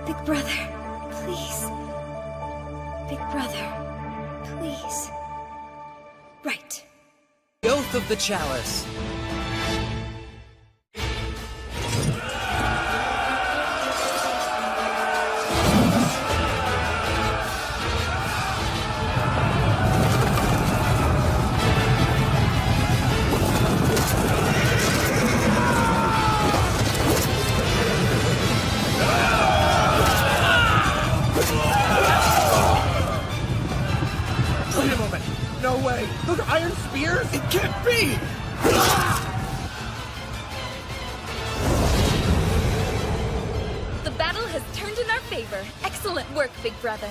Big brother, please. Big brother, please. Right. The Oath of the Chalice. Wait a moment! No way! Those are iron spears? It can't be! The battle has turned in our favor. Excellent work, Big Brother.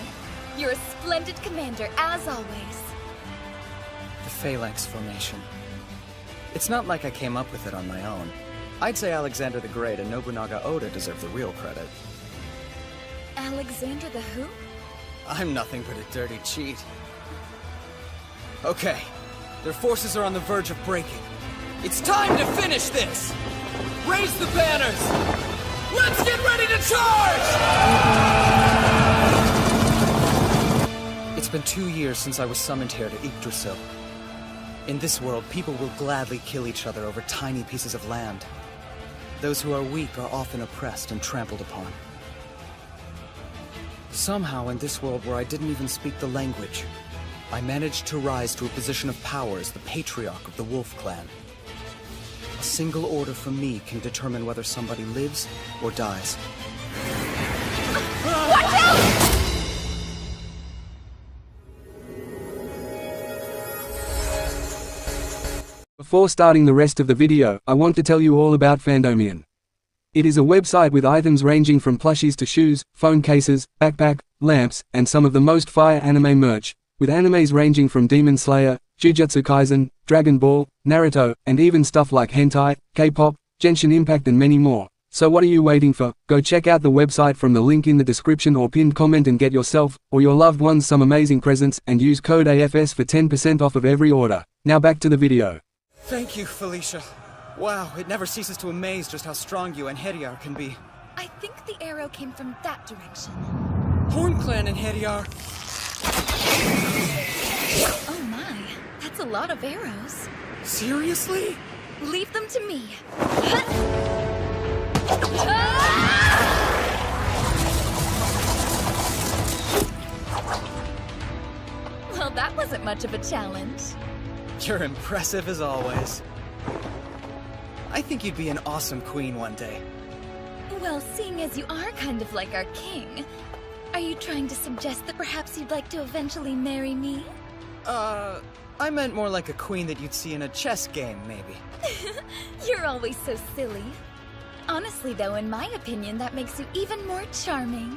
You're a splendid commander, as always. The Phalanx Formation. It's not like I came up with it on my own. I'd say Alexander the Great and Nobunaga Oda deserve the real credit. Alexander the who? I'm nothing but a dirty cheat. Okay, their forces are on the verge of breaking. It's time to finish this! Raise the banners! Let's get ready to charge! It's been 2 years since I was summoned here to Yggdrasil. In this world, people will gladly kill each other over tiny pieces of land. Those who are weak are often oppressed and trampled upon. Somehow, in this world where I didn't even speak the language, I managed to rise to a position of power as the patriarch of the Wolf Clan. A single order from me can determine whether somebody lives or dies. Watch out! Before starting the rest of the video, I want to tell you all about Fandomian. It is a website with items ranging from plushies to shoes, phone cases, backpack, lamps, and some of the most fire anime merch, with animes ranging from Demon Slayer, Jujutsu Kaisen, Dragon Ball, Naruto, and even stuff like hentai, K-pop, Genshin Impact and many more. So what are you waiting for? Go check out the website from the link in the description or pinned comment and get yourself, or your loved ones, some amazing presents, and use code AFS for 10% off of every order. Now back to the video. Thank you, Felicia. Wow, it never ceases to amaze just how strong you and Hediar can be. I think the arrow came from that direction. Horn Clan and Hediar. Oh my, that's a lot of arrows. Seriously? Leave them to me. Well, that wasn't much of a challenge. You're impressive as always. I think you'd be an awesome queen one day. Well, seeing as you are kind of like our king, are you trying to suggest that perhaps you'd like to eventually marry me? I meant more like a queen that you'd see in a chess game, maybe. You're always so silly. Honestly, though, in my opinion, that makes you even more charming.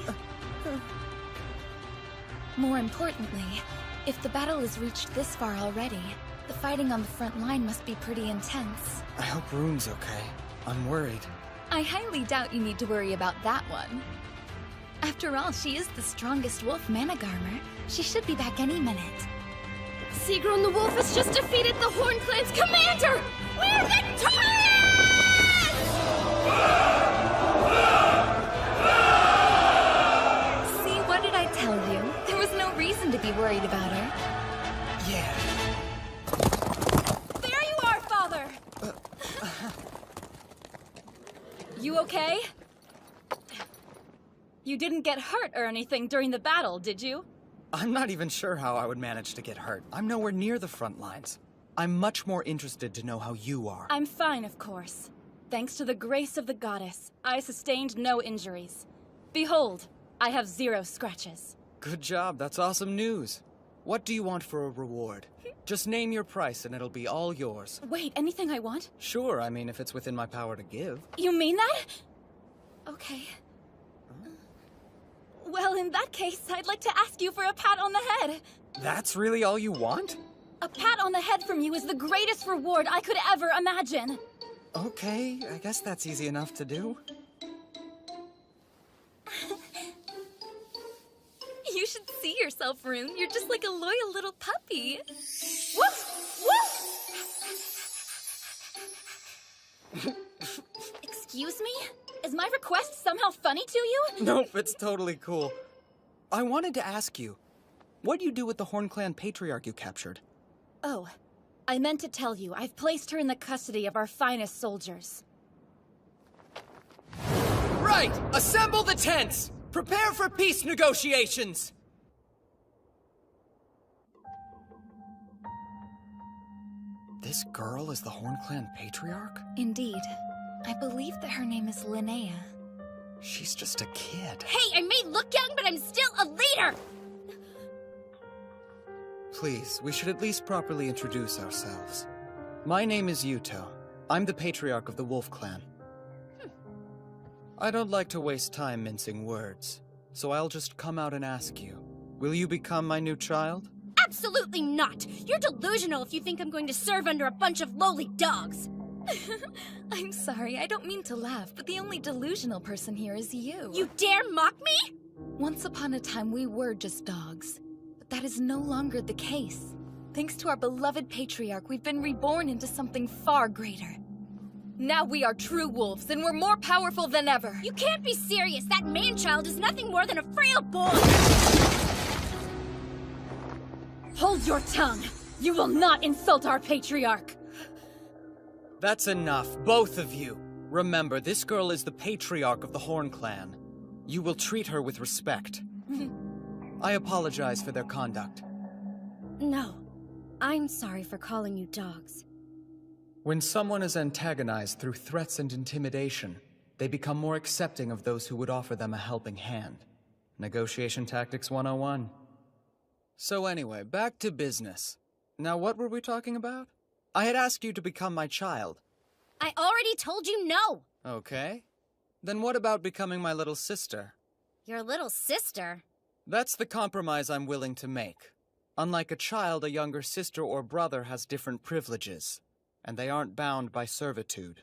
More importantly, if the battle has reached this far already, the fighting on the front line must be pretty intense. I hope Rune's okay. I'm worried. I highly doubt you need to worry about that one. After all, she is the strongest wolf, Managarmer. She should be back any minute. Sigrun the Wolf has just defeated the Horn Clan's commander! We're victorious! See, what did I tell you? There was no reason to be worried about her. Yeah. There you are, Father! You okay? You didn't get hurt or anything during the battle, did you? I'm not even sure how I would manage to get hurt. I'm nowhere near the front lines. I'm much more interested to know how you are. I'm fine, of course. Thanks to the grace of the goddess, I sustained no injuries. Behold, I have 0 scratches. Good job, that's awesome news. What do you want for a reward? Just name your price and it'll be all yours. Wait, anything I want? Sure, I mean if it's within my power to give. You mean that? Okay. Well, in that case, I'd like to ask you for a pat on the head. That's really all you want? A pat on the head from you is the greatest reward I could ever imagine. Okay, I guess that's easy enough to do. You should see yourself, Rune. You're just like a loyal little puppy. Woof! Woof! Excuse me? Is my request somehow funny to you? Nope, it's totally cool. I wanted to ask you, what do you do with the Horn Clan patriarch you captured? Oh, I meant to tell you, I've placed her in the custody of our finest soldiers. Right! Assemble the tents! Prepare for peace negotiations! This girl is the Horn Clan patriarch? Indeed. I believe that her name is Linnea. She's just a kid. Hey, I may look young, but I'm still a leader! Please, we should at least properly introduce ourselves. My name is Yuto. I'm the patriarch of the Wolf Clan. I don't like to waste time mincing words, so I'll just come out and ask you. Will you become my new child? Absolutely not! You're delusional if you think I'm going to serve under a bunch of lowly dogs! I'm sorry, I don't mean to laugh, but the only delusional person here is you. You dare mock me? Once upon a time, we were just dogs. But that is no longer the case. Thanks to our beloved patriarch, we've been reborn into something far greater. Now we are true wolves, and we're more powerful than ever. You can't be serious! That man-child is nothing more than a frail boy! Hold your tongue! You will not insult our patriarch! That's enough, both of you. Remember, this girl is the patriarch of the Horn Clan. You will treat her with respect. I apologize for their conduct. No. I'm sorry for calling you dogs. When someone is antagonized through threats and intimidation, they become more accepting of those who would offer them a helping hand. Negotiation Tactics 101. So anyway, back to business. Now what were we talking about? I had asked you to become my child. I already told you no! Okay. Then what about becoming my little sister? Your little sister? That's the compromise I'm willing to make. Unlike a child, a younger sister or brother has different privileges, and they aren't bound by servitude.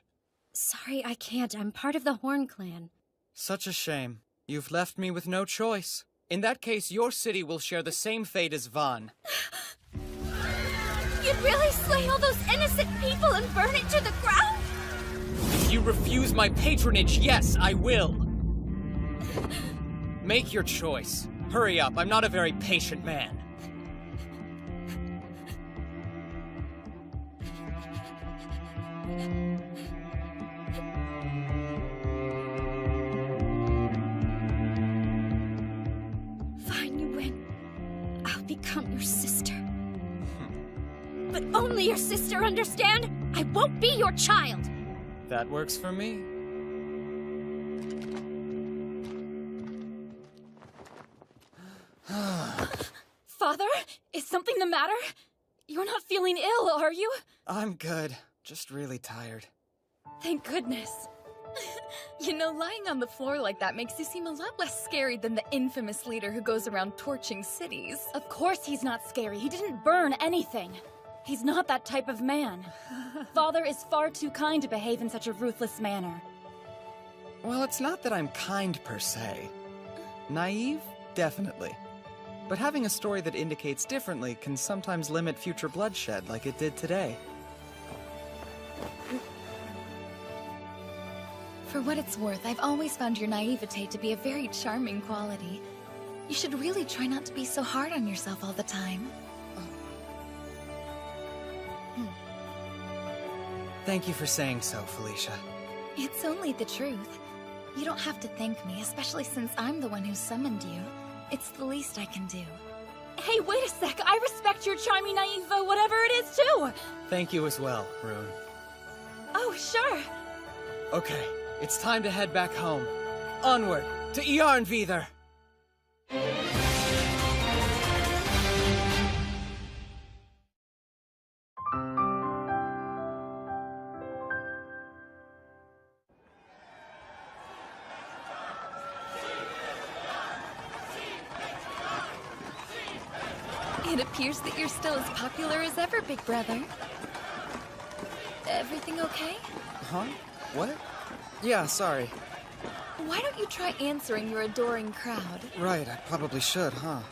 Sorry, I can't. I'm part of the Horn Clan. Such a shame. You've left me with no choice. In that case, your city will share the same fate as Vaughn. You'd really slay all those innocent people and burn it to the ground? If you refuse my patronage, yes, I will. Make your choice. Hurry up, I'm not a very patient man. Fine, you win. I'll become your sister. But only your sister, understand? I won't be your child! That works for me. Father? Is something the matter? You're not feeling ill, are you? I'm good. Just really tired. Thank goodness. You know, lying on the floor like that makes you seem a lot less scary than the infamous leader who goes around torching cities. Of course he's not scary. He didn't burn anything. He's not that type of man. Father is far too kind to behave in such a ruthless manner. Well, it's not that I'm kind per se. Naive? Definitely. But having a story that indicates differently can sometimes limit future bloodshed like it did today. For what it's worth, I've always found your naivete to be a very charming quality. You should really try not to be so hard on yourself all the time. Thank you for saying so, Felicia. It's only the truth. You don't have to thank me, especially since I'm the one who summoned you. It's the least I can do. Hey, wait a sec! I respect your charming naive, whatever it is, too! Thank you as well, Rune. Oh, sure! Okay, it's time to head back home. Onward, to Jarnvidar! It appears that you're still as popular as ever, big brother. Everything okay? Huh? What? Yeah, sorry. Why don't you try answering your adoring crowd? Right, I probably should, huh?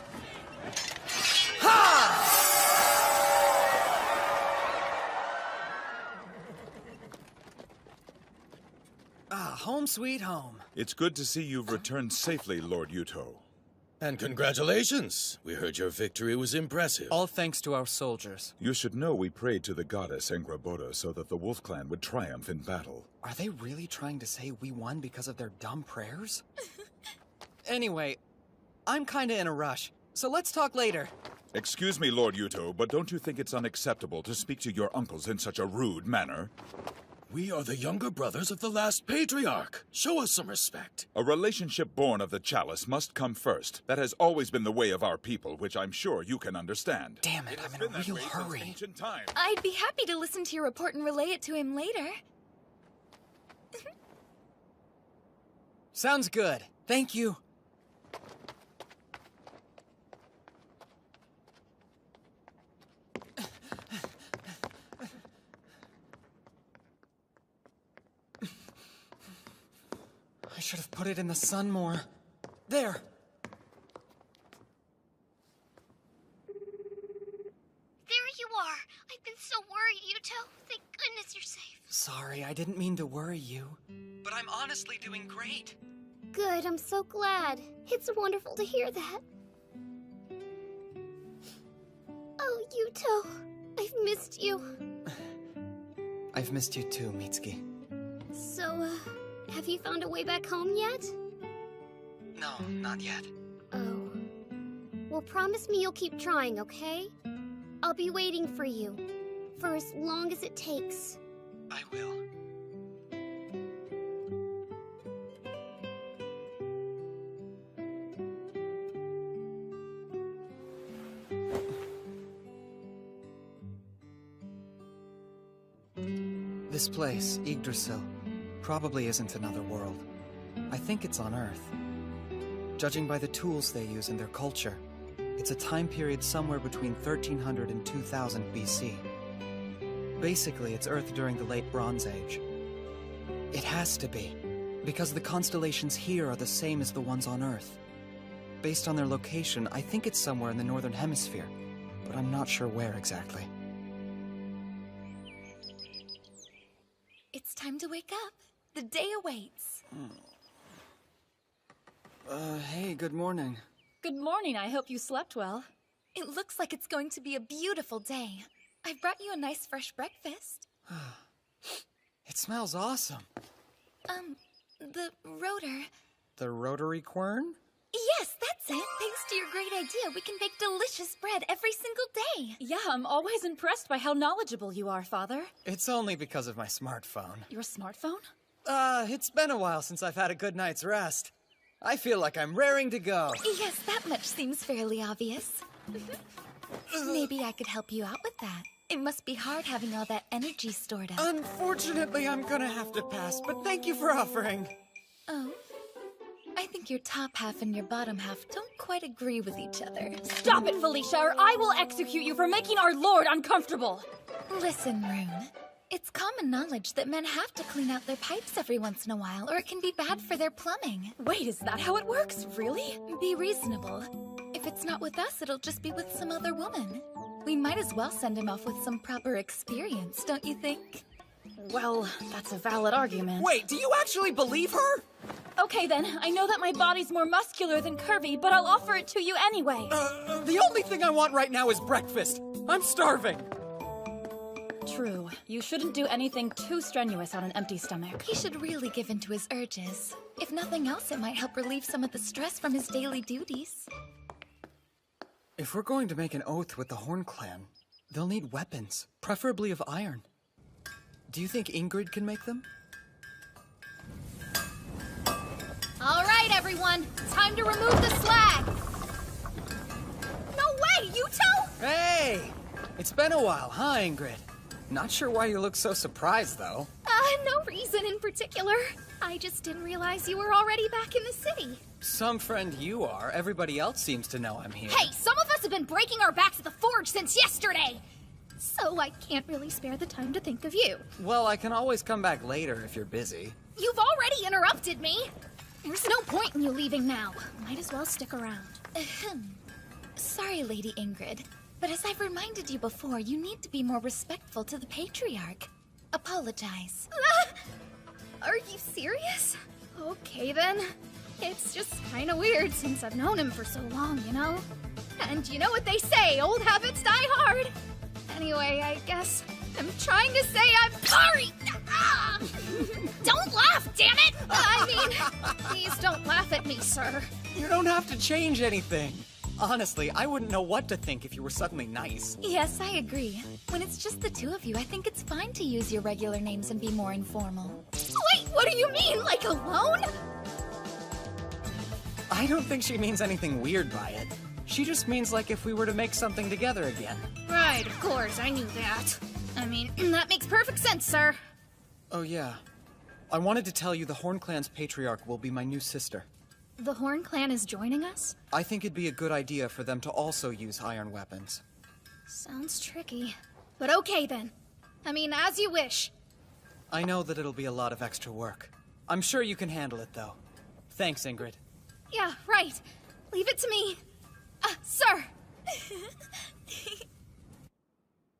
Ah, home sweet home. It's good to see you've returned safely, Lord Yuto. And congratulations! We heard your victory was impressive. All thanks to our soldiers. You should know we prayed to the goddess Engraboda so that the Wolf Clan would triumph in battle. Are they really trying to say we won because of their dumb prayers? Anyway, I'm kinda in a rush, so let's talk later. Excuse me, Lord Yuto, but don't you think it's unacceptable to speak to your uncles in such a rude manner? We are the younger brothers of the last patriarch. Show us some respect. A relationship born of the chalice must come first. That has always been the way of our people, which I'm sure you can understand. Damn it, I'm in a real hurry. I'd be happy to listen to your report and relay it to him later. Sounds good. Thank you. I should have put it in the sun more. There! There you are. I've been so worried, Yuto. Thank goodness you're safe. Sorry, I didn't mean to worry you. But I'm honestly doing great. Good, I'm so glad. It's wonderful to hear that. Oh, Yuto, I've missed you. I've missed you too, Mitsuki. So, have you found a way back home yet? No, not yet. Oh. Well, promise me you'll keep trying, okay? I'll be waiting for you. For as long as it takes. I will. This place, Yggdrasil, probably isn't another world. I think it's on Earth. Judging by the tools they use in their culture, it's a time period somewhere between 1300 and 2000 BC. Basically, it's Earth during the Late Bronze Age. It has to be, because the constellations here are the same as the ones on Earth. Based on their location, I think it's somewhere in the Northern Hemisphere, but I'm not sure where exactly. It's time to wake up. The day awaits. Hey, good morning. Good morning, I hope you slept well. It looks like it's going to be a beautiful day. I've brought you a nice fresh breakfast. It smells awesome. The rotor. The rotary quern? Yes, that's it. Thanks to your great idea, we can bake delicious bread every single day. Yeah, I'm always impressed by how knowledgeable you are, Father. It's only because of my smartphone. Your smartphone? It's been a while since I've had a good night's rest. I feel like I'm raring to go. Yes, that much seems fairly obvious. Maybe I could help you out with that. It must be hard having all that energy stored up. Unfortunately, I'm gonna have to pass, but thank you for offering. Oh? I think your top half and your bottom half don't quite agree with each other. Stop it, Felicia, or I will execute you for making our Lord uncomfortable! Listen, Rune. It's common knowledge that men have to clean out their pipes every once in a while, or it can be bad for their plumbing. Wait, is that how it works? Really? Be reasonable. If it's not with us, it'll just be with some other woman. We might as well send him off with some proper experience, don't you think? Well, that's a valid argument. Wait, do you actually believe her? Okay then, I know that my body's more muscular than curvy, but I'll offer it to you anyway. The only thing I want right now is breakfast. I'm starving. True. You shouldn't do anything too strenuous on an empty stomach. He should really give in to his urges. If nothing else, it might help relieve some of the stress from his daily duties. If we're going to make an oath with the Horn Clan, they'll need weapons, preferably of iron. Do you think Ingrid can make them? All right, everyone. Time to remove the slag. No way, Yuto! Hey! It's been a while, huh, Ingrid? Not sure why you look so surprised, though. No reason in particular. I just didn't realize you were already back in the city. Some friend you are. Everybody else seems to know I'm here. Hey, some of us have been breaking our backs at the forge since yesterday! So I can't really spare the time to think of you. Well, I can always come back later if you're busy. You've already interrupted me! There's no point in you leaving now. Might as well stick around. Sorry, Lady Ingrid, but as I've reminded you before, you need to be more respectful to the Patriarch. Apologize. Are you serious? Okay then. It's just kinda weird since I've known him for so long, you know? And you know what they say, old habits die hard. Anyway, I guess I'm trying to say I'm sorry! Ah! Don't laugh, damn it! I mean, please don't laugh at me, sir. You don't have to change anything. Honestly, I wouldn't know what to think if you were suddenly nice. Yes, I agree. When it's just the two of you, I think it's fine to use your regular names and be more informal. Wait, what do you mean? Like alone? I don't think she means anything weird by it. She just means like if we were to make something together again. Right, of course, I knew that. I mean, that makes perfect sense, sir. Oh yeah. I wanted to tell you the Horn Clan's patriarch will be my new sister. The Horn Clan is joining us? I think it'd be a good idea for them to also use iron weapons. Sounds tricky. But okay then. I mean, as you wish. I know that it'll be a lot of extra work. I'm sure you can handle it, though. Thanks, Ingrid. Yeah, right. Leave it to me. Sir!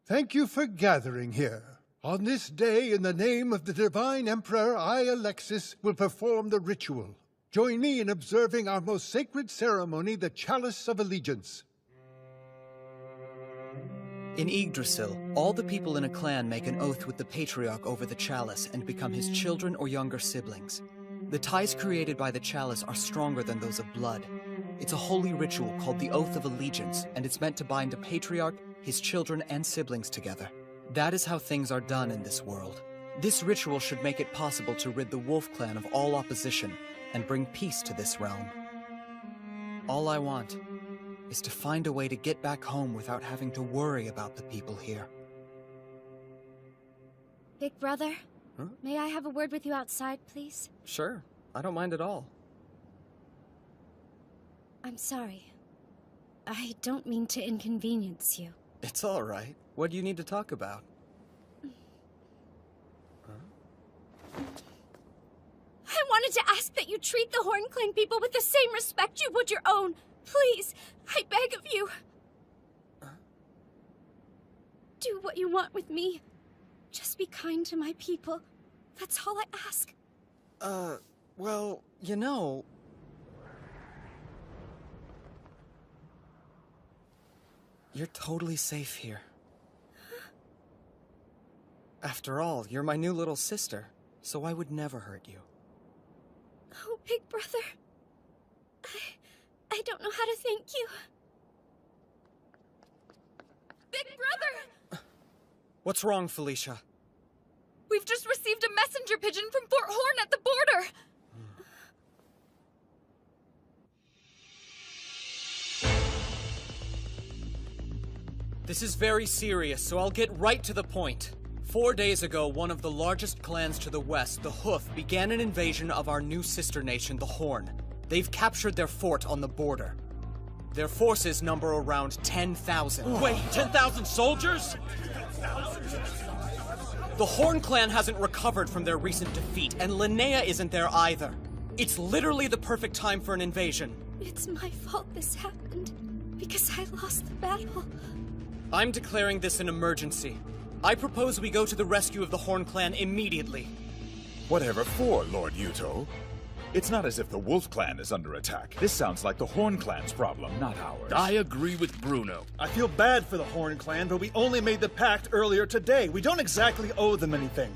Thank you for gathering here. On this day, in the name of the Divine Emperor, I, Alexis, will perform the ritual. Join me in observing our most sacred ceremony, the Chalice of Allegiance. In Yggdrasil, all the people in a clan make an oath with the Patriarch over the chalice and become his children or younger siblings. The ties created by the chalice are stronger than those of blood. It's a holy ritual called the Oath of Allegiance, and it's meant to bind a patriarch, his children, and siblings together. That is how things are done in this world. This ritual should make it possible to rid the Wolf Clan of all opposition and bring peace to this realm. All I want is to find a way to get back home without having to worry about the people here. Big brother, Huh? may I have a word with you outside, please? Sure, I don't mind at all. I'm sorry. I don't mean to inconvenience you. It's all right. What do you need to talk about? I wanted to ask that you treat the Horn Clan people with the same respect you would your own. Please, I beg of you. Do what you want with me. Just be kind to my people. That's all I ask. Well, you know... You're totally safe here. After all, you're my new little sister, so I would never hurt you. Oh, Big Brother. I don't know how to thank you. Big brother! What's wrong, Felicia? We've just received a messenger pigeon from Fort Horn at the border! This is very serious, so I'll get right to the point. 4 days ago, one of the largest clans to the west, the Hoof, began an invasion of our new sister nation, the Horn. They've captured their fort on the border. Their forces number around 10,000. Wait, 10,000 soldiers? The Horn clan hasn't recovered from their recent defeat, and Linnea isn't there either. It's literally the perfect time for an invasion. It's my fault this happened, because I lost the battle. I'm declaring this an emergency. I propose we go to the rescue of the Horn clan immediately. Whatever for, Lord Yuto? It's not as if the Wolf Clan is under attack. This sounds like the Horn Clan's problem, not ours. I agree with Bruno. I feel bad for the Horn Clan, but we only made the pact earlier today. We don't exactly owe them anything.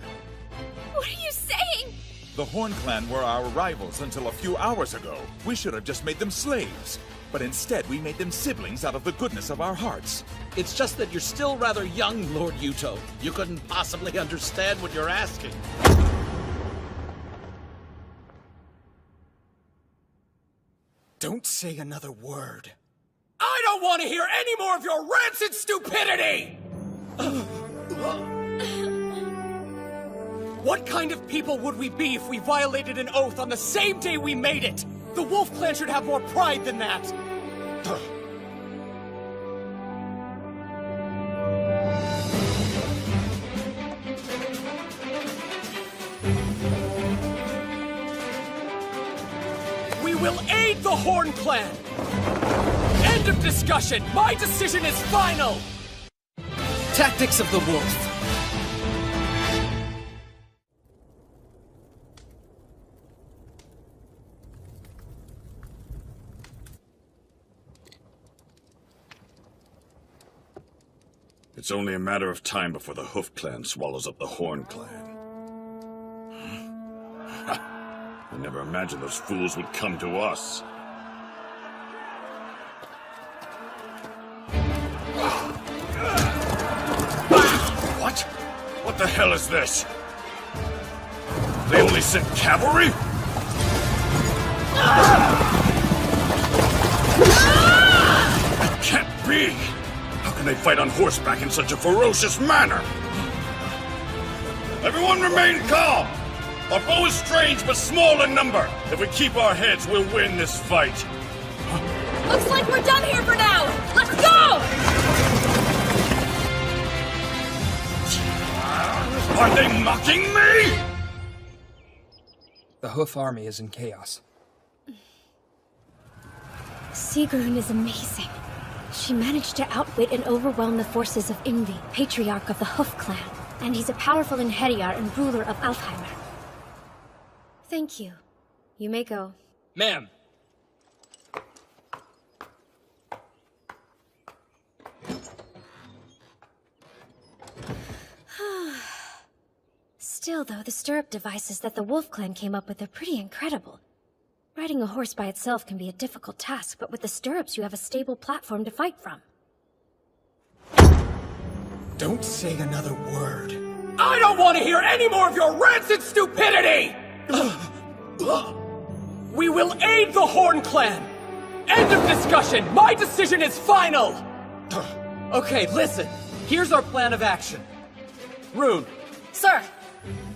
What are you saying? The Horn Clan were our rivals until a few hours ago. We should have just made them slaves. But instead, we made them siblings out of the goodness of our hearts. It's just that you're still rather young, Lord Yuto. You couldn't possibly understand what you're asking. Don't say another word. I don't want to hear any more of your rancid stupidity! What kind of people would we be if we violated an oath on the same day we made it? The Wolf Clan should have more pride than that! We will aid the Horn Clan! End of discussion! My decision is final! Tactics of the Wolf. It's only a matter of time before the Hoof Clan swallows up the Horn Clan. I never imagined those fools would come to us. What? What the hell is this? They only sent cavalry? That can't be! How can they fight on horseback in such a ferocious manner? Everyone remain calm! Our foe is strange but small in number. If we keep our heads, we'll win this fight. Looks like we're done here for now! Let's go! Are they mocking me? The Hoof army is in chaos. Sigrun is amazing. She managed to outwit and overwhelm the forces of Yngvi, patriarch of the Hoof clan. And he's a powerful Einherjar and ruler of Alfheimr. Thank you. You may go. Ma'am! Still, though, the stirrup devices that the Wolf Clan came up with are pretty incredible. Riding a horse by itself can be a difficult task, but with the stirrups you have a stable platform to fight from. Don't say another word. I don't want to hear any more of your rancid stupidity! We will aid the Horn Clan! End of discussion! My decision is final! Okay, listen. Here's our plan of action. Rune. Sir!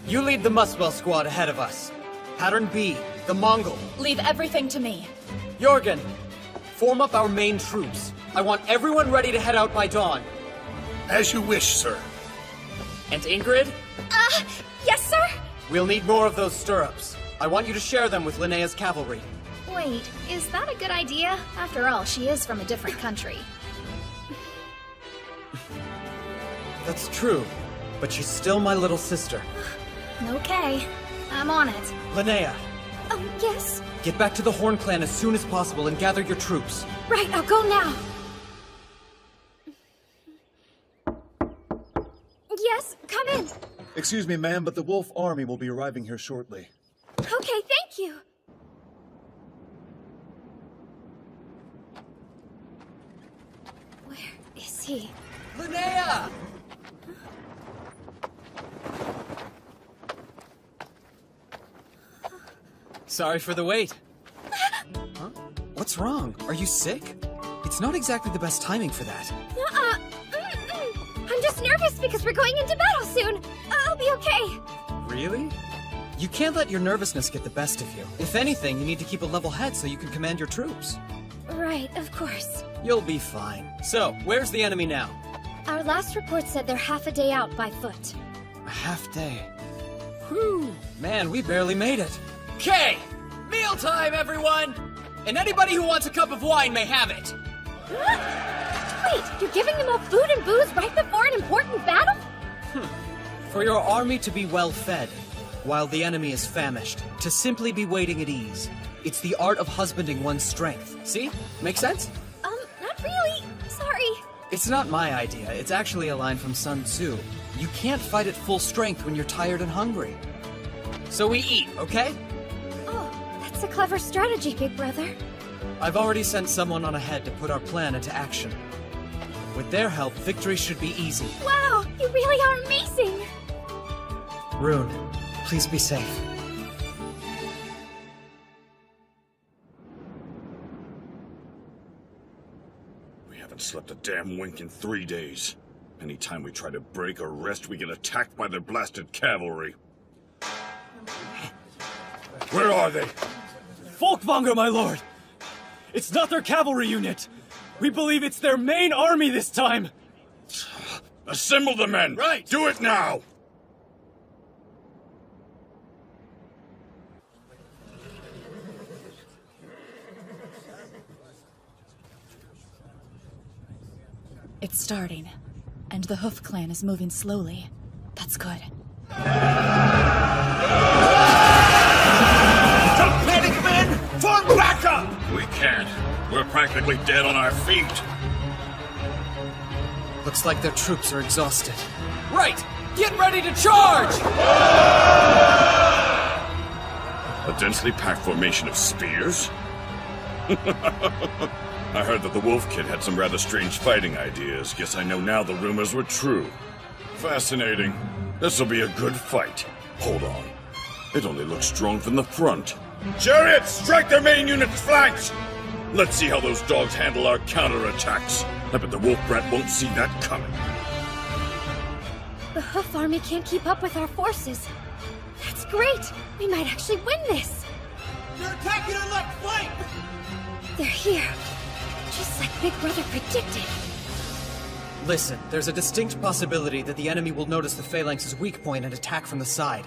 You lead the Muswell squad ahead of us. Pattern B, the Mongol. Leave everything to me. Jorgen, form up our main troops. I want everyone ready to head out by dawn. As you wish, sir. And Ingrid? Yes, sir? We'll need more of those stirrups. I want you to share them with Linnea's cavalry. Wait, is that a good idea? After all, she is from a different country. That's true, but she's still my little sister. Okay, I'm on it. Linnea, Oh, yes? get back to the Horn Clan as soon as possible and gather your troops. Right, I'll go now. Yes, come in. Excuse me, ma'am, but the Wolf army will be arriving here shortly. Okay, thank you. Where is he? Linnea! Sorry for the wait. Huh? What's wrong? Are you sick? It's not exactly the best timing for that. I'm just nervous because we're going into battle soon. I'll be okay. Really? You can't let your nervousness get the best of you. If anything, you need to keep a level head so you can command your troops. Right, of course. You'll be fine. So, where's the enemy now? Our last report said they're half a day out by foot. A half day. Whew. Man, we barely made it. Okay! Mealtime, everyone! And anybody who wants a cup of wine may have it. Wait, you're giving them all food and booze right before an important battle? For your army to be well fed, while the enemy is famished, to simply be waiting at ease. It's the art of husbanding one's strength. See? Make sense? Not really. Sorry. It's not my idea. It's actually a line from Sun Tzu. You can't fight at full strength when you're tired and hungry. So we eat, okay? Oh, that's a clever strategy, big brother. I've already sent someone on ahead to put our plan into action. With their help, victory should be easy. Wow, you really are amazing! Rune, please be safe. We haven't slept a damn wink in 3 days. Anytime we try to break or rest, we get attacked by their blasted cavalry. Where are they? Folkvanger, my lord! It's not their cavalry unit! We believe it's their main army this time! Assemble the men! Right! Do it now! It's starting, and the Hoof Clan is moving slowly. That's good. Don't panic, men! Form back up! We can't. We're practically dead on our feet. The Looks like their troops are exhausted. Right! Get ready to charge! A densely packed formation of spears? I heard that the Wolf Kid had some rather strange fighting ideas. Guess I know now the rumors were true. Fascinating. This'll be a good fight. Hold on. It only looks strong from the front. Chariots, strike their main unit's flanks! Let's see how those dogs handle our counterattacks. I bet the Wolf Brat won't see that coming. The Hoof Army can't keep up with our forces. That's great! We might actually win this! They're attacking our left flank! They're here. Just like Big Brother predicted. Listen, there's a distinct possibility that the enemy will notice the Phalanx's weak point and attack from the side.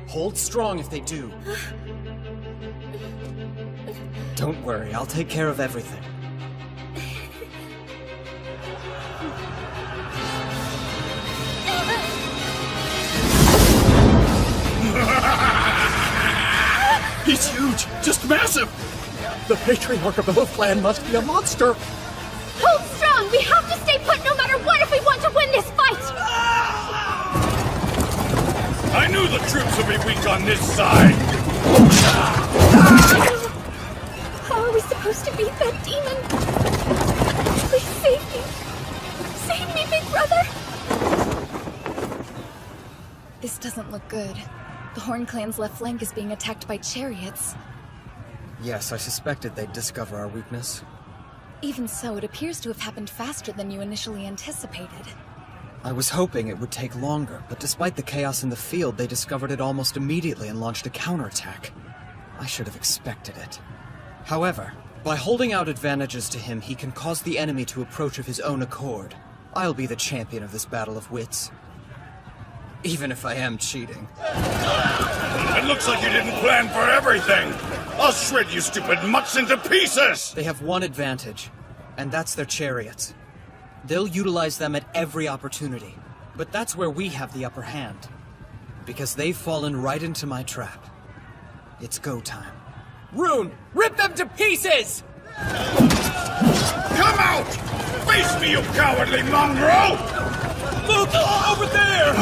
Hold strong if they do. Don't worry, I'll take care of everything. He's huge! Just massive! The Patriarch of the Hoof Clan must be a monster! Hold strong! We have to stay put no matter what if we want to win this fight! I knew the troops would be weak on this side! How are we supposed to beat that demon? Please save me! Save me, Big Brother! This doesn't look good. The Horn Clan's left flank is being attacked by chariots. Yes, I suspected they'd discover our weakness. Even so, it appears to have happened faster than you initially anticipated. I was hoping it would take longer, but despite the chaos in the field, they discovered it almost immediately and launched a counterattack. I should have expected it. However, by holding out advantages to him, he can cause the enemy to approach of his own accord. I'll be the champion of this battle of wits. Even if I am cheating. It looks like you didn't plan for everything! I'll shred you stupid mutts into pieces! They have one advantage, and that's their chariots. They'll utilize them at every opportunity, but that's where we have the upper hand. Because they've fallen right into my trap. It's go time. Rune, rip them to pieces! Come out! Face me, you cowardly mongrel! Look! Over there!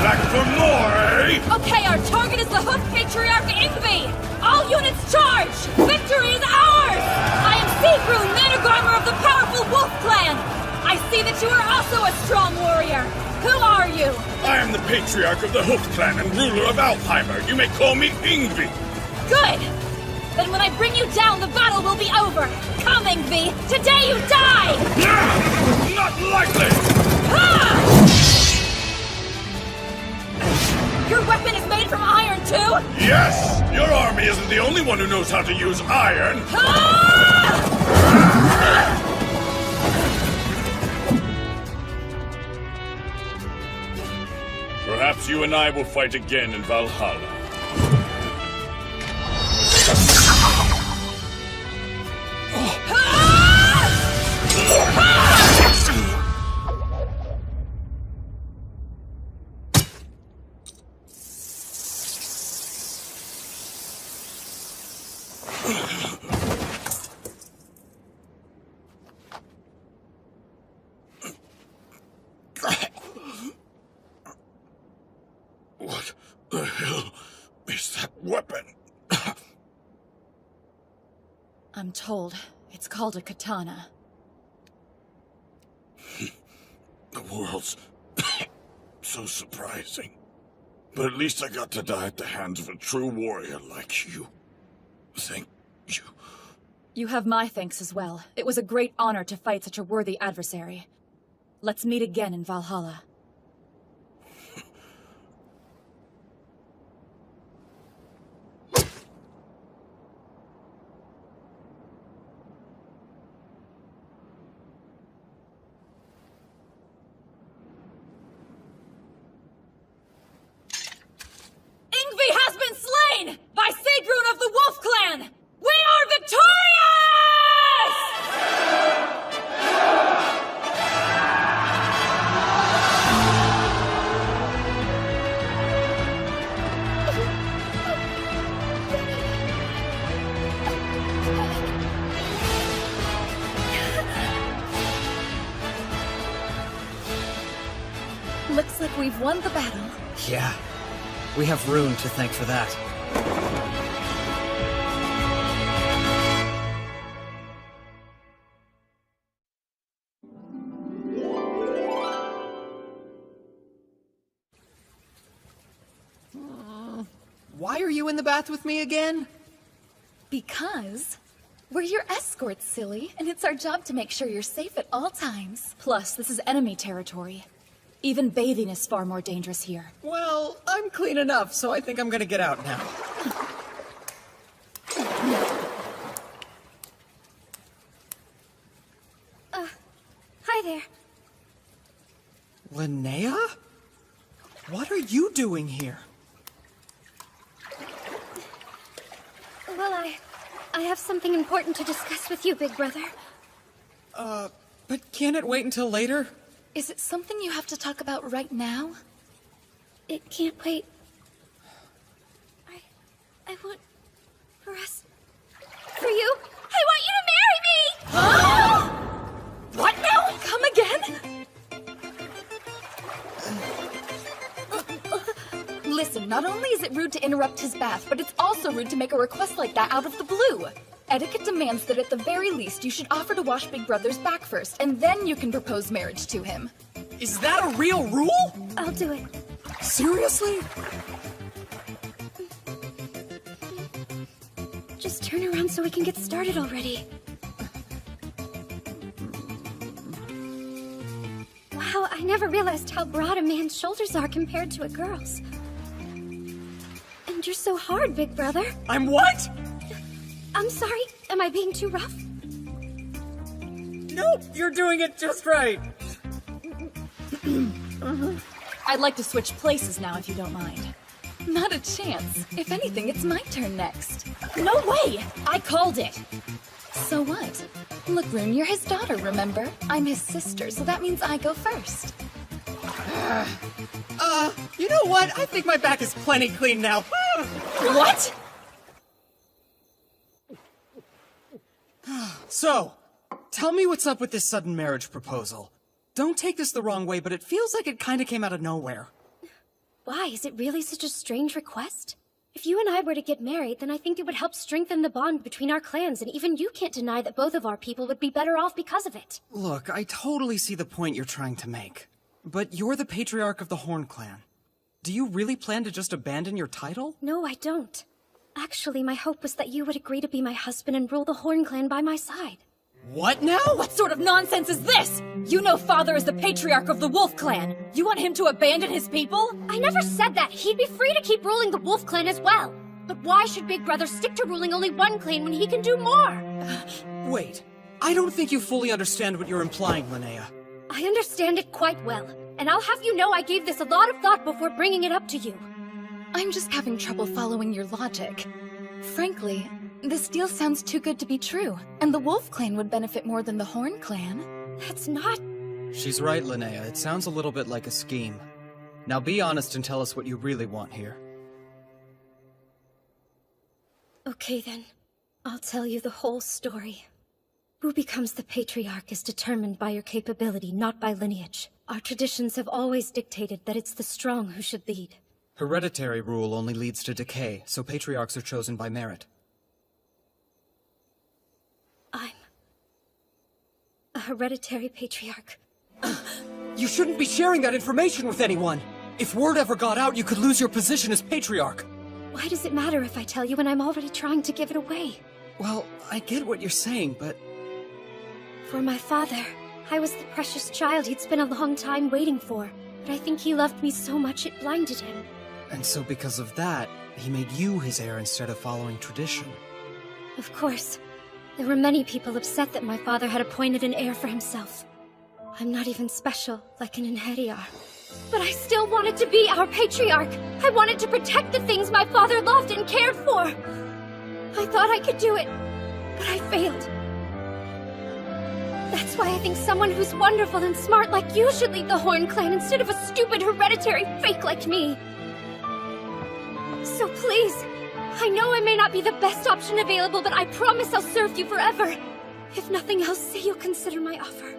Back for more, eh? Okay, our target is the Hoof Patriarch Ingvi! All units charge! Victory is ours! I am Sigrun, Managarmer of the powerful Wolf Clan! I see that you are also a strong warrior! Who are you? I am the Patriarch of the Hoof Clan and ruler of Alfheimer. You may call me Ingvi. Good! Then when I bring you down, the battle will be over! Come, Ingvi! Today you die! Not likely! Ha! Your weapon is made from iron, too? Yes! Your army isn't the only one who knows how to use iron! Perhaps you and I will fight again in Valhalla. What the hell is that weapon? I'm told it's called a katana. The world's so surprising. But at least I got to die at the hands of a true warrior like you. Thank you. You have my thanks as well. It was a great honor to fight such a worthy adversary. Let's meet again in Valhalla. Ingvi has been slain! By Sigrun of the Wolf Clan! We are victorious! Looks like we've won the battle. Yeah, we have Rune to thank for that. Why are you in the bath with me again? Because we're your escorts, silly, and it's our job to make sure you're safe at all times. Plus, this is enemy territory. Even bathing is far more dangerous here. Well, I'm clean enough, so I think I'm gonna get out now. Hi there. Linnea? What are you doing here? Well, I have something important to discuss with you, Big Brother. But can't it wait until later? Is it something you have to talk about right now? It can't wait. I want for us... For you. I want you to marry me! Huh? What now? Come again? Listen, not only is it rude to interrupt his bath, but it's also rude to make a request like that out of the blue. Etiquette demands that at the very least you should offer to wash Big Brother's back first, and then you can propose marriage to him. Is that a real rule? I'll do it. Seriously? Just turn around so we can get started already. Wow, I never realized how broad a man's shoulders are compared to a girl's. And you're so hard, Big Brother. I'm what? I'm sorry. Am I being too rough? Nope, you're doing it just right. I'd like to switch places now, if you don't mind. Not a chance. If anything, it's my turn next. No way! I called it! So what? Look, Rune, you're his daughter, remember? I'm his sister, so that means I go first. You know what? I think my back is plenty clean now. What? So, tell me what's up with this sudden marriage proposal. Don't take this the wrong way, but it feels like it kind of came out of nowhere. Why? Is it really such a strange request? If you and I were to get married, then I think it would help strengthen the bond between our clans, and even you can't deny that both of our people would be better off because of it. Look, I totally see the point you're trying to make. But you're the patriarch of the Horn Clan. Do you really plan to just abandon your title? No, I don't. Actually, my hope was that you would agree to be my husband and rule the Horn Clan by my side. What now? What sort of nonsense is this? You know Father is the patriarch of the Wolf Clan. You want him to abandon his people? I never said that. He'd be free to keep ruling the Wolf Clan as well. But why should Big Brother stick to ruling only one clan when he can do more? Wait, I don't think you fully understand what you're implying, Linnea. I understand it quite well, and I'll have you know I gave this a lot of thought before bringing it up to you. I'm just having trouble following your logic. Frankly, this deal sounds too good to be true, and the Wolf Clan would benefit more than the Horn Clan. That's not... She's right, Linnea. It sounds a little bit like a scheme. Now be honest and tell us what you really want here. Okay then, I'll tell you the whole story. Who becomes the patriarch is determined by your capability, not by lineage. Our traditions have always dictated that it's the strong who should lead. Hereditary rule only leads to decay, so patriarchs are chosen by merit. I'm a hereditary patriarch. You shouldn't be sharing that information with anyone! If word ever got out, you could lose your position as patriarch! Why does it matter if I tell you when I'm already trying to give it away? Well, I get what you're saying, but... For my father, I was the precious child he'd spent a long time waiting for. But I think he loved me so much it blinded him. And so because of that, he made you his heir instead of following tradition. Of course. There were many people upset that my father had appointed an heir for himself. I'm not even special, like an Inheriar. But I still wanted to be our patriarch! I wanted to protect the things my father loved and cared for! I thought I could do it, but I failed. That's why I think someone who's wonderful and smart like you should lead the Horn Clan instead of a stupid hereditary fake like me. So please, I know I may not be the best option available, but I promise I'll serve you forever. If nothing else, say you'll consider my offer.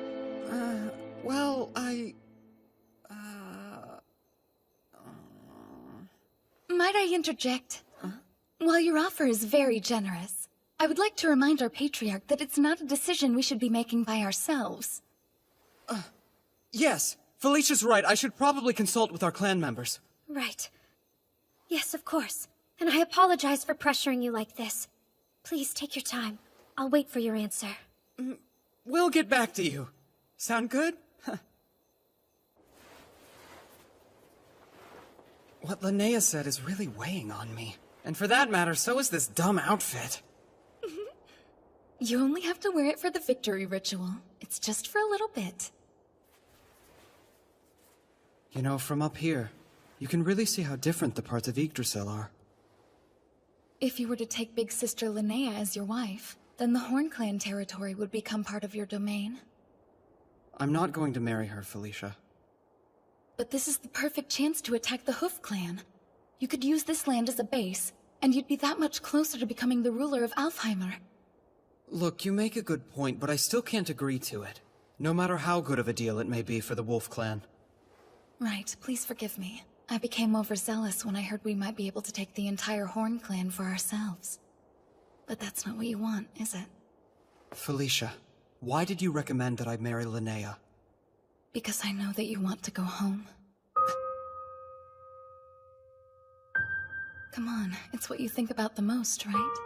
Well, Might I interject? While your offer is very generous, I would like to remind our Patriarch that it's not a decision we should be making by ourselves. Yes, Felicia's right. I should probably consult with our clan members. Right. Yes, of course. And I apologize for pressuring you like this. Please take your time. I'll wait for your answer. We'll get back to you. Sound good? What Linnea said is really weighing on me. And for that matter, so is this dumb outfit. You only have to wear it for the victory ritual. It's just for a little bit. You know, from up here, you can really see how different the parts of Yggdrasil are. If you were to take Big Sister Linnea as your wife, then the Horn Clan territory would become part of your domain. I'm not going to marry her, Felicia. But this is the perfect chance to attack the Hoof Clan. You could use this land as a base, and you'd be that much closer to becoming the ruler of Alfheimr. Look, you make a good point, but I still can't agree to it. No matter how good of a deal it may be for the Wolf Clan. Right, please forgive me. I became overzealous when I heard we might be able to take the entire Horn Clan for ourselves. But that's not what you want, is it? Felicia, why did you recommend that I marry Linnea? Because I know that you want to go home. Come on, it's what you think about the most, right?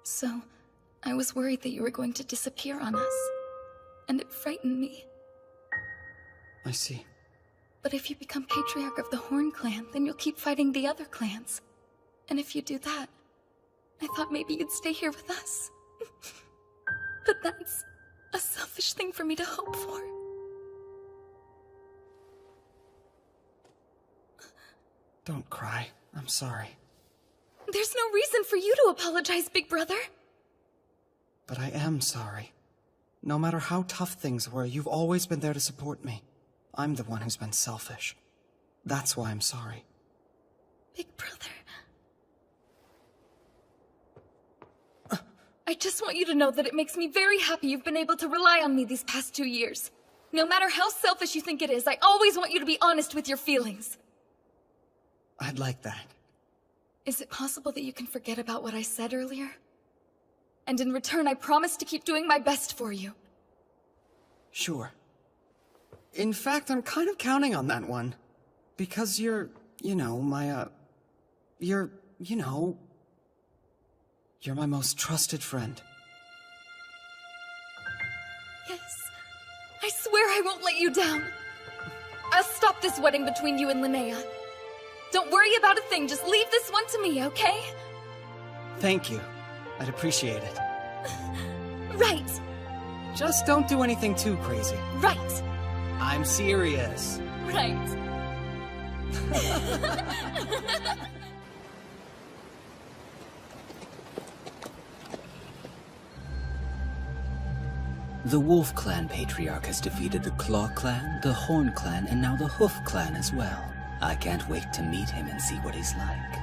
So, I was worried that you were going to disappear on us. And it frightened me. I see. But if you become Patriarch of the Horn Clan, then you'll keep fighting the other clans. And if you do that, I thought maybe you'd stay here with us. But that's a selfish thing for me to hope for. Don't cry. I'm sorry. There's no reason for you to apologize, Big Brother. But I am sorry. No matter how tough things were, you've always been there to support me. I'm the one who's been selfish. That's why I'm sorry. Big Brother. I just want you to know that it makes me very happy you've been able to rely on me these past 2 years. No matter how selfish you think it is, I always want you to be honest with your feelings. I'd like that. Is it possible that you can forget about what I said earlier? And in return, I promise to keep doing my best for you. Sure. In fact, I'm kind of counting on that one. Because you're, you know, my, you're my most trusted friend. Yes. I swear I won't let you down. I'll stop this wedding between you and Linnea. Don't worry about a thing, just leave this one to me, okay? Thank you. I'd appreciate it. Right. Just don't do anything too crazy. Right. I'm serious. Right. The Wolf Clan Patriarch has defeated the Claw Clan, the Horn Clan, and now the Hoof Clan as well. I can't wait to meet him and see what he's like.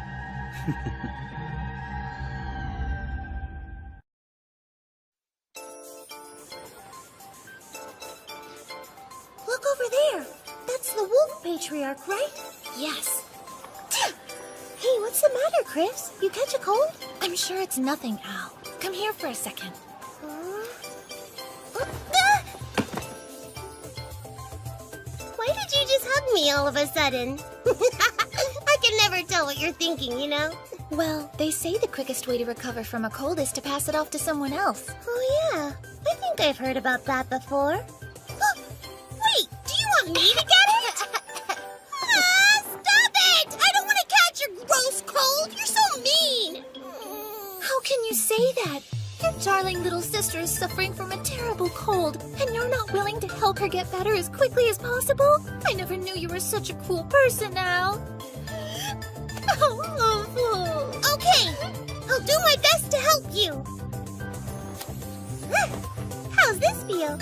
Look over there. That's the Wolf Patriarch, right? Yes. Hey, what's the matter, Chris? You catch a cold? I'm sure it's nothing, Al. Come here for a second. Why did you just hug me all of a sudden? I can never tell what you're thinking, you know? Well, they say the quickest way to recover from a cold is to pass it off to someone else. Oh, yeah. I think I've heard about that before. Wait, do you want me to get it? Stop it! I don't want to catch your gross cold. You're so mean. How can you say that? Your darling little sister is suffering from a terrible cold, and you're not willing to help her get better as quickly as possible? I never knew you were such a cool person, Al. Okay, I'll do my best to help you. How's this feel?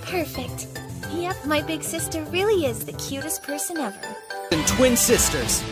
Perfect. Yep, my big sister really is the cutest person ever. And twin sisters.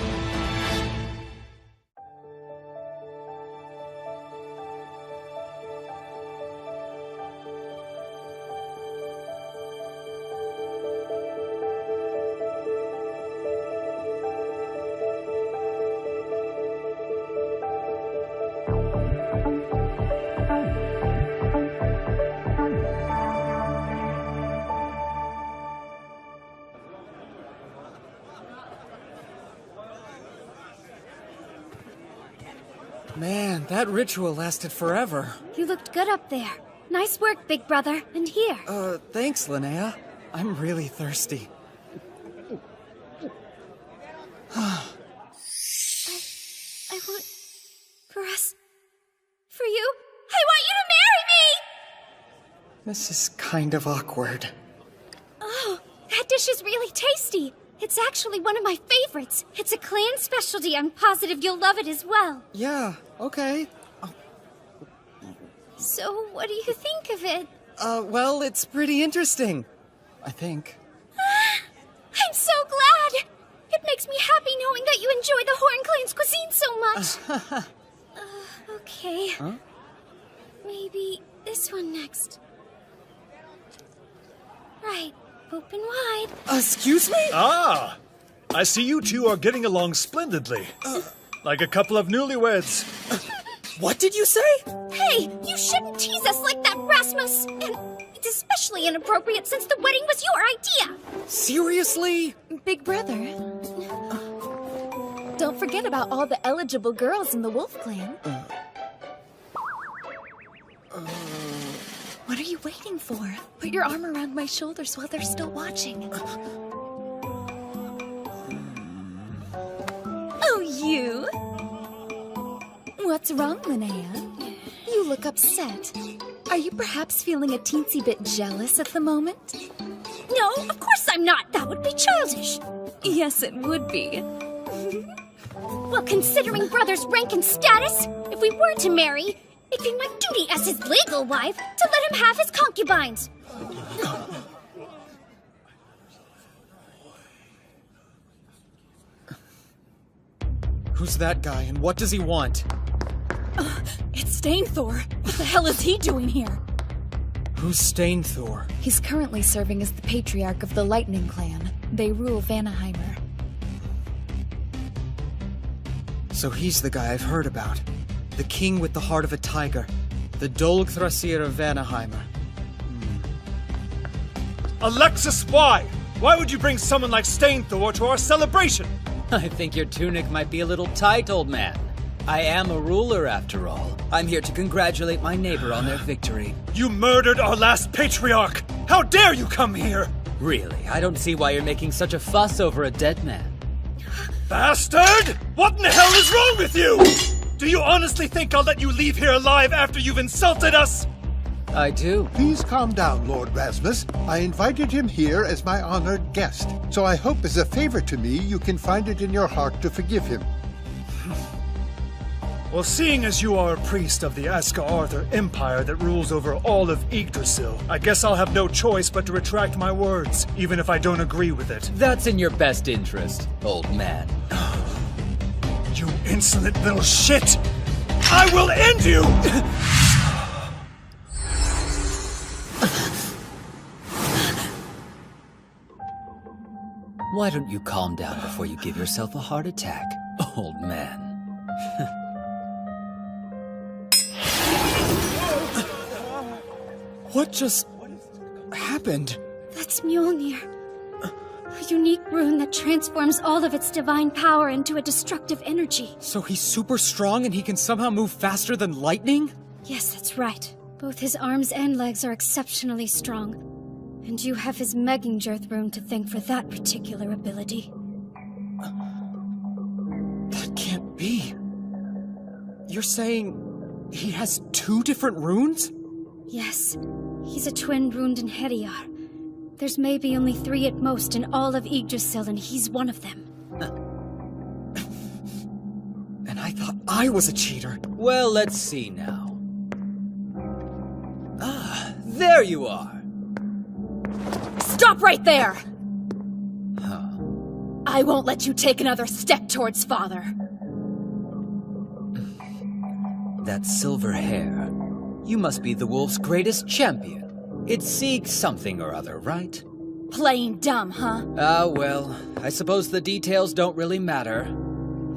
Man, that ritual lasted forever. You looked good up there. Nice work, big brother. And here. Thanks, Linnea. I'm really thirsty. I want... for us... for you... I want you to marry me! This is kind of awkward. Oh, that dish is really tasty. It's actually one of my favorites. It's a clan specialty. I'm positive you'll love it as well. Yeah, okay. So, what do you think of it? Well, it's pretty interesting. I think. I'm so glad! It makes me happy knowing that you enjoy the Horn Clan's cuisine so much. Okay. Huh? Maybe this one next. Right. Open wide. Excuse me? Ah! I see you two are getting along splendidly. Like a couple of newlyweds. What did you say? Hey, you shouldn't tease us like that, Rasmus! And it's especially inappropriate since the wedding was your idea! Seriously? Big brother. Don't forget about all the eligible girls in the Wolf Clan. What are you waiting for? Put your arm around my shoulders while they're still watching. Oh, you? What's wrong, Linnea? You look upset. Are you perhaps feeling a teensy bit jealous at the moment? No, of course I'm not. That would be childish. Yes, it would be. Well, considering brother's rank and status, if we were to marry, it'd be my duty as his legal wife to let him have his concubines. Who's that guy, and what does he want? It's Stainthor. What the hell is he doing here? Who's Stainthor? He's currently serving as the patriarch of the Lightning Clan. They rule Vanaheimr. So he's the guy I've heard about. The king with the heart of a tiger. The Dolgthrasir of Vanaheimr. Alexis, why? Why would you bring someone like Stainthor to our celebration? I think your tunic might be a little tight, old man. I am a ruler, after all. I'm here to congratulate my neighbor on their victory. You murdered our last patriarch! How dare you come here? Really, I don't see why you're making such a fuss over a dead man. Bastard! What in the hell is wrong with you? Do you honestly think I'll let you leave here alive after you've insulted us? I do. Please calm down, Lord Rasmus. I invited him here as my honored guest, so I hope as a favor to me you can find it in your heart to forgive him. Well, seeing as you are a priest of the Aska-Arthur Empire that rules over all of Yggdrasil, I guess I'll have no choice but to retract my words, even if I don't agree with it. That's in your best interest, old man. You insolent little shit! I will end you! Why don't you calm down before you give yourself a heart attack, old man? What just happened? That's Mjolnir. A unique rune that transforms all of its divine power into a destructive energy. So he's super strong and he can somehow move faster than lightning? Yes, that's right. Both his arms and legs are exceptionally strong. And you have his Megingerth rune to thank for that particular ability. That can't be. You're saying he has 2 different runes? Yes. He's a twin runed in Hediar. There's maybe only 3 at most in all of Yggdrasil, and he's one of them. And I thought I was a cheater. Well, let's see now. Ah, there you are. Stop right there! Huh. I won't let you take another step towards father. That silver hair. You must be the wolf's greatest champion. It's Sieg something or other, right? Playing dumb, huh? Ah, well, I suppose the details don't really matter.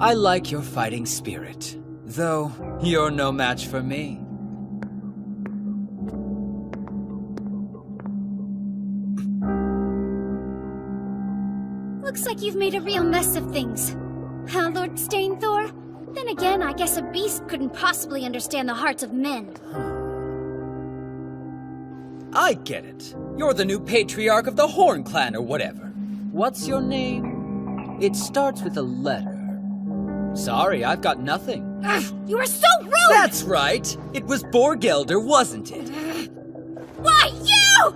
I like your fighting spirit, though you're no match for me. Looks like you've made a real mess of things. Huh, Lord Stainthor? Then again, I guess a beast couldn't possibly understand the hearts of men. I get it. You're the new patriarch of the Horn Clan or whatever. What's your name? It starts with a letter. Sorry, I've got nothing. You are so rude! That's right! It was Borgelder, wasn't it? Why, you?!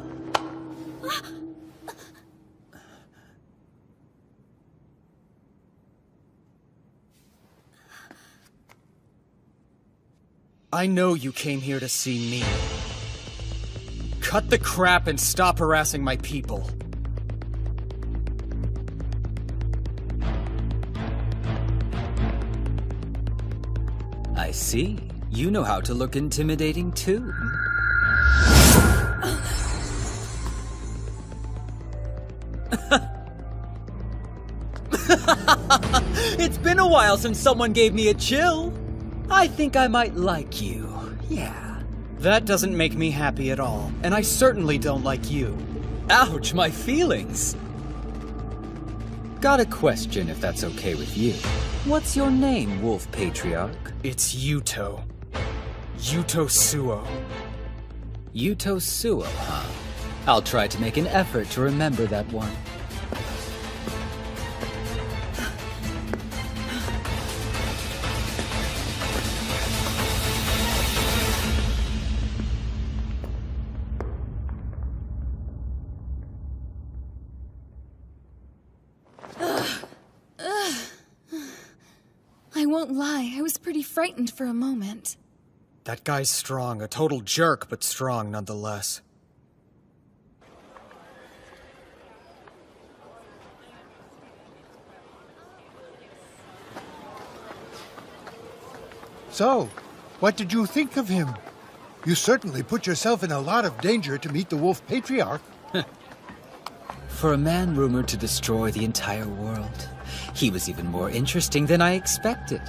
I know you came here to see me. Cut the crap and stop harassing my people. I see. You know how to look intimidating, too. It's been a while since someone gave me a chill. I think I might like you. Yeah. That doesn't make me happy at all, and I certainly don't like you. Ouch, my feelings. Got a question, if that's okay with you. What's your name, Wolf Patriarch? It's Yuto. Yuto Suo. Yuto Suo, huh? I'll try to make an effort to remember that one. I won't lie, I was pretty frightened for a moment. That guy's strong, a total jerk, but strong nonetheless. So, what did you think of him? You certainly put yourself in a lot of danger to meet the Wolf Patriarch. For a man rumored to destroy the entire world, he was even more interesting than I expected.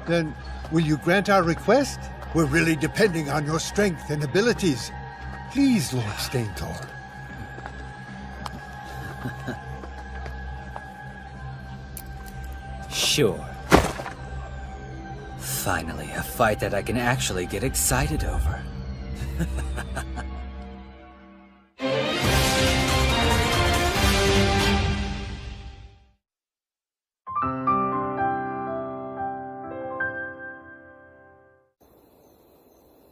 Then, will you grant our request? We're really depending on your strength and abilities. Please, Lord Staintor. Sure. Finally, a fight that I can actually get excited over.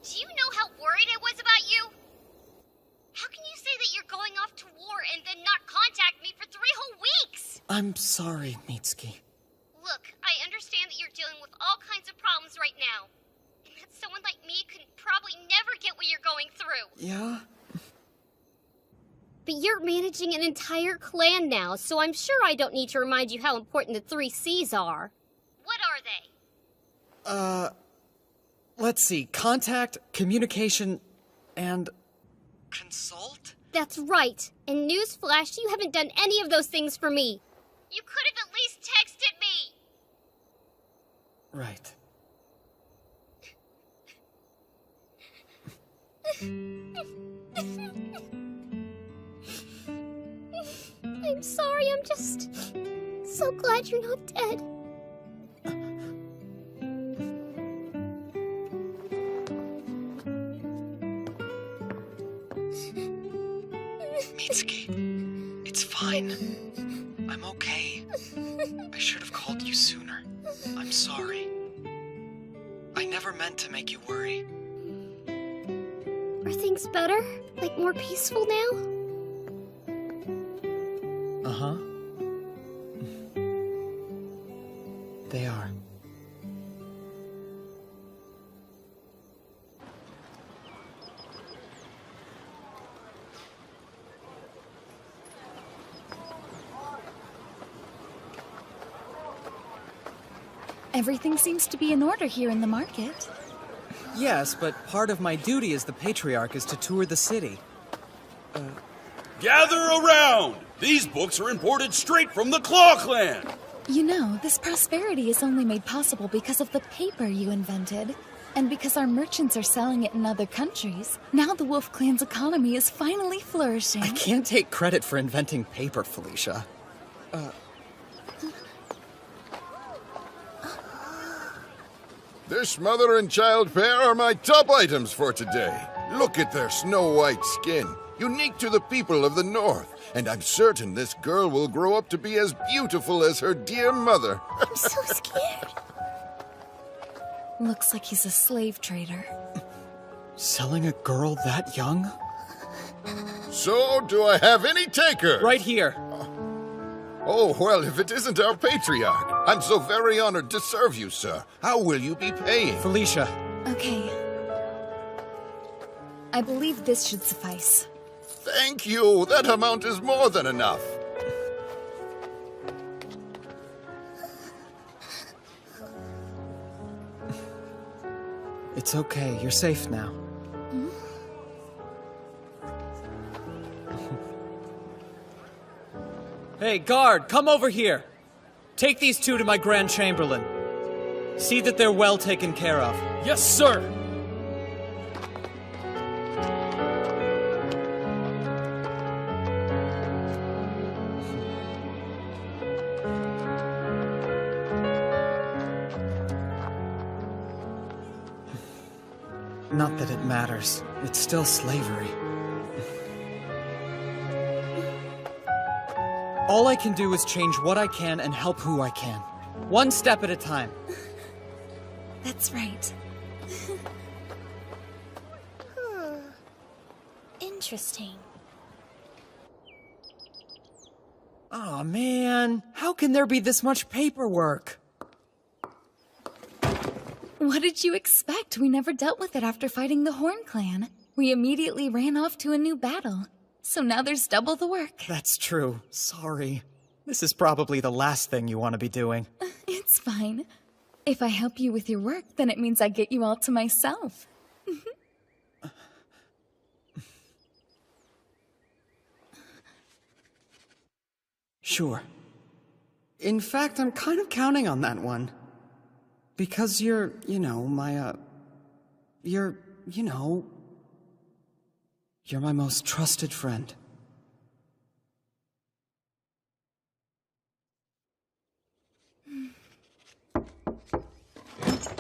Do you know how worried I was about you? How can you say that you're going off to war and then not contact me for 3 whole weeks? I'm sorry, Mitsuki. Look, I understand that you're dealing with all kinds of problems right now. And that someone like me could probably never get what you're going through. Yeah? But you're managing an entire clan now, so I'm sure I don't need to remind you how important the 3 C's are. What are they? Let's see. Contact, communication, and... consult? That's right. And newsflash, you haven't done any of those things for me. You could have at least texted me! Right. I'm sorry, I'm just so glad you're not dead. Mitsuki, it's fine. I'm okay. I should have called you sooner. I'm sorry. I never meant to make you worry. Are things better? Like more peaceful now? Uh-huh. They are. Everything seems to be in order here in the market. Yes, but part of my duty as the Patriarch is to tour the city. Gather around! These books are imported straight from the Claw Clan! You know, this prosperity is only made possible because of the paper you invented. And because our merchants are selling it in other countries. Now the Wolf Clan's economy is finally flourishing. I can't take credit for inventing paper, Felicia. This mother and child pair are my top items for today. Look at their snow-white skin, unique to the people of the North. And I'm certain this girl will grow up to be as beautiful as her dear mother. I'm so scared. Looks like he's a slave trader. Selling a girl that young? So, do I have any takers? Right here. Oh, well, if it isn't our patriarch. I'm so very honored to serve you, sir. How will you be paying? Felicia. Okay. I believe this should suffice. Thank you. That amount is more than enough. It's okay. You're safe now. Hey, guard, come over here. Take these two to my Grand Chamberlain. See that they're well taken care of. Yes, sir! Not that it matters. It's still slavery. All I can do is change what I can and help who I can. One step at a time. That's right. Interesting. Aw, man. How can there be this much paperwork? What did you expect? We never dealt with it after fighting the Horn Clan. We immediately ran off to a new battle. So now there's double the work. That's true. Sorry. This is probably the last thing you want to be doing. It's fine. If I help you with your work, then it means I get you all to myself. Sure. In fact, I'm kind of counting on that one. Because you're, you're my most trusted friend.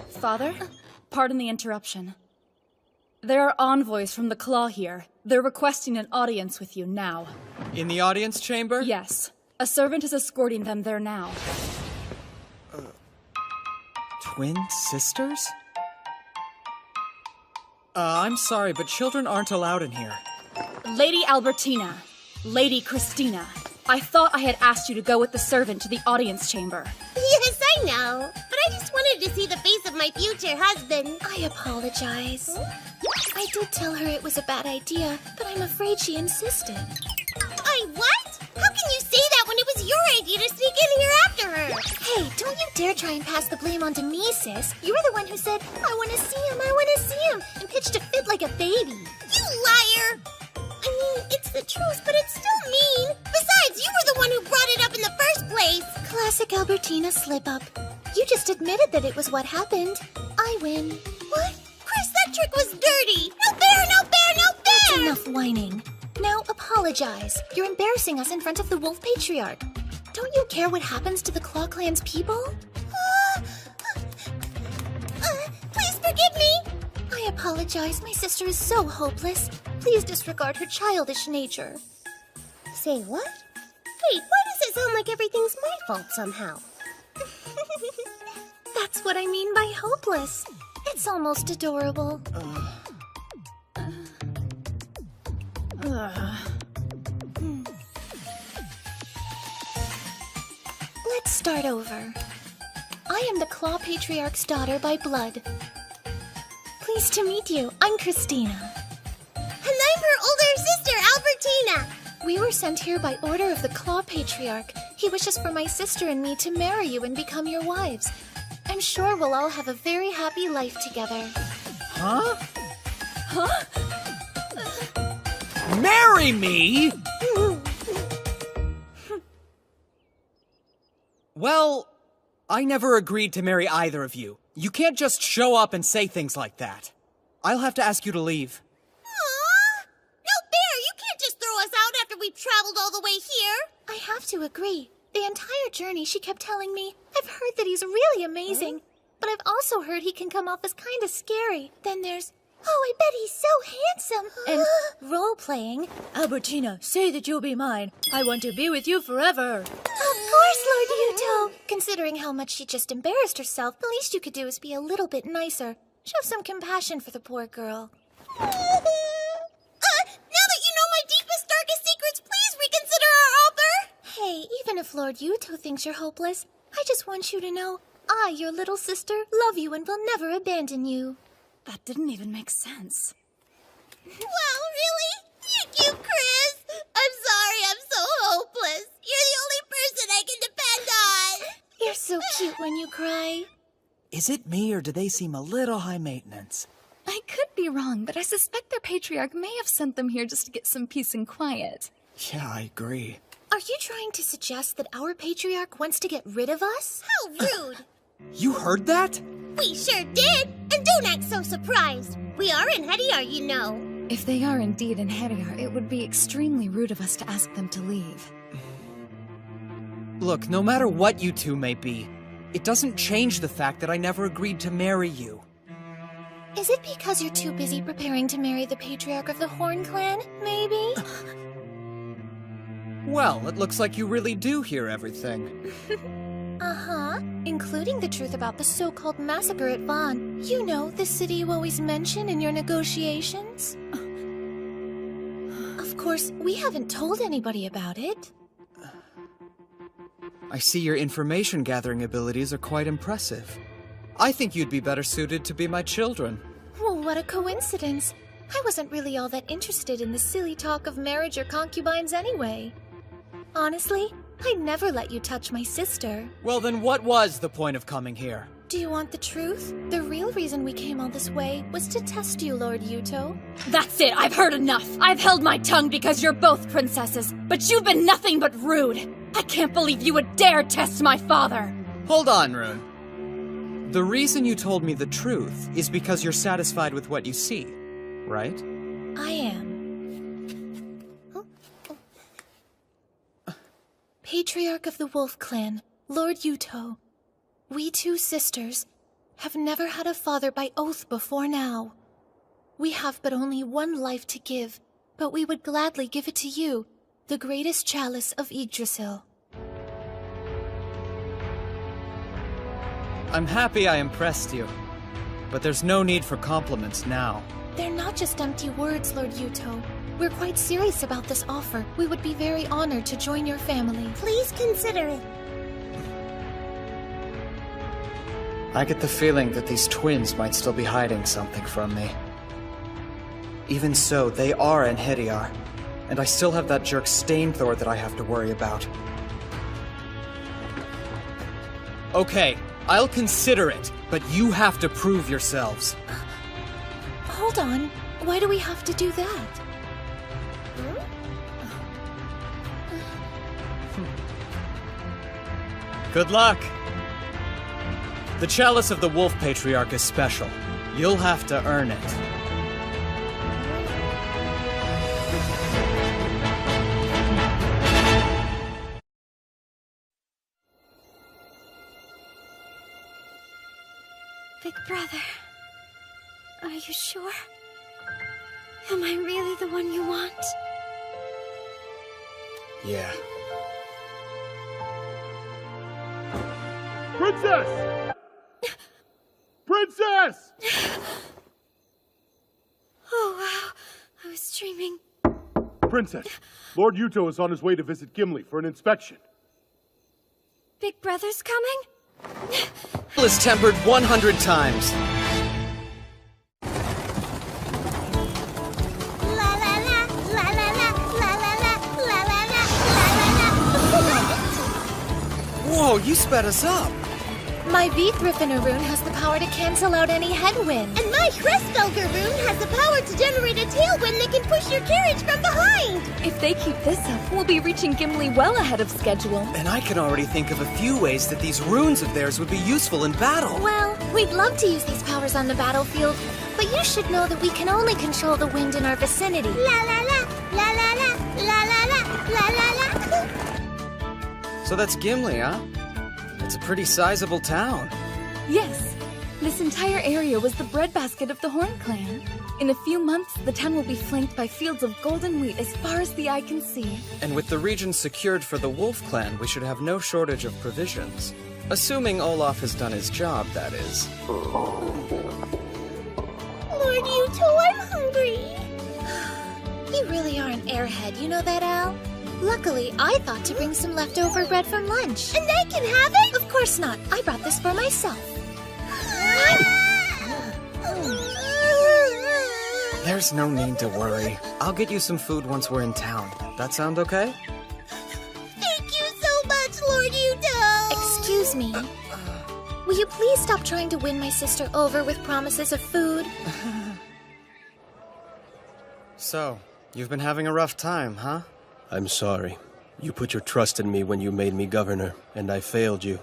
Father, pardon the interruption. There are envoys from the Claw here. They're requesting an audience with you now. In the audience chamber? Yes. A servant is escorting them there now. Twin sisters? I'm sorry, but children aren't allowed in here. Lady Albertina, Lady Christina, I thought I had asked you to go with the servant to the audience chamber. Yes, I know. But I just wanted to see the face of my future husband. I apologize. I did tell her it was a bad idea, but I'm afraid she insisted. What? How can you say that when it was your idea to sneak in here after her? Hey, don't you dare try and pass the blame onto me, sis. You were the one who said, I want to see him, and pitched a fit like a baby. You liar! I mean, it's the truth, but it's still mean. Besides, you were the one who brought it up in the first place. Classic Albertina slip-up. You just admitted that it was what happened. I win. What? Chris, that trick was dirty. No fair, no fair, no fair! That's enough whining. Now apologize. You're embarrassing us in front of the Wolf Patriarch. Don't you care what happens to the Claw Clan's people? Please forgive me! I apologize. My sister is so hopeless. Please disregard her childish nature. Say what? Wait, why does it sound like everything's my fault somehow? That's what I mean by hopeless. It's almost adorable. Let's start over. I am the Claw Patriarch's daughter by blood. Pleased to meet you. I'm Christina. And I'm her older sister, Albertina. We were sent here by order of the Claw Patriarch. He wishes for my sister and me to marry you and become your wives. I'm sure we'll all have a very happy life together. Huh? Huh? Marry me? Well, I never agreed to marry either of you. You can't just show up and say things like that. I'll have to ask you to leave. Aww! No fair! You can't just throw us out after we've traveled all the way here! I have to agree. The entire journey she kept telling me, I've heard that he's really amazing. but I've also heard he can come off as kinda scary. Then there's, oh, I bet he's so handsome. And role-playing. Albertina, say that you'll be mine. I want to be with you forever. Of course, Lord Yuto. Considering how much she just embarrassed herself, the least you could do is be a little bit nicer. Show some compassion for the poor girl. Now that you know my deepest, darkest secrets, please reconsider our offer! Hey, even if Lord Yuto thinks you're hopeless, I just want you to know, I, your little sister, love you and will never abandon you. That didn't even make sense. Wow, really? Thank you, Chris. I'm sorry I'm so hopeless. You're the only person I can depend on. You're so cute when you cry. Is it me, or do they seem a little high maintenance? I could be wrong, but I suspect their patriarch may have sent them here just to get some peace and quiet. Yeah, I agree. Are you trying to suggest that our patriarch wants to get rid of us? How rude! You heard that? We sure did! And don't act so surprised! We are in Hediar, you know. If they are indeed in Hediar, it would be extremely rude of us to ask them to leave. Look, no matter what you two may be, it doesn't change the fact that I never agreed to marry you. Is it because you're too busy preparing to marry the patriarch of the Horn Clan, maybe? Well, it looks like you really do hear everything. Uh-huh. Including the truth about the so-called massacre at Vaughn. You know, the city you always mention in your negotiations? Of course, we haven't told anybody about it. I see your information-gathering abilities are quite impressive. I think you'd be better suited to be my children. Well, what a coincidence. I wasn't really all that interested in the silly talk of marriage or concubines anyway. Honestly, I'd never let you touch my sister. Well, then what was the point of coming here? Do you want the truth? The real reason we came all this way was to test you, Lord Yuto. That's it! I've heard enough! I've held my tongue because you're both princesses, but you've been nothing but rude! I can't believe you would dare test my father! Hold on, Rune. The reason you told me the truth is because you're satisfied with what you see, right? I am. Patriarch of the Wolf Clan, Lord Yuto. We two sisters have never had a father by oath before now. We have but only one life to give, but we would gladly give it to you, the greatest chalice of Yggdrasil. I'm happy I impressed you, but there's no need for compliments now. They're not just empty words, Lord Yuto. We're quite serious about this offer. We would be very honored to join your family. Please consider it. I get the feeling that these twins might still be hiding something from me. Even so, they are in Hediar, and I still have that jerk Stainthor that I have to worry about. Okay, I'll consider it, but you have to prove yourselves. Hold on. Why do we have to do that? Good luck! The Chalice of the Wolf Patriarch is special. You'll have to earn it. Big brother, are you sure? Am I really the one you want? Yeah. Princess! Princess! Oh, wow. I was dreaming. Princess, Lord Yuto is on his way to visit Gimli for an inspection. Big brother's coming? Is tempered 100 times. Whoa, you sped us up. My Vithriffiner rune has the power to cancel out any headwind. And my Crestfelger rune has the power to generate a tailwind that can push your carriage from behind. If they keep this up, we'll be reaching Gimli well ahead of schedule. And I can already think of a few ways that these runes of theirs would be useful in battle. Well, we'd love to use these powers on the battlefield, but you should know that we can only control the wind in our vicinity. La la la, la la la, la la la, la la la. So that's Gimli, huh? It's a pretty sizable town. Yes, This entire area was the breadbasket of the Horn Clan. In a few months, the town will be flanked by fields of golden wheat as far as the eye can see. And with the region secured for the Wolf Clan, we should have no shortage of provisions. Assuming Olaf has done his job, that is. Lord Yuto, I'm hungry. You really are an airhead, you know that, Al? Luckily, I thought to bring some leftover bread from lunch. And I can have it? Of course not. I brought this for myself. There's no need to worry. I'll get you some food once we're in town. That sound okay? Thank you so much, Lord Yuto! Excuse me. Will you please stop trying to win my sister over with promises of food? So, you've been having a rough time, huh? I'm sorry. You put your trust in me when you made me governor, and I failed you.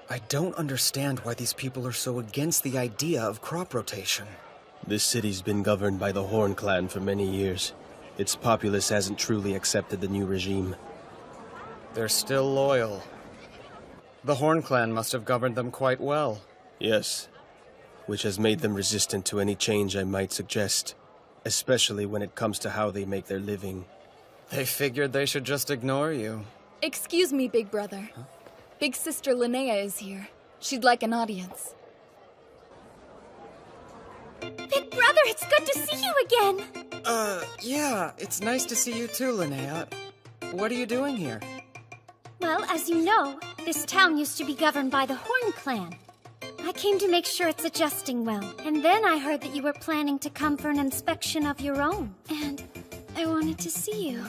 I don't understand why these people are so against the idea of crop rotation. This city's been governed by the Horn Clan for many years. Its populace hasn't truly accepted the new regime. They're still loyal. The Horn Clan must have governed them quite well. Yes, which has made them resistant to any change I might suggest, especially when it comes to how they make their living. They figured they should just ignore you. Excuse me, Big Brother. Huh? Big Sister Linnea is here. She'd like an audience. Big Brother, it's good to see you again! Yeah, it's nice to see you too, Linnea. What are you doing here? Well, as you know, this town used to be governed by the Horn Clan. I came to make sure it's adjusting well, and then I heard that you were planning to come for an inspection of your own. And I wanted to see you.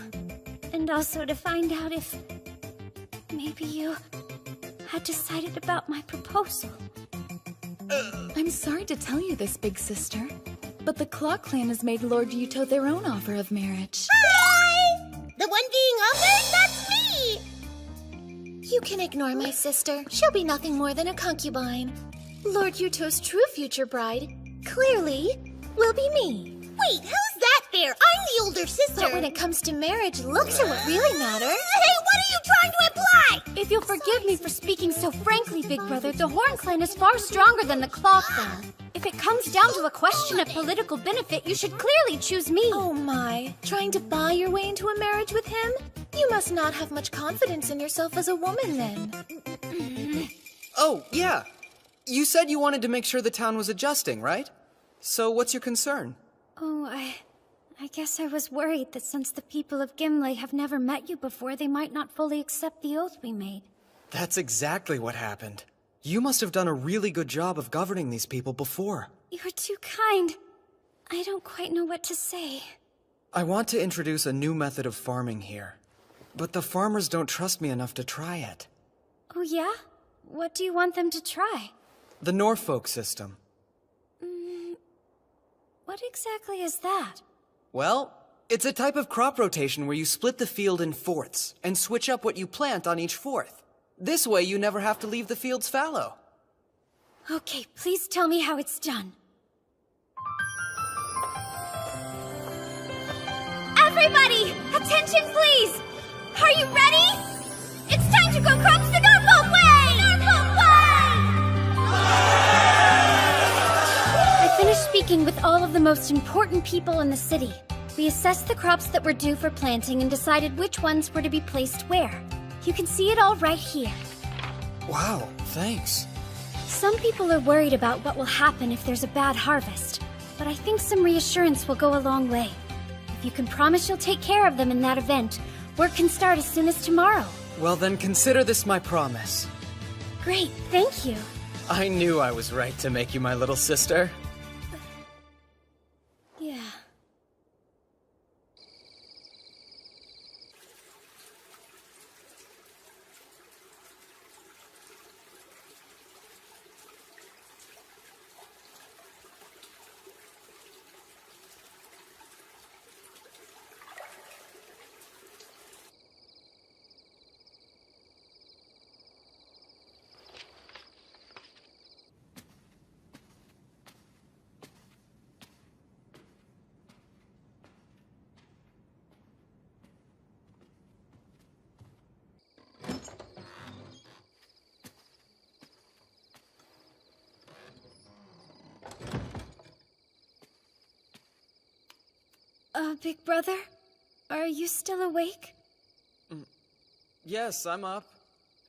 And also to find out if maybe you had decided about my proposal. I'm sorry to tell you this, Big Sister, but the Claw Clan has made Lord Yuto their own offer of marriage. Hi! The one being offered? That's me! You can ignore my sister. She'll be nothing more than a concubine. Lord Yuto's true future bride, clearly, will be me. Wait, how's that fair? I'm the older sister. But when it comes to marriage, looks are what really matter. Hey, what are you trying to imply? If you'll forgive me for speaking so frankly, Big Brother, the Horn Clan is far stronger than the Claw Clan. If it comes down to a question of political benefit, you should clearly choose me. Oh my, trying to buy your way into a marriage with him? You must not have much confidence in yourself as a woman, then. Oh, yeah. You said you wanted to make sure the town was adjusting, right? So what's your concern? Oh, I guess I was worried that since the people of Gimli have never met you before, they might not fully accept the oath we made. That's exactly what happened. You must have done a really good job of governing these people before. You're too kind. I don't quite know what to say. I want to introduce a new method of farming here. But the farmers don't trust me enough to try it. Oh, yeah? What do you want them to try? The Norfolk system. What exactly is that? Well, it's a type of crop rotation where you split the field in fourths and switch up what you plant on each fourth. This way you never have to leave the fields fallow. Okay, please tell me how it's done. Everybody, attention please! Are you ready? It's time to go crops the Norfolk way! Norfolk way! I finished speaking with all of the most important people in the city. We assessed the crops that were due for planting and decided which ones were to be placed where. You can see it all right here. Wow, thanks. Some people are worried about what will happen if there's a bad harvest, but I think some reassurance will go a long way. If you can promise you'll take care of them in that event, work can start as soon as tomorrow. Well then, consider this my promise. Great, thank you. I knew I was right to make you my little sister. Yeah. Big Brother? Are you still awake? Yes, I'm up.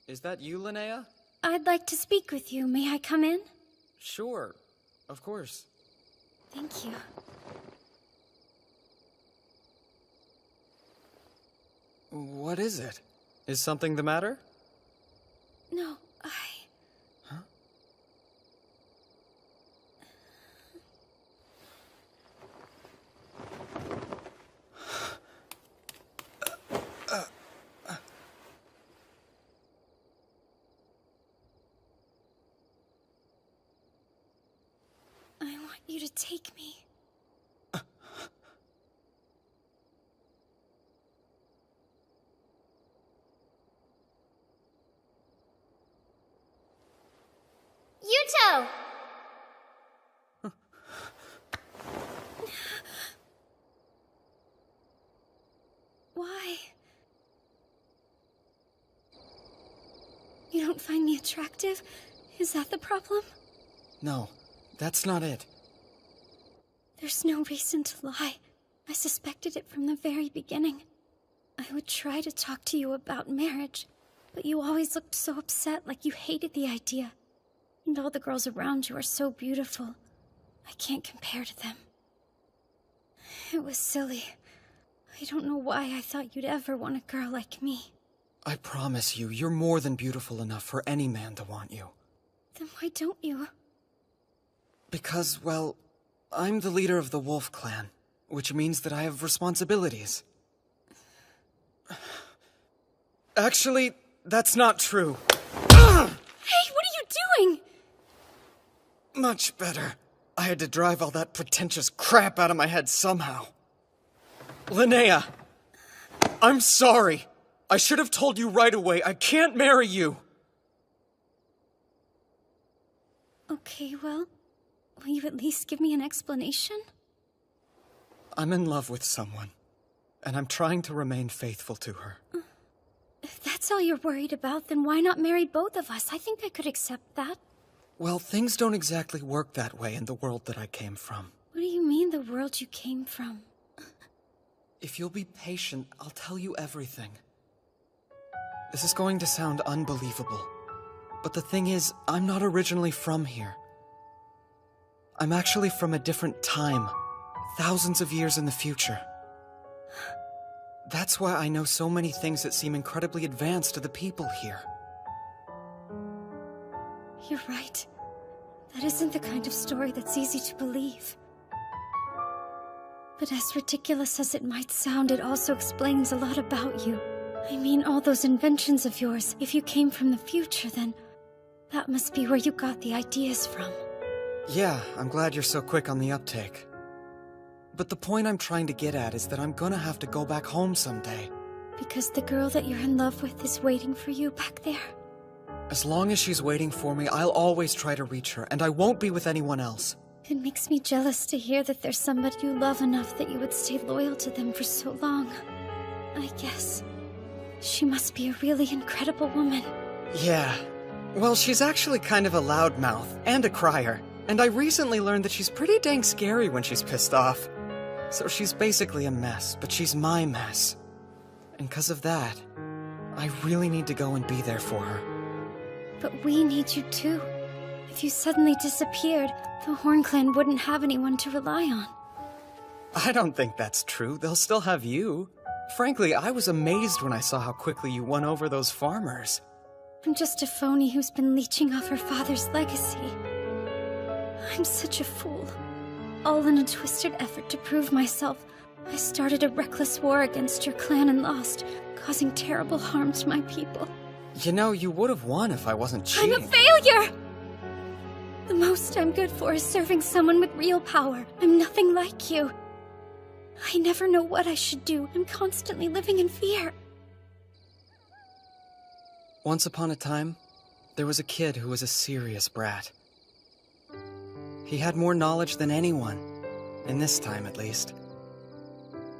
Is that you, Linnea? I'd like to speak with you. May I come in? Sure. Of course. Thank you. What is it? Is something the matter? No, Huh? I want you to take me. Yuto! Why? You don't find me attractive? Is that the problem? No, that's not it. There's no reason to lie. I suspected it from the very beginning. I would try to talk to you about marriage, but you always looked so upset, like you hated the idea. And all the girls around you are so beautiful. I can't compare to them. It was silly. I don't know why I thought you'd ever want a girl like me. I promise you, you're more than beautiful enough for any man to want you. Then why don't you? Because, well, I'm the leader of the Wolf Clan, which means that I have responsibilities. Actually, that's not true. Hey, what are you doing? Much better. I had to drive all that pretentious crap out of my head somehow. Linnea, I'm sorry. I should have told you right away. I can't marry you. Okay, well, will you at least give me an explanation? I'm in love with someone, and I'm trying to remain faithful to her. If that's all you're worried about, then why not marry both of us? I think I could accept that. Well, things don't exactly work that way in the world that I came from. What do you mean, the world you came from? If you'll be patient, I'll tell you everything. This is going to sound unbelievable, but the thing is, I'm not originally from here. I'm actually from a different time, thousands of years in the future. That's why I know so many things that seem incredibly advanced to the people here. You're right. That isn't the kind of story that's easy to believe. But as ridiculous as it might sound, it also explains a lot about you. I mean, all those inventions of yours, if you came from the future, then that must be where you got the ideas from. Yeah, I'm glad you're so quick on the uptake. But the point I'm trying to get at is that I'm gonna have to go back home someday. Because the girl that you're in love with is waiting for you back there? As long as she's waiting for me, I'll always try to reach her, and I won't be with anyone else. It makes me jealous to hear that there's somebody you love enough that you would stay loyal to them for so long. I guess. She must be a really incredible woman. Yeah. Well, she's actually kind of a loudmouth, and a crier. And I recently learned that she's pretty dang scary when she's pissed off. So she's basically a mess, but she's my mess. And because of that, I really need to go and be there for her. But we need you too. If you suddenly disappeared, the Horn Clan wouldn't have anyone to rely on. I don't think that's true. They'll still have you. Frankly, I was amazed when I saw how quickly you won over those farmers. I'm just a phony who's been leeching off her father's legacy. I'm such a fool. All in a twisted effort to prove myself, I started a reckless war against your clan and lost, causing terrible harm to my people. You know, you would have won if I wasn't cheating. I'm a failure! The most I'm good for is serving someone with real power. I'm nothing like you. I never know what I should do. I'm constantly living in fear. Once upon a time, there was a kid who was a serious brat. He had more knowledge than anyone, in this time at least.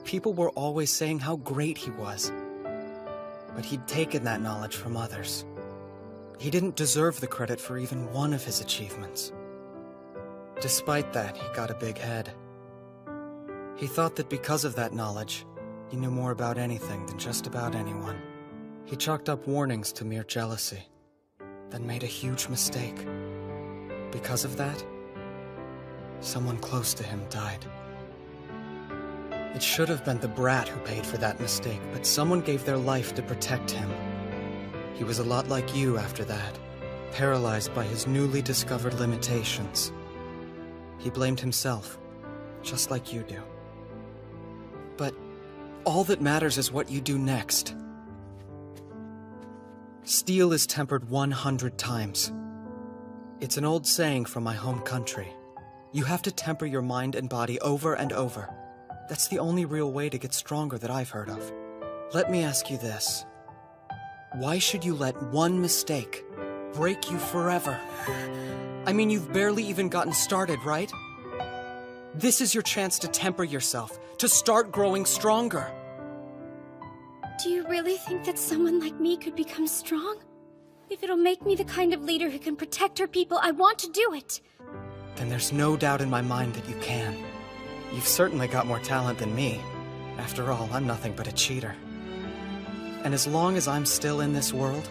People were always saying how great he was, but he'd taken that knowledge from others. He didn't deserve the credit for even one of his achievements. Despite that, he got a big head. He thought that because of that knowledge, he knew more about anything than just about anyone. He chalked up warnings to mere jealousy, then made a huge mistake. Because of that, someone close to him died. It should have been the brat who paid for that mistake, but someone gave their life to protect him. He was a lot like you after that, paralyzed by his newly discovered limitations. He blamed himself, just like you do. But all that matters is what you do next. Steel is tempered 100 times. It's an old saying from my home country. You have to temper your mind and body over and over. That's the only real way to get stronger that I've heard of. Let me ask you this. Why should you let one mistake break you forever? I mean, you've barely even gotten started, right? This is your chance to temper yourself, to start growing stronger. Do you really think that someone like me could become strong? If it'll make me the kind of leader who can protect her people, I want to do it. Then there's no doubt in my mind that you can. You've certainly got more talent than me. After all, I'm nothing but a cheater. And as long as I'm still in this world,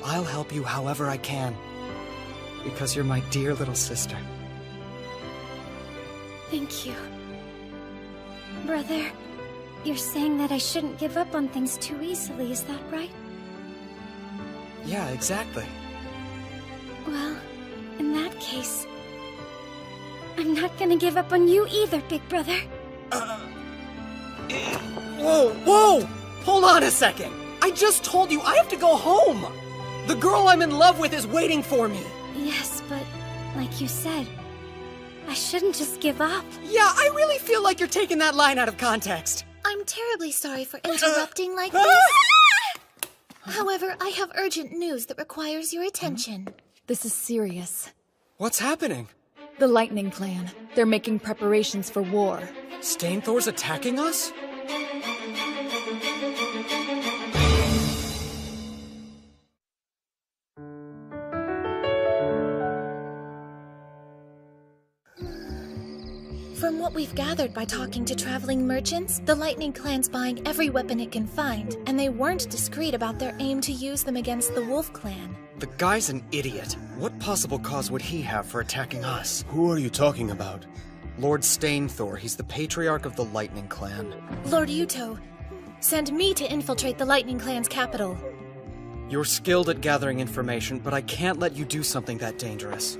I'll help you however I can. Because you're my dear little sister. Thank you. Brother, you're saying that I shouldn't give up on things too easily, is that right? Yeah, exactly. Well, in that case, I'm not gonna give up on you either, big brother. Whoa, whoa! Hold on a second! I just told you I have to go home! The girl I'm in love with is waiting for me! Yes, but like you said, I shouldn't just give up. Yeah, I really feel like you're taking that line out of context. I'm terribly sorry for interrupting like this. However, I have urgent news that requires your attention. This is serious. What's happening? The Lightning Clan. They're making preparations for war. Stainthor's attacking us? From what we've gathered by talking to traveling merchants, the Lightning Clan's buying every weapon it can find, and they weren't discreet about their aim to use them against the Wolf Clan. The guy's an idiot. What possible cause would he have for attacking us? Who are you talking about? Lord Stainthor. He's the Patriarch of the Lightning Clan. Lord Yuto, send me to infiltrate the Lightning Clan's capital. You're skilled at gathering information, but I can't let you do something that dangerous.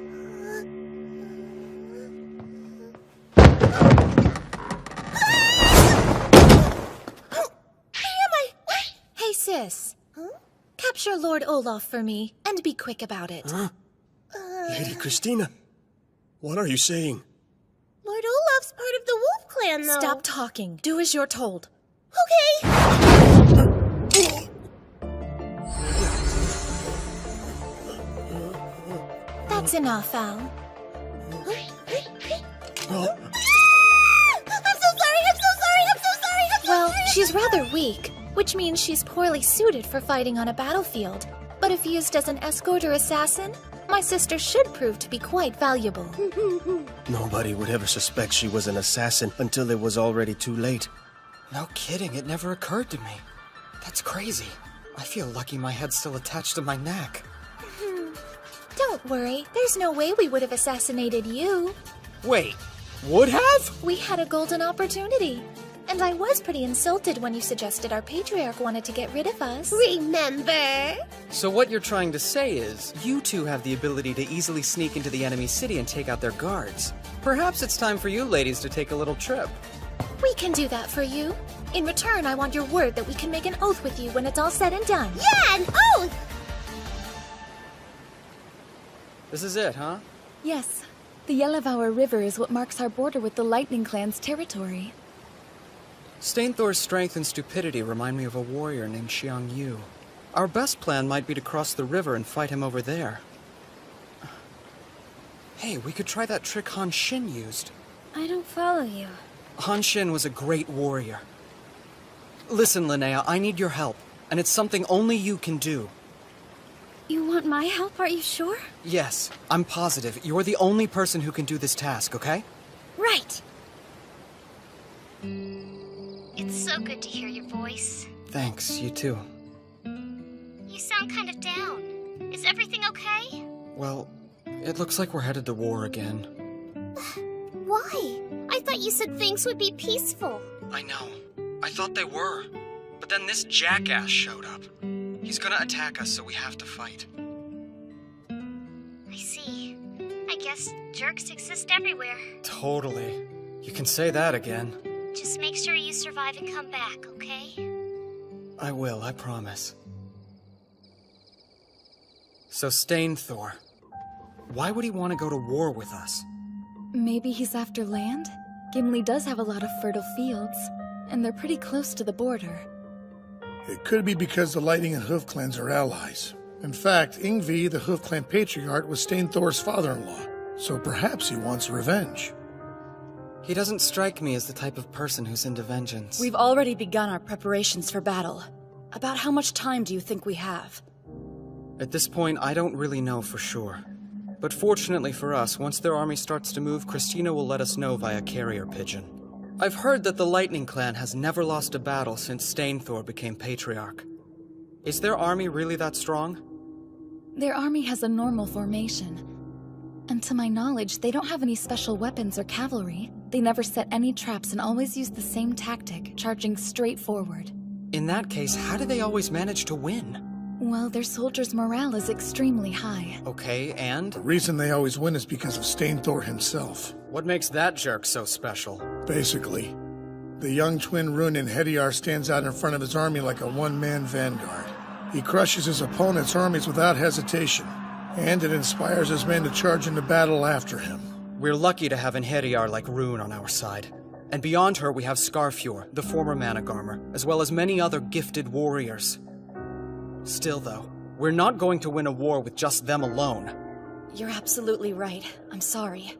Hey, sis. Capture Lord Olaf for me, and be quick about it. Huh? Lady Christina, what are you saying? Lord Olaf's part of the Wolf Clan, though. Stop talking. Do as you're told. Okay. That's enough, Al. Well, she's rather weak, which means she's poorly suited for fighting on a battlefield. But if used as an escort or assassin, my sister should prove to be quite valuable. Nobody would ever suspect she was an assassin until it was already too late. No kidding, it never occurred to me. That's crazy. I feel lucky my head's still attached to my neck. Don't worry, there's no way we would have assassinated you. Wait, would have? We had a golden opportunity. And I was pretty insulted when you suggested our Patriarch wanted to get rid of us. Remember? So what you're trying to say is, you two have the ability to easily sneak into the enemy city and take out their guards. Perhaps it's time for you ladies to take a little trip. We can do that for you. In return, I want your word that we can make an oath with you when it's all said and done. Yeah, an oath! This is it, huh? Yes. The Yellowvour River is what marks our border with the Lightning Clan's territory. Stainthor's strength and stupidity remind me of a warrior named Xiang Yu. Our best plan might be to cross the river and fight him over there. Hey, we could try that trick Han Xin used. I don't follow you. Han Xin was a great warrior. Listen, Linnea, I need your help, and it's something only you can do. You want my help, are you sure? Yes, I'm positive. You're the only person who can do this task, okay? Right. It's so good to hear your voice. Thanks, you too. You sound kind of down. Is everything okay? Well, it looks like we're headed to war again. Why? I thought you said things would be peaceful. I know. I thought they were. But then this jackass showed up. He's gonna attack us, so we have to fight. I see. I guess jerks exist everywhere. Totally. You can say that again. Just make sure you survive and come back, okay? I will, I promise. So Stainthor, why would he want to go to war with us? Maybe he's after land? Gimli does have a lot of fertile fields, and they're pretty close to the border. It could be because the Lightning and Hoof clans are allies. In fact, Yngvi, the Hoof clan patriarch, was Stainthor's father-in-law, so perhaps he wants revenge. He doesn't strike me as the type of person who's into vengeance. We've already begun our preparations for battle. About how much time do you think we have? At this point, I don't really know for sure. But fortunately for us, once their army starts to move, Christina will let us know via carrier pigeon. I've heard that the Lightning Clan has never lost a battle since Stainthor became Patriarch. Is their army really that strong? Their army has a normal formation. And to my knowledge, they don't have any special weapons or cavalry. They never set any traps and always use the same tactic, charging straight forward. In that case, how do they always manage to win? Well, their soldiers' morale is extremely high. Okay, and? The reason they always win is because of Stainthor himself. What makes that jerk so special? Basically, the young twin Runin Hediar stands out in front of his army like a one-man vanguard. He crushes his opponent's armies without hesitation, and it inspires his men to charge into battle after him. We're lucky to have an Hediar like Rune on our side. And beyond her, we have Skarfjord, the former Managarmer, as well as many other gifted warriors. Still, though, we're not going to win a war with just them alone. You're absolutely right. I'm sorry.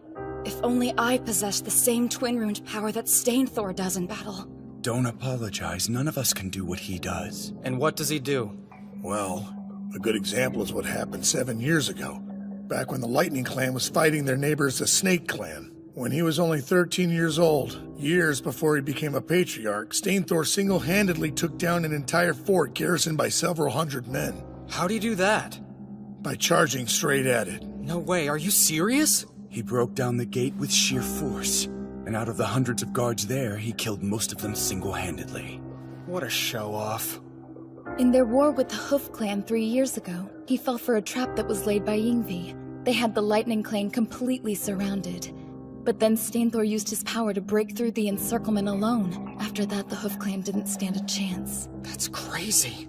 If only I possessed the same twin-runed power that Stainthor does in battle. Don't apologize. None of us can do what he does. And what does he do? Well, a good example is what happened 7 years ago, back when the Lightning Clan was fighting their neighbors, the Snake Clan. When he was only 13 years old, years before he became a patriarch, Stainthor single-handedly took down an entire fort garrisoned by several hundred men. How'd he do that? By charging straight at it. No way, are you serious? He broke down the gate with sheer force, and out of the hundreds of guards there, he killed most of them single-handedly. What a show-off. In their war with the Hoof clan 3 years ago, he fell for a trap that was laid by Yngvi. They had the Lightning clan completely surrounded. But then Stainthor used his power to break through the encirclement alone. After that, the Hoof clan didn't stand a chance. That's crazy.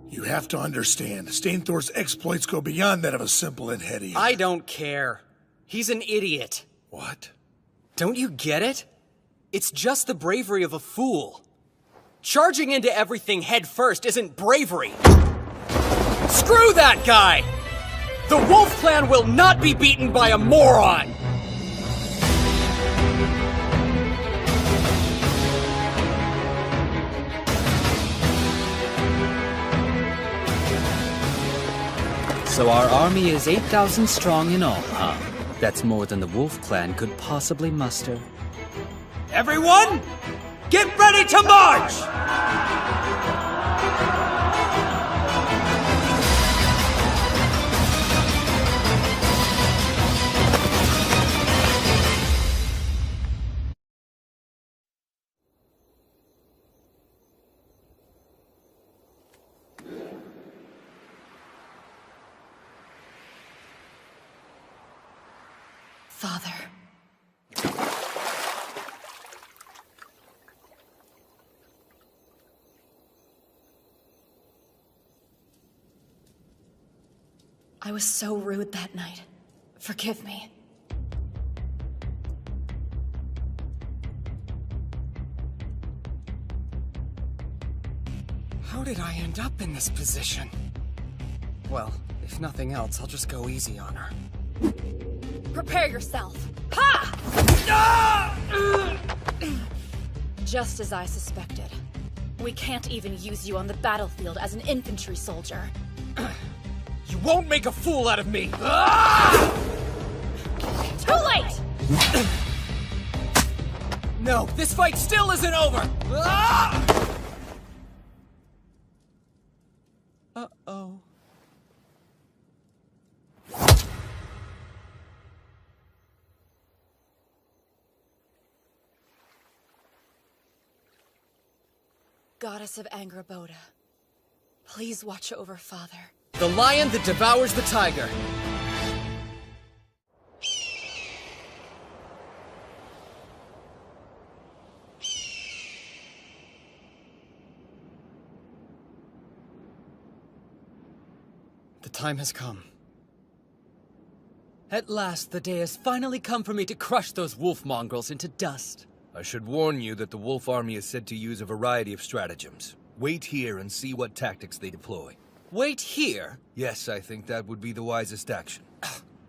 You have to understand, Stainthor's exploits go beyond that of a simple Enhedian. I don't care. He's an idiot. What? Don't you get it? It's just the bravery of a fool. Charging into everything head first isn't bravery. Screw that guy! The Wolf Clan will not be beaten by a moron! So our army is 8,000 strong in all, huh? That's more than the Wolf Clan could possibly muster. Everyone, get ready to march! Father. I was so rude that night. Forgive me. How did I end up in this position? Well, if nothing else, I'll just go easy on her. Prepare yourself. Ha! Just as I suspected. We can't even use you on the battlefield as an infantry soldier. You won't make a fool out of me! Too late! No, this fight still isn't over! Ah! Uh-oh. Goddess of Angrboda, please watch over Father. The lion that devours the tiger. The time has come. At last, the day has finally come for me to crush those wolf mongrels into dust. I should warn you that the wolf army is said to use a variety of stratagems. Wait here and see what tactics they deploy. Wait here? Yes, I think that would be the wisest action.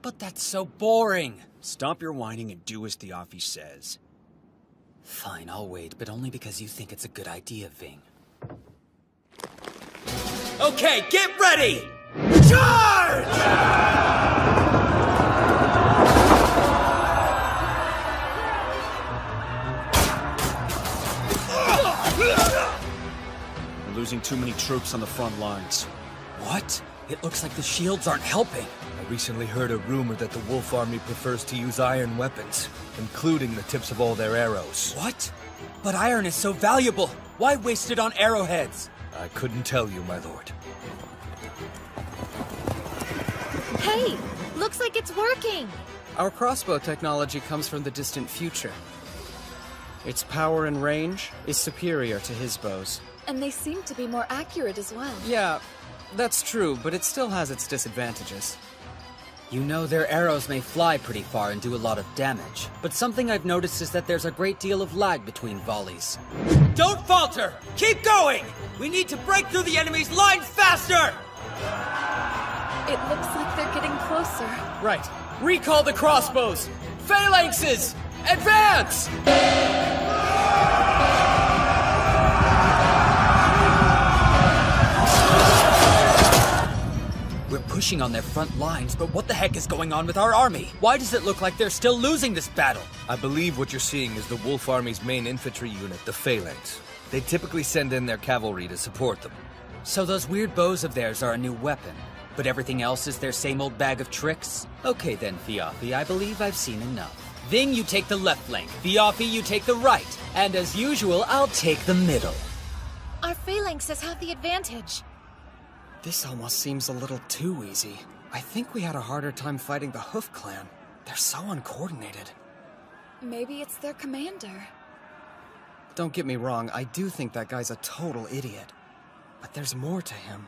But that's so boring. Stop your whining and do as Thiafi says. Fine, I'll wait, but only because you think it's a good idea, Ving. Okay, get ready! Charge! We're losing too many troops on the front lines. What? It looks like the shields aren't helping. I recently heard a rumor that the wolf army prefers to use iron weapons, including the tips of all their arrows. What? But iron is so valuable. Why waste it on arrowheads? I couldn't tell you, my lord. Hey, looks like it's working. Our crossbow technology comes from the distant future. Its power and range is superior to his bows. And they seem to be more accurate as well. Yeah, that's true, but it still has its disadvantages. You know, their arrows may fly pretty far and do a lot of damage, but something I've noticed is that there's a great deal of lag between volleys. Don't falter! Keep going! We need to break through the enemy's line faster! It looks like they're getting closer. Right. Recall the crossbows! Phalanxes! Advance! We're pushing on their front lines, but what the heck is going on with our army? Why does it look like they're still losing this battle? I believe what you're seeing is the wolf army's main infantry unit, the Phalanx. They typically send in their cavalry to support them. So those weird bows of theirs are a new weapon, but everything else is their same old bag of tricks? Okay then, Thiafi, I believe I've seen enough. Ving, you take the left flank. Thiafi, you take the right. And as usual, I'll take the middle. Our phalanxes have the advantage. This almost seems a little too easy. I think we had a harder time fighting the Hoof Clan. They're so uncoordinated. Maybe it's their commander. Don't get me wrong, I do think that guy's a total idiot. But there's more to him.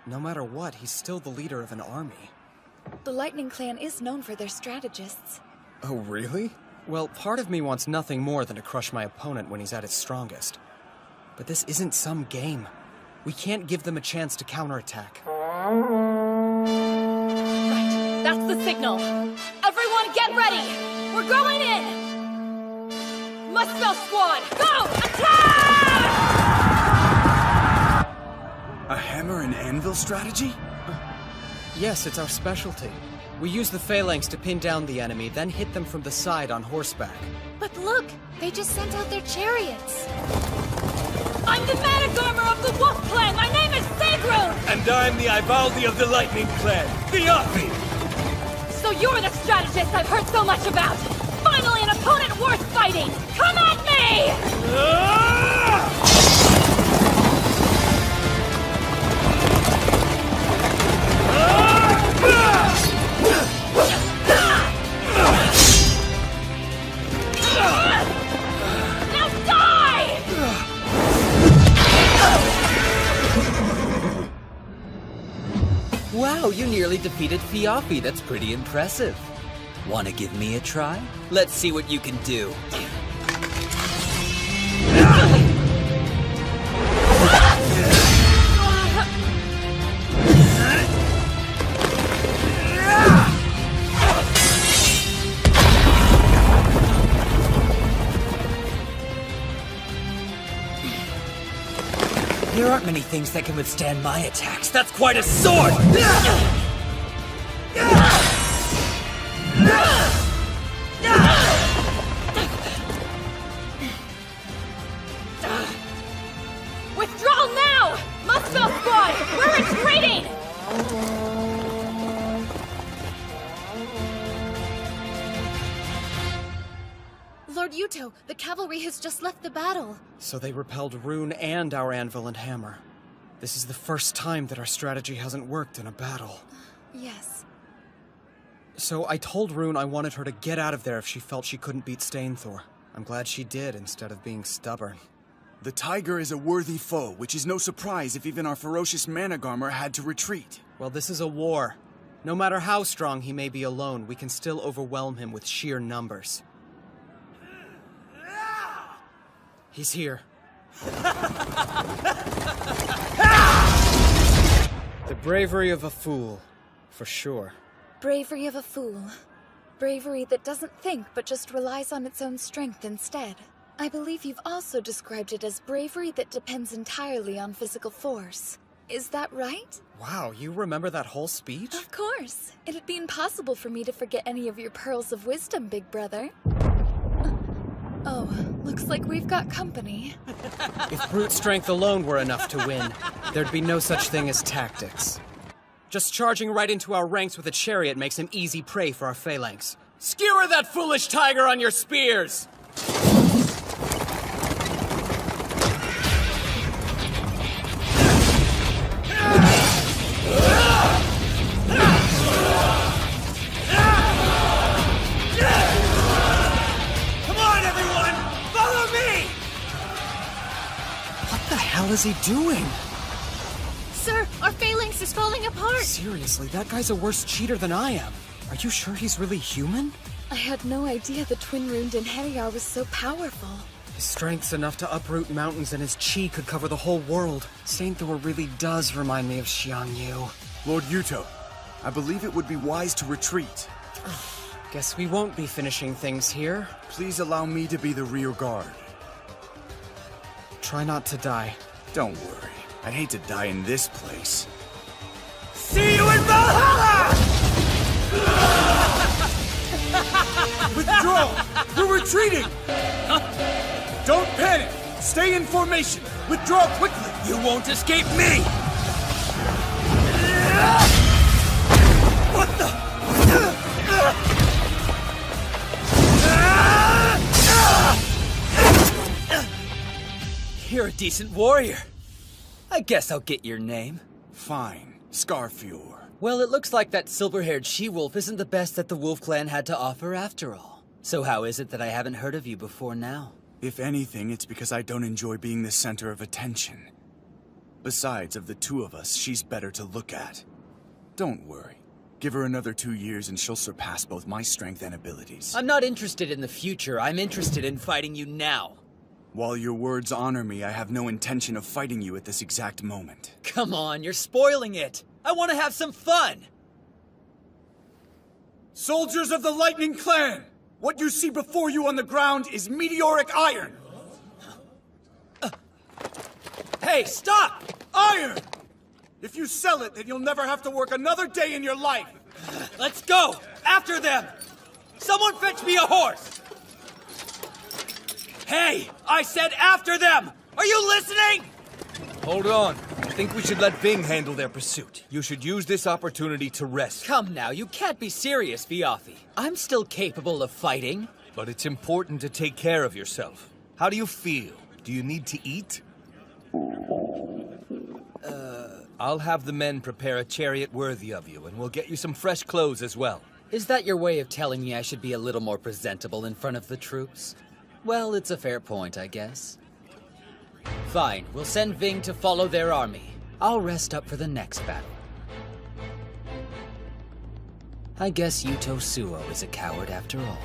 No matter what, he's still the leader of an army. The Lightning Clan is known for their strategists. Oh, really? Well, part of me wants nothing more than to crush my opponent when he's at his strongest. But this isn't some game. We can't give them a chance to counterattack. Right, that's the signal. Everyone get ready! We're going in! Muspel Squad, go! Attack! A hammer and anvil strategy? Yes, it's our specialty. We use the Phalanx to pin down the enemy, then hit them from the side on horseback. But look, they just sent out their chariots. I'm the Managarmer of the Wolf Clan! My name is Sigrun! And I'm the Ivaldi of the Lightning Clan, Thiafi! So you're the strategist I've heard so much about! Finally an opponent worth fighting! Come at me! Now die! Wow, you nearly defeated Thiafi. That's pretty impressive. Wanna give me a try? Let's see what you can do. There aren't many things that can withstand my attacks. That's quite a sword! Lord Yuto, the cavalry has just left the battle. So they repelled Rune and our anvil and hammer. This is the first time that our strategy hasn't worked in a battle. Yes. So I told Rune I wanted her to get out of there if she felt she couldn't beat Stainthor. I'm glad she did, instead of being stubborn. The tiger is a worthy foe, which is no surprise if even our ferocious Managarmr had to retreat. Well, this is a war. No matter how strong he may be alone, we can still overwhelm him with sheer numbers. He's here. The bravery of a fool, for sure. Bravery of a fool. Bravery that doesn't think but just relies on its own strength instead. I believe you've also described it as bravery that depends entirely on physical force. Is that right? Wow, you remember that whole speech? Of course. It'd be impossible for me to forget any of your pearls of wisdom, big brother. Oh, looks like we've got company. If brute strength alone were enough to win, there'd be no such thing as tactics. Just charging right into our ranks with a chariot makes him easy prey for our phalanx. Skewer that foolish tiger on your spears! What the hell is he doing? Sir, our phalanx is falling apart! Seriously, that guy's a worse cheater than I am. Are you sure he's really human? I had no idea the twin-runed Inheriar was so powerful. His strength's enough to uproot mountains, and his chi could cover the whole world. Stainthor really does remind me of Xiang Yu. Lord Yuto, I believe it would be wise to retreat. Guess we won't be finishing things here. Please allow me to be the rear guard. Try not to die. Don't worry. I'd hate to die in this place. See you in Valhalla! Withdraw! We're retreating! Don't panic! Stay in formation! Withdraw quickly! You won't escape me! What the? You're a decent warrior. I guess I'll get your name. Fine. Scarfjord. Well, it looks like that silver-haired she-wolf isn't the best that the Wolf Clan had to offer after all. So how is it that I haven't heard of you before now? If anything, it's because I don't enjoy being the center of attention. Besides, of the two of us, she's better to look at. Don't worry. Give her another 2 years and she'll surpass both my strength and abilities. I'm not interested in the future. I'm interested in fighting you now. While your words honor me, I have no intention of fighting you at this exact moment. Come on, you're spoiling it. I want to have some fun. Soldiers of the Lightning Clan! What you see before you on the ground is meteoric iron! Hey, stop! Iron! If you sell it, then you'll never have to work another day in your life! Let's go! After them! Someone fetch me a horse! Hey! I said after them! Are you listening? Hold on. I think we should let Ving handle their pursuit. You should use this opportunity to rest. Come now, you can't be serious, Viafi. I'm still capable of fighting. But it's important to take care of yourself. How do you feel? Do you need to eat? I'll have the men prepare a chariot worthy of you, and we'll get you some fresh clothes as well. Is that your way of telling me I should be a little more presentable in front of the troops? Well, it's a fair point, I guess. Fine, we'll send Ving to follow their army. I'll rest up for the next battle. I guess Yuto Suo is a coward after all.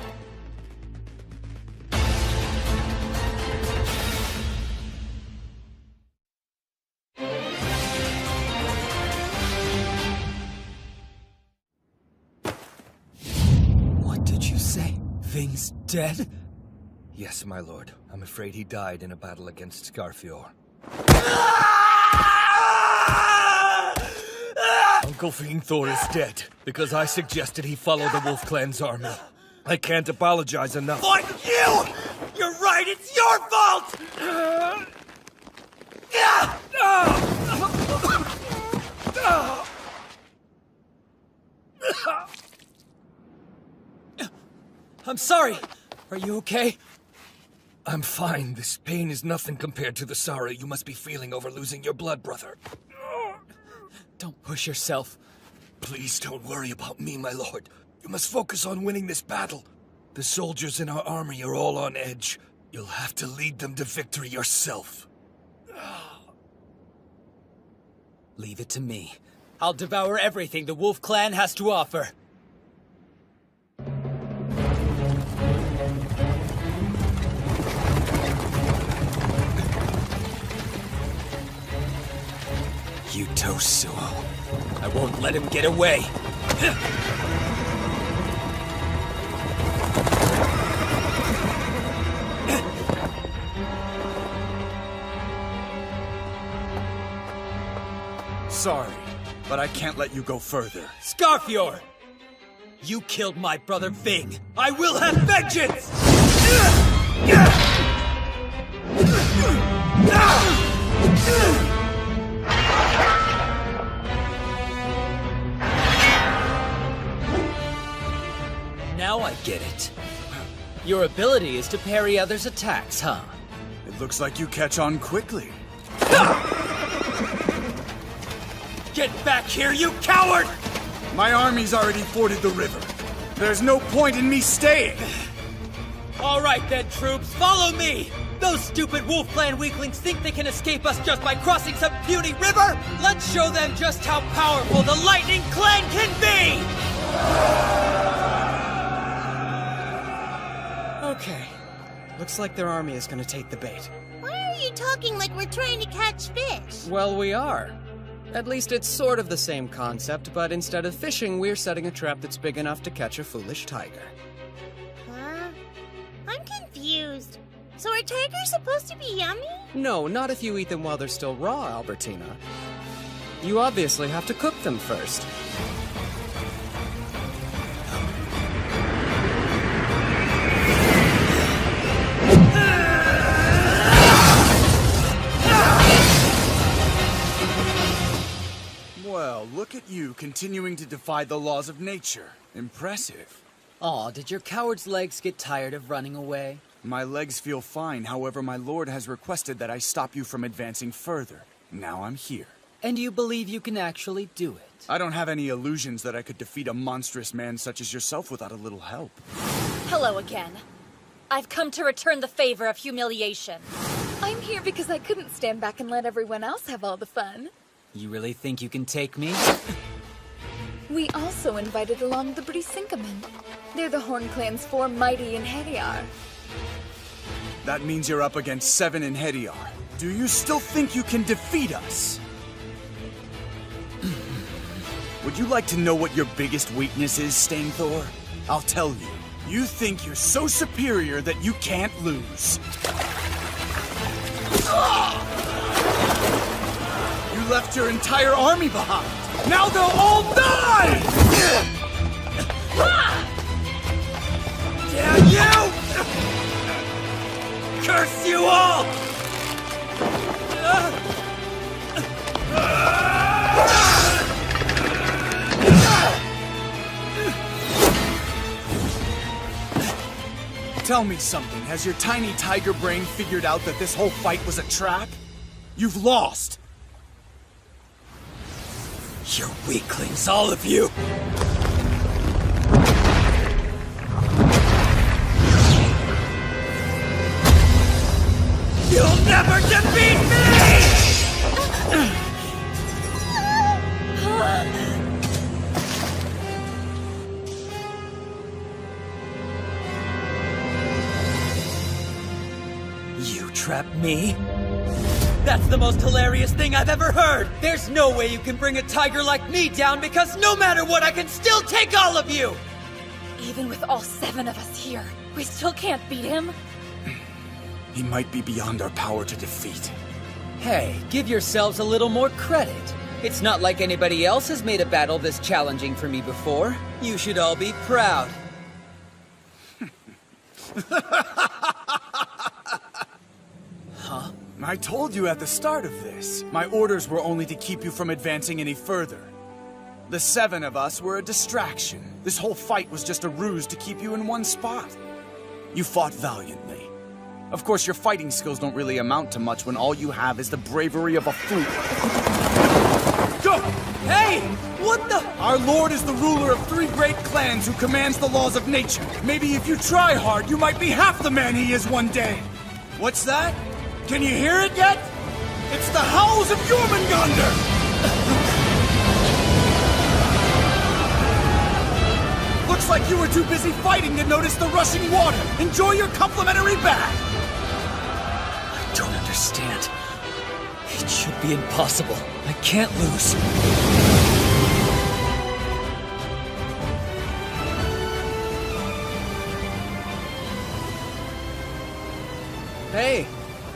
What did you say? Ving's dead? Yes, my lord. I'm afraid he died in a battle against Scarfjord. Uncle Vingthor is dead, because I suggested he follow the Wolf Clan's army. I can't apologize enough. Fuck you! You're right, it's your fault! I'm sorry. Are you okay? I'm fine. This pain is nothing compared to the sorrow you must be feeling over losing your blood brother. Don't push yourself. Please don't worry about me, my lord. You must focus on winning this battle. The soldiers in our army are all on edge. You'll have to lead them to victory yourself. Leave it to me. I'll devour everything the Wolf Clan has to offer. Yuto Suo. I won't let him get away. Sorry, but I can't let you go further. Scarfjord! You killed my brother Ving. I will have vengeance! Now I get it. Your ability is to parry others' attacks, huh? It looks like you catch on quickly. Get back here, you coward! My army's already forded the river. There's no point in me staying. All right then, troops, follow me! Those stupid Wolf Clan weaklings think they can escape us just by crossing some puny river? Let's show them just how powerful the Lightning Clan can be! Okay. Looks like their army is gonna take the bait. Why are you talking like we're trying to catch fish? Well, we are. At least it's sort of the same concept, but instead of fishing, we're setting a trap that's big enough to catch a foolish tiger. Huh? I'm confused. So are tigers supposed to be yummy? No, not if you eat them while they're still raw, Albertina. You obviously have to cook them first. Well, look at you continuing to defy the laws of nature. Impressive. Aw, did your coward's legs get tired of running away? My legs feel fine, however my lord has requested that I stop you from advancing further. Now I'm here. And you believe you can actually do it? I don't have any illusions that I could defeat a monstrous man such as yourself without a little help. Hello again. I've come to return the favor of humiliation. I'm here because I couldn't stand back and let everyone else have all the fun. You really think you can take me? We also invited along the Brisinkamen. They're the Horn Clan's 4 mighty in Hediar. That means you're up against 7 in Hediar. Do you still think you can defeat us? Would you like to know what your biggest weakness is, Stainthor? I'll tell you. You think you're so superior that you can't lose. You left your entire army behind. Now they'll all die! Damn you! Curse you all! Tell me something. Has your tiny tiger brain figured out that this whole fight was a trap? You've lost! You're weaklings, all of you! You'll never defeat me! You trapped me? That's the most hilarious thing I've ever heard! There's no way you can bring a tiger like me down because no matter what, I can still take all of you! Even with all 7 of us here, we still can't beat him? He might be beyond our power to defeat. Hey, give yourselves a little more credit. It's not like anybody else has made a battle this challenging for me before. You should all be proud. Huh? I told you at the start of this. My orders were only to keep you from advancing any further. The 7 of us were a distraction. This whole fight was just a ruse to keep you in one spot. You fought valiantly. Of course, your fighting skills don't really amount to much when all you have is the bravery of a flute. Go! Hey! What the? Our lord is the ruler of 3 great clans who commands the laws of nature. Maybe if you try hard, you might be half the man he is one day. What's that? Can you hear it yet? It's the howls of Jormungandr! Looks like you were too busy fighting to notice the rushing water. Enjoy your complimentary bath! I don't understand. It should be impossible. I can't lose. Hey,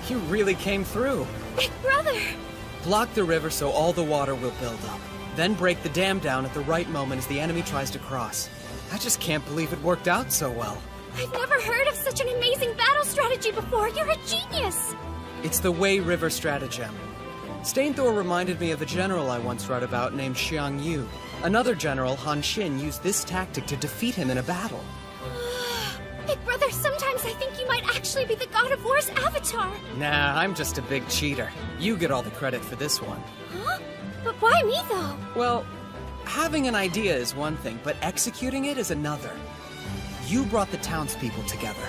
you really came through. Big brother! Block the river so all the water will build up. Then break the dam down at the right moment as the enemy tries to cross. I just can't believe it worked out so well. I've never heard of such an amazing battle strategy before. You're a genius! It's the Wei River stratagem. Stainthor reminded me of a general I once read about named Xiang Yu. Another general, Han Xin, used this tactic to defeat him in a battle. Big brother, sometimes I think you might actually be the God of War's avatar. Nah, I'm just a big cheater. You get all the credit for this one. Huh? But why me, though? Well, having an idea is one thing, but executing it is another. You brought the townspeople together,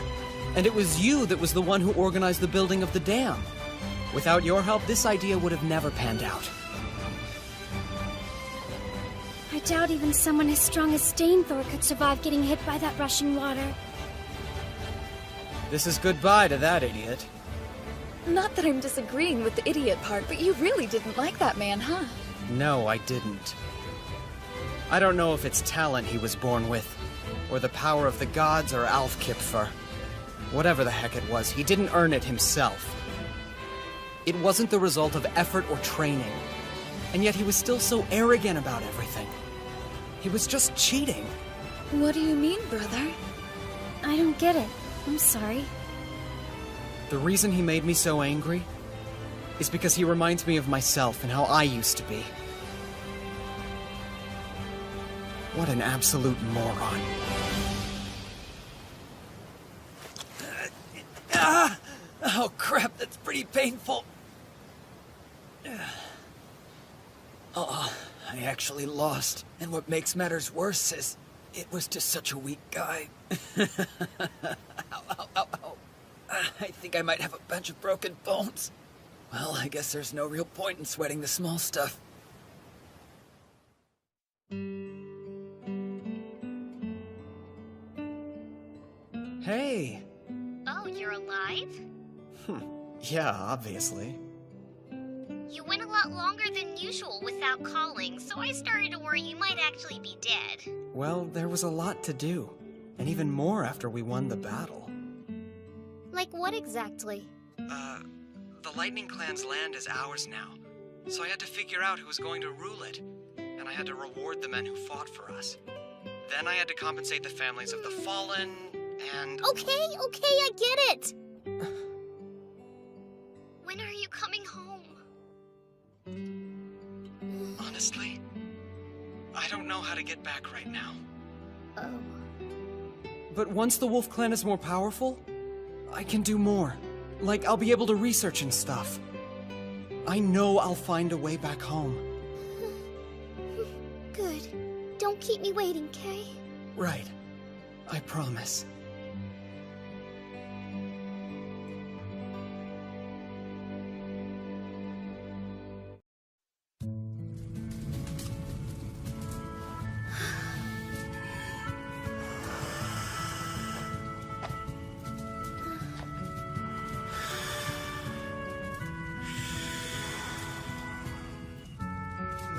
and it was you that was the one who organized the building of the dam. Without your help, this idea would have never panned out. I doubt even someone as strong as Stainthor could survive getting hit by that rushing water. This is goodbye to that idiot. Not that I'm disagreeing with the idiot part, but you really didn't like that man, huh? No, I didn't. I don't know if it's talent he was born with, or the power of the gods, or Alfkipfer. Whatever the heck it was, he didn't earn it himself. It wasn't the result of effort or training. And yet he was still so arrogant about everything. He was just cheating. What do you mean, brother? I don't get it. I'm sorry. The reason he made me so angry is because he reminds me of myself and how I used to be. What an absolute moron. Oh crap, that's pretty painful. Oh, I actually lost. And what makes matters worse is, it was to such a weak guy. Ow, ow, ow, ow. I think I might have a bunch of broken bones. Well, I guess there's no real point in sweating the small stuff. Hey! Oh, you're alive? Yeah, obviously. You went a lot longer than usual without calling, so I started to worry you might actually be dead. Well, there was a lot to do. And even more after we won the battle. Like what exactly? The Lightning Clan's land is ours now. So I had to figure out who was going to rule it. And I had to reward the men who fought for us. Then I had to compensate the families of the fallen, and... Okay, I get it! When are you coming home? Honestly, I don't know how to get back right now. Oh. But once the Wolf Clan is more powerful, I can do more. Like, I'll be able to research and stuff. I know I'll find a way back home. Good. Don't keep me waiting, Kay? Right. I promise.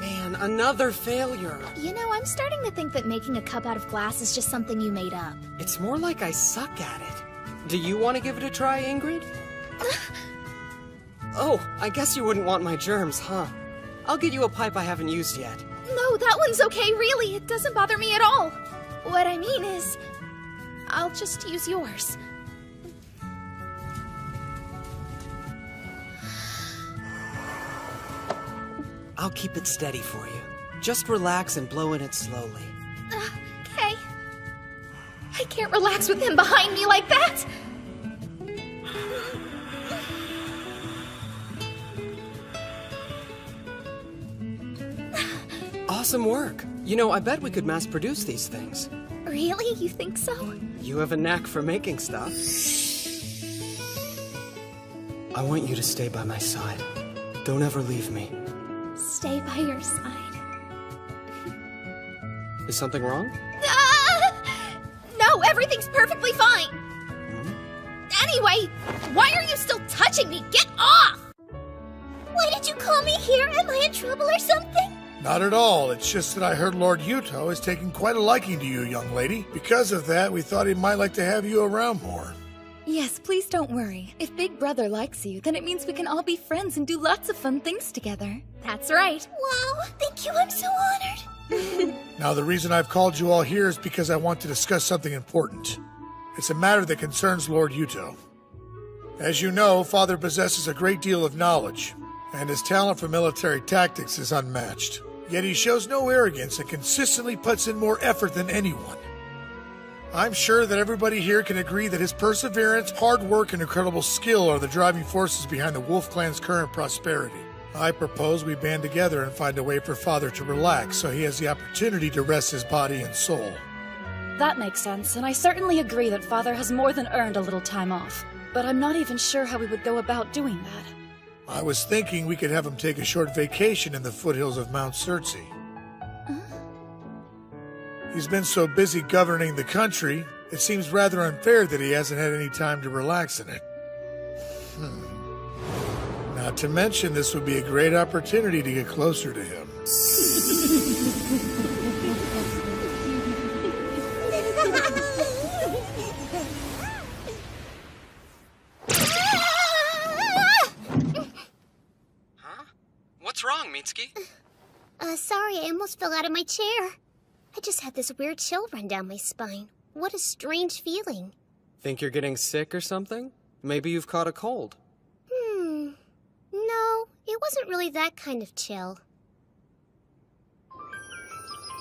Man, another failure. You know, I'm starting to think that making a cup out of glass is just something you made up. It's more like I suck at it. Do you want to give it a try, Ingrid? Oh, I guess you wouldn't want my germs, huh? I'll get you a pipe I haven't used yet. No, that one's okay, really. It doesn't bother me at all. What I mean is, I'll just use yours. I'll keep it steady for you. Just relax and blow in it slowly. Okay. I can't relax with him behind me like that! Awesome work. You know, I bet we could mass produce these things. Really? You think so? You have a knack for making stuff. I want you to stay by my side. Don't ever leave me. Stay by your side. Is something wrong? No, everything's perfectly fine. Anyway, why are you still touching me? Get off! Why did you call me here? Am I in trouble or something? Not at all. It's just that I heard Lord Yuto is taking quite a liking to you, young lady. Because of that, we thought he might like to have you around more. Yes, please don't worry. If Big Brother likes you, then it means we can all be friends and do lots of fun things together. That's right. Wow, thank you. I'm so honored. Now, the reason I've called you all here is because I want to discuss something important. It's a matter that concerns Lord Yuto. As you know, Father possesses a great deal of knowledge, and his talent for military tactics is unmatched. Yet he shows no arrogance and consistently puts in more effort than anyone. I'm sure that everybody here can agree that his perseverance, hard work, and incredible skill are the driving forces behind the Wolf Clan's current prosperity. I propose we band together and find a way for Father to relax so he has the opportunity to rest his body and soul. That makes sense, and I certainly agree that Father has more than earned a little time off. But I'm not even sure how we would go about doing that. I was thinking we could have him take a short vacation in the foothills of Mount Circe. He's been so busy governing the country, it seems rather unfair that he hasn't had any time to relax in it. Not to mention, this would be a great opportunity to get closer to him. What's wrong, Mitsuki? Sorry, I almost fell out of my chair. I just had this weird chill run down my spine. What a strange feeling. Think you're getting sick or something? Maybe you've caught a cold. No, it wasn't really that kind of chill.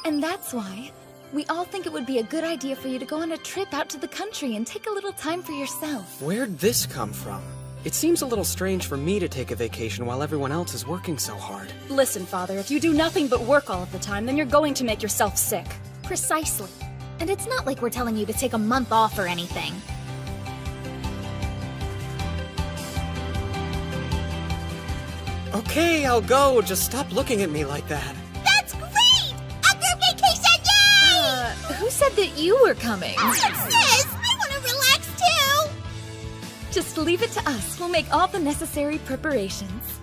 And that's why we all think it would be a good idea for you to go on a trip out to the country and take a little time for yourself. Where'd this come from? It seems a little strange for me to take a vacation while everyone else is working so hard. Listen, Father, if you do nothing but work all of the time, then you're going to make yourself sick. Precisely. And it's not like we're telling you to take a month off or anything. Okay, I'll go. Just stop looking at me like that. That's great! A group vacation, yay! Who said that you were coming? Sis, I want to relax too! Just leave it to us. We'll make all the necessary preparations.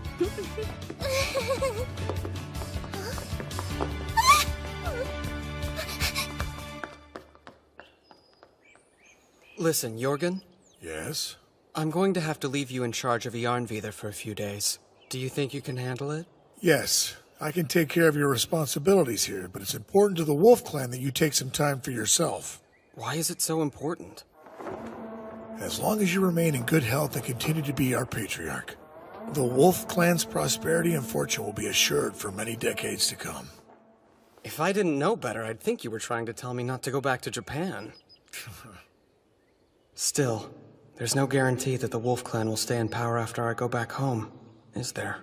Listen, Jorgen? Yes? I'm going to have to leave you in charge of Yarnvidar for a few days. Do you think you can handle it? Yes. I can take care of your responsibilities here, but it's important to the Wolf Clan that you take some time for yourself. Why is it so important? As long as you remain in good health and continue to be our patriarch, the Wolf Clan's prosperity and fortune will be assured for many decades to come. If I didn't know better, I'd think you were trying to tell me not to go back to Japan. Still, there's no guarantee that the Wolf Clan will stay in power after I go back home, is there?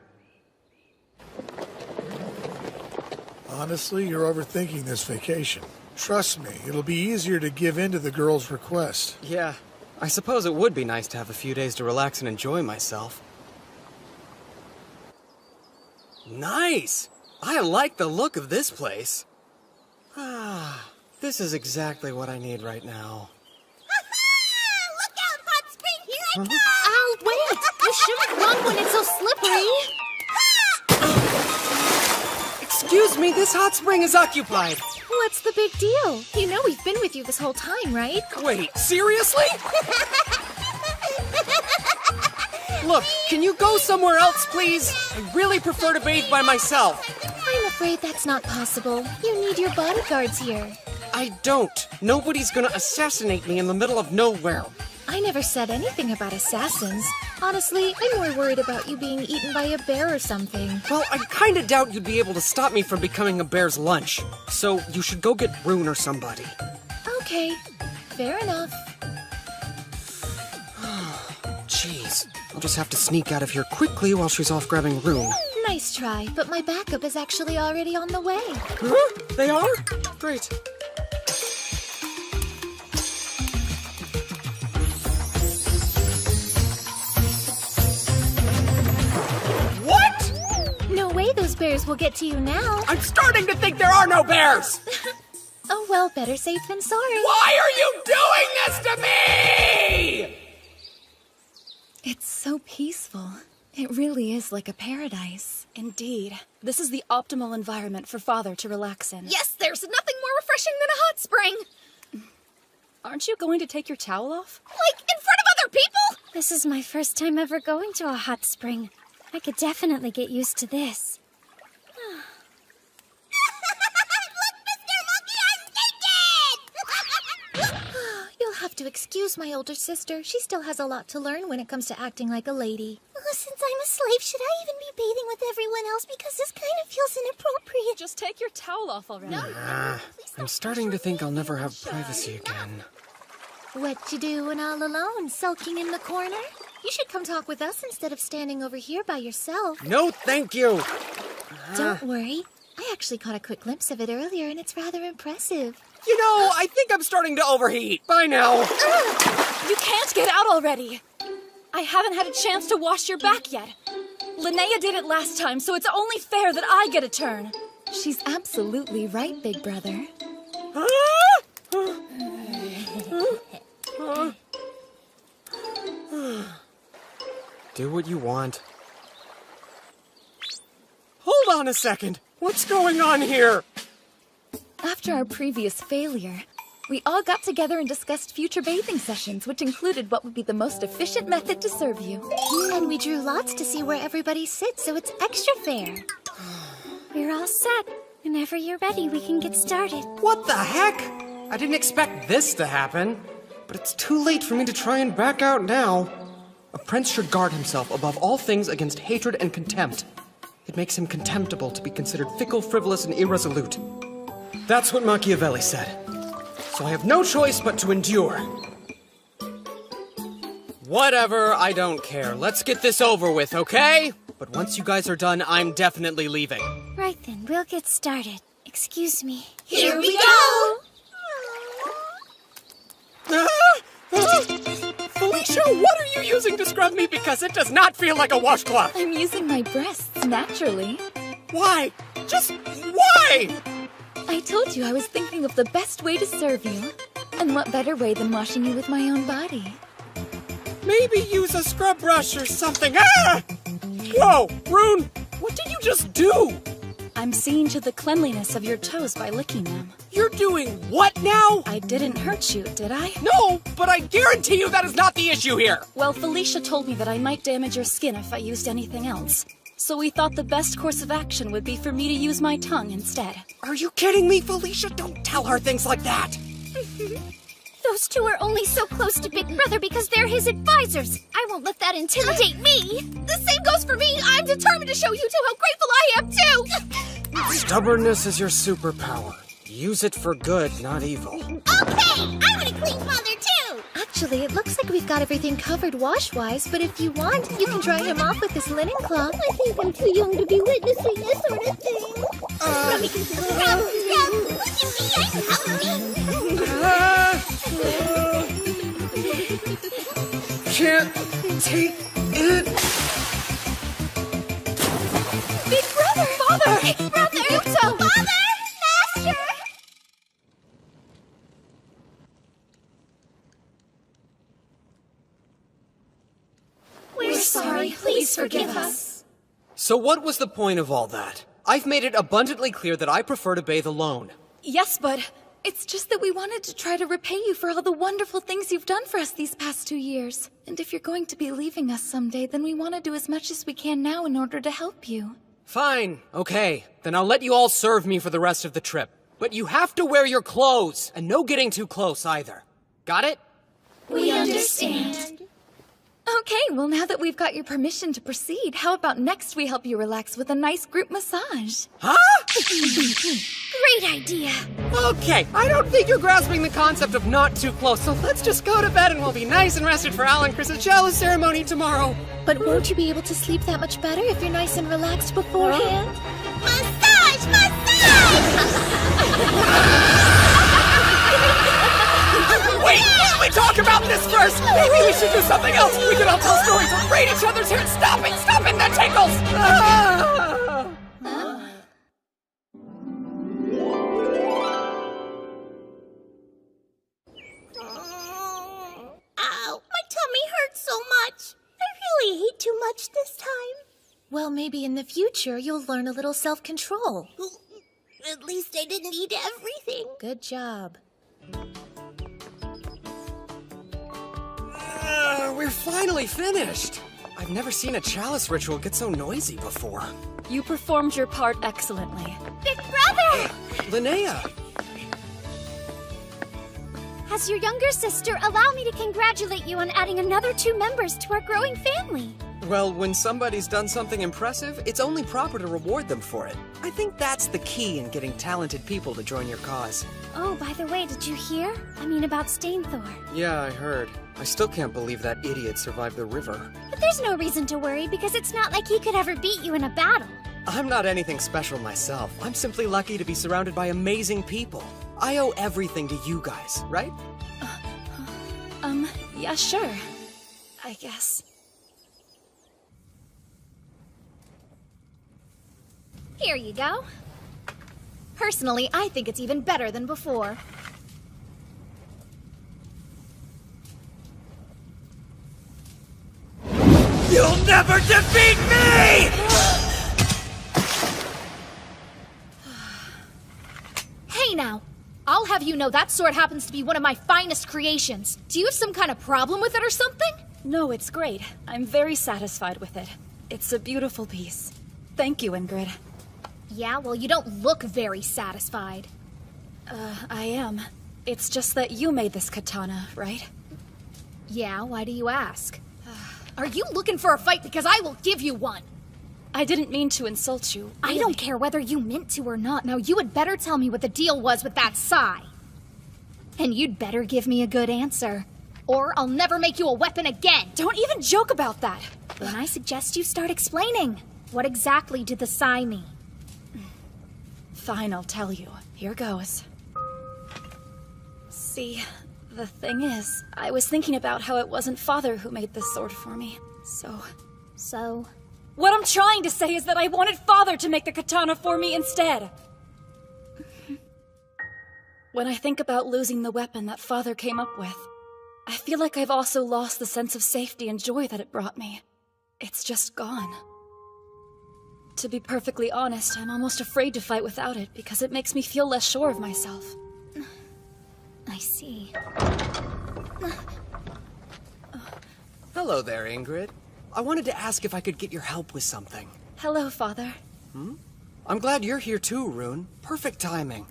Honestly, you're overthinking this vacation. Trust me, it'll be easier to give in to the girl's request. Yeah, I suppose it would be nice to have a few days to relax and enjoy myself. Nice! I like the look of this place. Ah, this is exactly what I need right now. Look out, Hot Spring, here I come! Ow, wait! You shouldn't run when it's so slippery! Excuse me, this hot spring is occupied. What's the big deal? You know we've been with you this whole time, right? Wait, seriously? Look, can you go somewhere else, please? I really prefer to bathe by myself. I'm afraid that's not possible. You need your bodyguards here. I don't. Nobody's gonna assassinate me in the middle of nowhere. I never said anything about assassins. Honestly, I'm more worried about you being eaten by a bear or something. Well, I kinda doubt you'd be able to stop me from becoming a bear's lunch. So you should go get Rune or somebody. Okay, fair enough. Jeez, I'll just have to sneak out of here quickly while she's off grabbing Rune. Nice try, but my backup is actually already on the way. Huh? They are? Great. What? No way those bears will get to you now. I'm starting to think there are no bears! Oh well, better safe than sorry. Why are you doing this to me? It's so peaceful. It really is like a paradise. Indeed. This is the optimal environment for Father to relax in. Yes, there's nothing more refreshing than a hot spring. Aren't you going to take your towel off? Like, in front of other people? This is my first time ever going to a hot spring. I could definitely get used to this. You'll have to excuse my older sister. She still has a lot to learn when it comes to acting like a lady. Since I'm a slave, should I even be bathing with everyone else? Because this kind of feels inappropriate. Just take your towel off already. I'm starting to think I'll never have privacy again. What you doing all alone, sulking in the corner? You should come talk with us instead of standing over here by yourself. No, thank you! Don't worry. I actually caught a quick glimpse of it earlier, and it's rather impressive. You know, I think I'm starting to overheat. Bye now. You can't get out already. I haven't had a chance to wash your back yet. Linnea did it last time, so it's only fair that I get a turn. She's absolutely right, big brother. Do what you want. Hold on a second. What's going on here? After our previous failure, we all got together and discussed future bathing sessions, which included what would be the most efficient method to serve you. And we drew lots to see where everybody sits, so it's extra fair. We're all set. Whenever you're ready, we can get started. What the heck? I didn't expect this to happen, but it's too late for me to try and back out now. A prince should guard himself above all things against hatred and contempt. It makes him contemptible to be considered fickle, frivolous, and irresolute. That's what Machiavelli said. So I have no choice but to endure. Whatever, I don't care. Let's get this over with, okay? But once you guys are done, I'm definitely leaving. Right then, we'll get started. Excuse me. Here we go! Felicia, what are you using to scrub me? Because it does not feel like a washcloth. I'm using my breasts naturally. Why? Just why? I told you I was thinking of the best way to serve you. And what better way than washing you with my own body? Maybe use a scrub brush or something. Ah! Whoa, Rune, what did you just do? I'm seeing to the cleanliness of your toes by licking them. You're doing what now? I didn't hurt you, did I? No, but I guarantee you that is not the issue here. Well, Felicia told me that I might damage your skin if I used anything else. So we thought the best course of action would be for me to use my tongue instead. Are you kidding me, Felicia? Don't tell her things like that. Those two are only so close to Big Brother because they're his advisors. I won't let that intimidate me. The same goes for me. I'm determined to show you two how grateful I am, too. Stubbornness is your superpower. Use it for good, not evil. Okay, I'm gonna clean Father, too. Actually, it looks like we've got everything covered wash-wise, but if you want, you can dry him off with this linen cloth. I think I'm too young to be witnessing this sort of thing. Rub, look at me, I'm healthy. Can't take it. Big Brother! Father! Big Brother! Yuto! Father! Master! We're sorry. Please forgive us. So what was the point of all that? I've made it abundantly clear that I prefer to bathe alone. Yes, but it's just that we wanted to try to repay you for all the wonderful things you've done for us these past 2 years. And if you're going to be leaving us someday, then we want to do as much as we can now in order to help you. Fine, okay. Then I'll let you all serve me for the rest of the trip. But you have to wear your clothes, and no getting too close either. Got it? We understand. Okay, well now that we've got your permission to proceed, how about next we help you relax with a nice group massage? Huh? Great idea. Okay, I don't think you're grasping the concept of not too close, so let's just go to bed and we'll be nice and rested for Al and Chris's chalice ceremony tomorrow. But won't you be able to sleep that much better if you're nice and relaxed beforehand? Massage! Wait! Should we talk about this first? Maybe we should do something else. We could all tell stories or braid each other's hair. Stop it! Stop it! That tickles! Ow, my tummy hurts so much. I really ate too much this time. Well, maybe in the future you'll learn a little self-control. At least I didn't eat everything. Good job. We're finally finished. I've never seen a chalice ritual get so noisy before. You performed your part excellently. Big brother! Linnea! As your younger sister, allow me to congratulate you on adding another 2 members to our growing family. Well, when somebody's done something impressive, it's only proper to reward them for it. I think that's the key in getting talented people to join your cause. Oh, by the way, did you hear? I mean about Stainthor. Yeah, I heard. I still can't believe that idiot survived the river. But there's no reason to worry because it's not like he could ever beat you in a battle. I'm not anything special myself. I'm simply lucky to be surrounded by amazing people. I owe everything to you guys, right? Yeah, sure. I guess. Here you go. Personally, I think it's even better than before. You'll never defeat me! Hey now! I'll have you know that sword happens to be one of my finest creations. Do you have some kind of problem with it or something? No, it's great. I'm very satisfied with it. It's a beautiful piece. Thank you, Ingrid. Yeah, well, you don't look very satisfied. I am. It's just that you made this katana, right? Yeah, why do you ask? Are you looking for a fight? Because I will give you one! I didn't mean to insult you. I don't care whether you meant to or not. Now, you had better tell me what the deal was with that Sai. And you'd better give me a good answer. Or I'll never make you a weapon again! Don't even joke about that! Then I suggest you start explaining. What exactly did the Sai mean? Fine, I'll tell you. Here goes. See, the thing is, I was thinking about how it wasn't Father who made this sword for me. So? What I'm trying to say is that I wanted Father to make the katana for me instead. When I think about losing the weapon that Father came up with, I feel like I've also lost the sense of safety and joy that it brought me. It's just gone. To be perfectly honest, I'm almost afraid to fight without it because it makes me feel less sure of myself. I see. Hello there, Ingrid. I wanted to ask if I could get your help with something. Hello, Father. I'm glad you're here too, Rune. Perfect timing.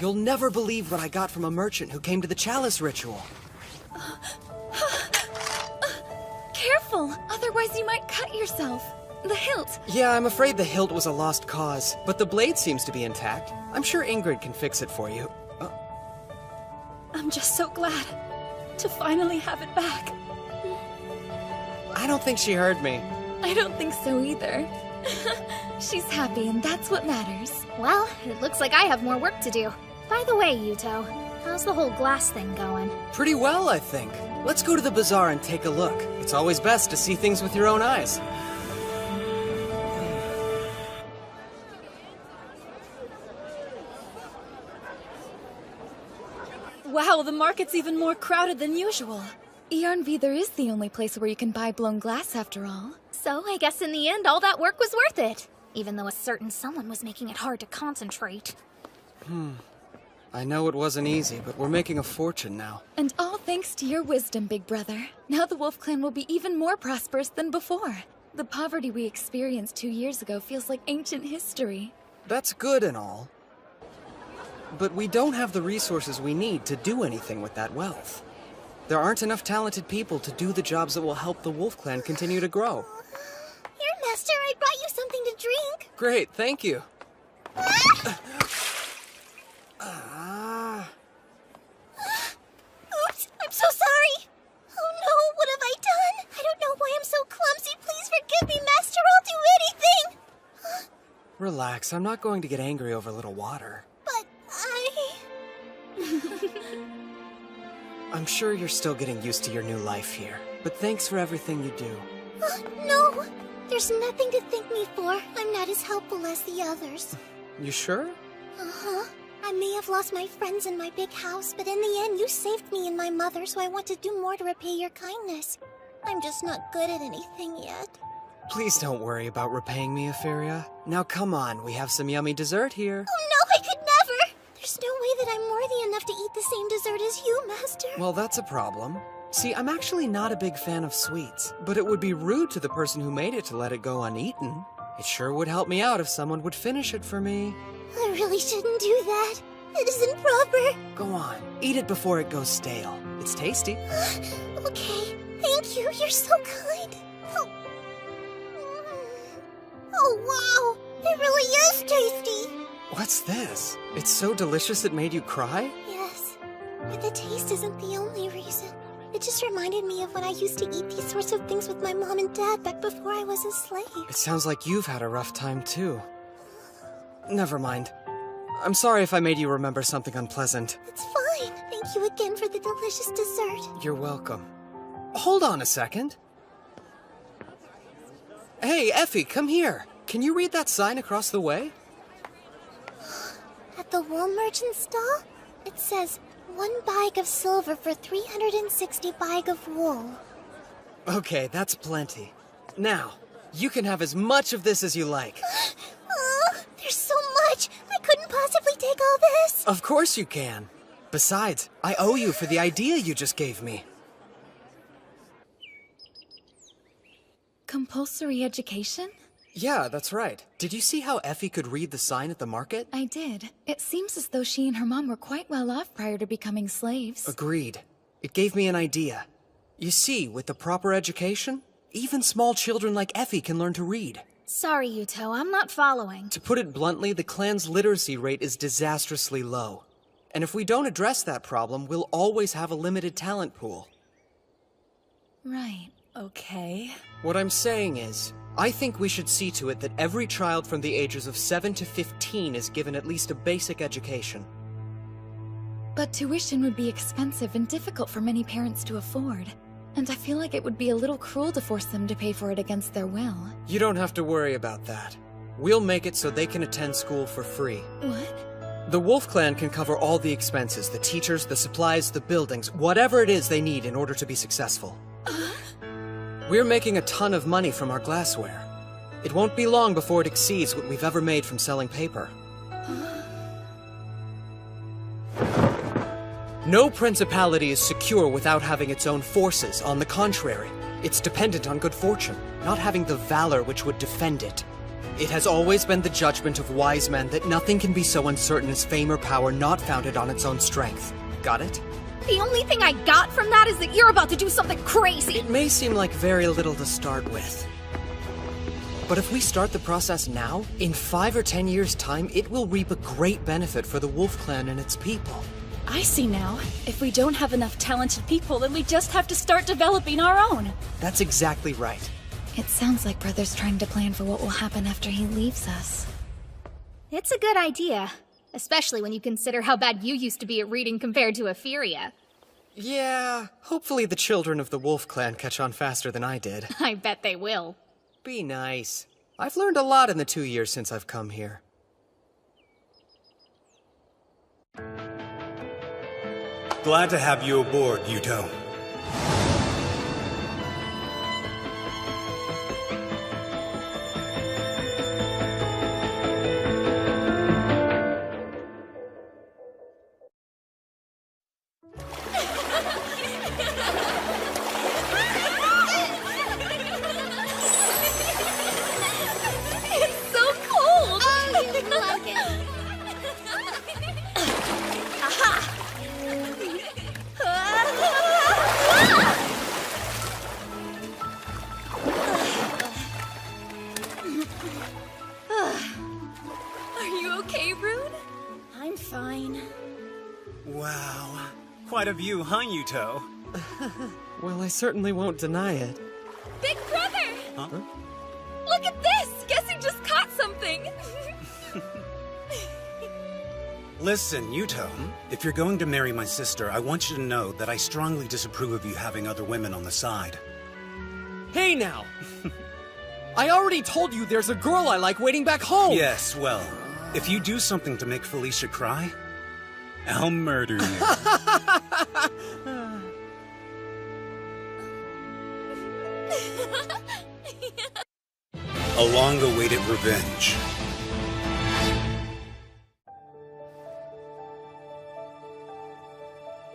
You'll never believe what I got from a merchant who came to the chalice ritual. Careful, otherwise you might cut yourself. The hilt. Yeah, I'm afraid the hilt was a lost cause, but the blade seems to be intact. I'm sure Ingrid can fix it for you. I'm just so glad to finally have it back. I don't think she heard me. I don't think so either. She's happy, and that's what matters. Well, it looks like I have more work to do. By the way, Yuto, how's the whole glass thing going? Pretty well, I think. Let's go to the bazaar and take a look. It's always best to see things with your own eyes. Wow, the market's even more crowded than usual. Yarnvidar is the only place where you can buy blown glass after all. So I guess in the end, all that work was worth it. Even though a certain someone was making it hard to concentrate. I know it wasn't easy, but we're making a fortune now. And all thanks to your wisdom, big brother. Now the Wolf Clan will be even more prosperous than before. The poverty we experienced 2 years ago feels like ancient history. That's good and all. But we don't have the resources we need to do anything with that wealth. There aren't enough talented people to do the jobs that will help the Wolf Clan continue to grow. Here, Master, I brought you something to drink. Great, thank you. Oops, I'm so sorry. Oh no, what have I done? I don't know why I'm so clumsy. Please forgive me, Master. I'll do anything. Relax, I'm not going to get angry over a little water. But I'm sure you're still getting used to your new life here, but thanks for everything you do. No, there's nothing to thank me for. I'm not as helpful as the others. You sure? Uh-huh. I may have lost my friends and my big house, but in the end you saved me and my mother, so I want to do more to repay your kindness. I'm just not good at anything yet. Please don't worry about repaying me, Euphoria. Now come on, we have some yummy dessert here. Oh no, I could never! There's no way that I'm worthy enough to eat the same dessert as you, Master. Well, that's a problem. See, I'm actually not a big fan of sweets, but it would be rude to the person who made it to let it go uneaten. It sure would help me out if someone would finish it for me. I really shouldn't do that. It isn't proper. Go on, eat it before it goes stale. It's tasty. Okay, thank you. You're so kind. Oh, wow. It really is tasty. What's this? It's so delicious it made you cry? Yes, but the taste isn't the only reason. It just reminded me of when I used to eat these sorts of things with my mom and dad back before I was a slave. It sounds like you've had a rough time, too. Never mind. I'm sorry if I made you remember something unpleasant. It's fine. Thank you again for the delicious dessert. You're welcome. Hold on a second. Hey, Effie, come here. Can you read that sign across the way? At the wool merchant stall, it says, 1 bag of silver for 360 bag of wool. Okay, that's plenty. Now, you can have as much of this as you like. There's so much! I couldn't possibly take all this! Of course you can. Besides, I owe you for the idea you just gave me. Compulsory education? Yeah, that's right. Did you see how Effie could read the sign at the market? I did. It seems as though she and her mom were quite well off prior to becoming slaves. Agreed. It gave me an idea. You see, with the proper education, even small children like Effie can learn to read. Sorry, Yuto, I'm not following. To put it bluntly, the clan's literacy rate is disastrously low. And if we don't address that problem, we'll always have a limited talent pool. Right. Okay. What I'm saying is, I think we should see to it that every child from the ages of 7 to 15 is given at least a basic education. But tuition would be expensive and difficult for many parents to afford. And I feel like it would be a little cruel to force them to pay for it against their will. You don't have to worry about that. We'll make it so they can attend school for free. What? The Wolf Clan can cover all the expenses, the teachers, the supplies, the buildings, whatever it is they need in order to be successful. We're making a ton of money from our glassware. It won't be long before it exceeds what we've ever made from selling paper. No principality is secure without having its own forces. On the contrary, it's dependent on good fortune, not having the valor which would defend it. It has always been the judgment of wise men that nothing can be so uncertain as fame or power not founded on its own strength. Got it? The only thing I got from that is that you're about to do something crazy! It may seem like very little to start with. But if we start the process now, in 5 or 10 years' time, it will reap a great benefit for the Wolf Clan and its people. I see now. If we don't have enough talented people, then we just have to start developing our own. That's exactly right. It sounds like Brother's trying to plan for what will happen after he leaves us. It's a good idea. Especially when you consider how bad you used to be at reading compared to Euphoria. Yeah, hopefully the children of the Wolf Clan catch on faster than I did. I bet they will. Be nice. I've learned a lot in the 2 years since I've come here. Glad to have you aboard, Yuto. Wow. Quite a view, huh, Yuto? Well, I certainly won't deny it. Big brother! Huh? Look at this! Guess who just caught something? Listen, Yuto, if you're going to marry my sister, I want you to know that I strongly disapprove of you having other women on the side. Hey now! I already told you there's a girl I like waiting back home! Yes, well, if you do something to make Felicia cry, I'll murder you. A long-awaited revenge.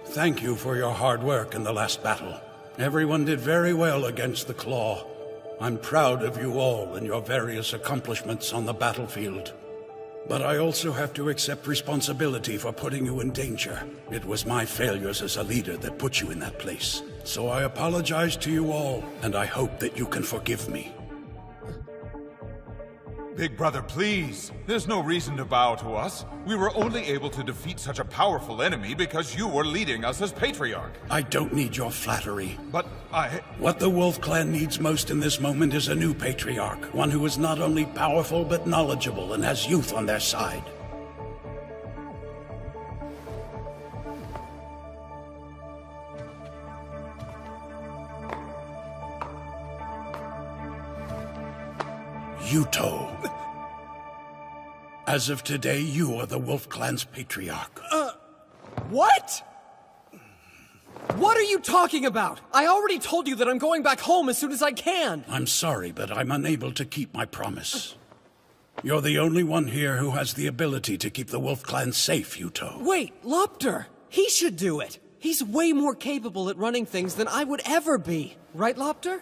Thank you for your hard work in the last battle. Everyone did very well against the Claw. I'm proud of you all and your various accomplishments on the battlefield. But I also have to accept responsibility for putting you in danger. It was my failures as a leader that put you in that place. So I apologize to you all, and I hope that you can forgive me. Big brother, please. There's no reason to bow to us. We were only able to defeat such a powerful enemy because you were leading us as Patriarch. I don't need your flattery. But What the Wolf Clan needs most in this moment is a new Patriarch. One who is not only powerful, but knowledgeable and has youth on their side. Yuto. As of today, you are the Wolf Clan's Patriarch. What? What are you talking about? I already told you that I'm going back home as soon as I can. I'm sorry, but I'm unable to keep my promise. You're the only one here who has the ability to keep the Wolf Clan safe, Yuto. Wait, Lopter! He should do it! He's way more capable at running things than I would ever be. Right, Lopter?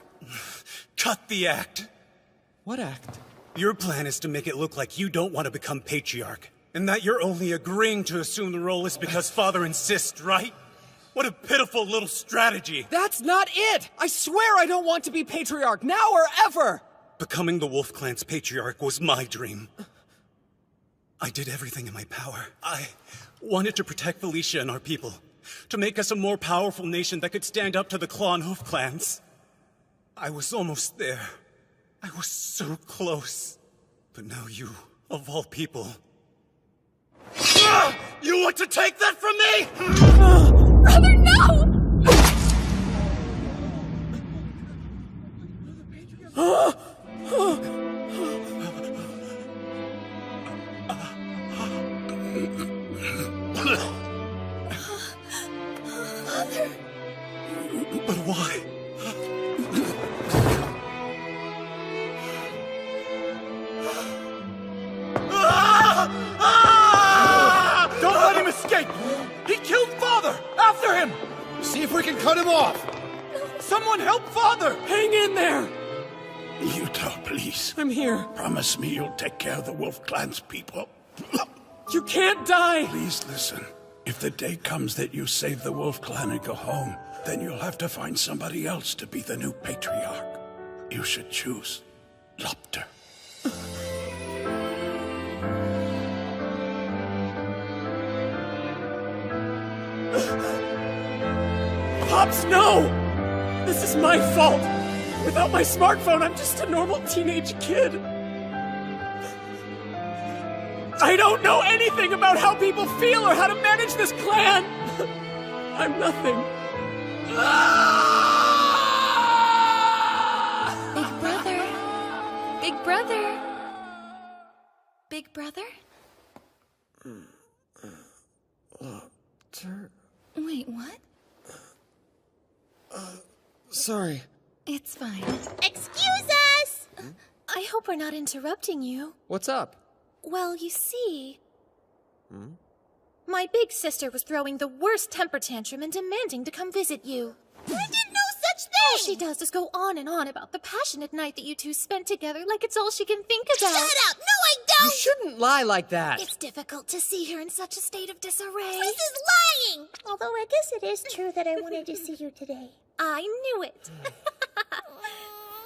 Cut the act. What act? Your plan is to make it look like you don't want to become Patriarch, and that you're only agreeing to assume the role is because Father insists, right? What a pitiful little strategy. That's not it! I swear I don't want to be Patriarch, now or ever! Becoming the Wolf Clan's Patriarch was my dream. I did everything in my power. I wanted to protect Felicia and our people, to make us a more powerful nation that could stand up to the Claw and Hoof clans. I was almost there. I was so close. But now you, of all people... You want to take that from me?! Brother, no! Father? But why? Don't let him escape! He killed Father! After him! See if we can cut him off! Someone help Father! Hang in there! Yuto, please. I'm here. Promise me you'll take care of the Wolf Clan's people. You can't die! Please listen. If the day comes that you save the Wolf Clan and go home, then you'll have to find somebody else to be the new Patriarch. You should choose Lopter. Pops, no! This is my fault! Without my smartphone, I'm just a normal teenage kid. I don't know anything about how people feel or how to manage this clan! I'm nothing. Big brother. Big brother. Big brother? Lopter... Wait, what? Sorry. It's fine. Excuse us! I hope we're not interrupting you. What's up? Well, you see... My big sister was throwing the worst temper tantrum and demanding to come visit you. I did no such thing! All she does is go on and on about the passionate night that you two spent together like it's all she can think about. Shut up! No, I don't! You shouldn't lie like that! It's difficult to see her in such a state of disarray. This is lying! Although I guess it is true that I wanted to see you today. I knew it.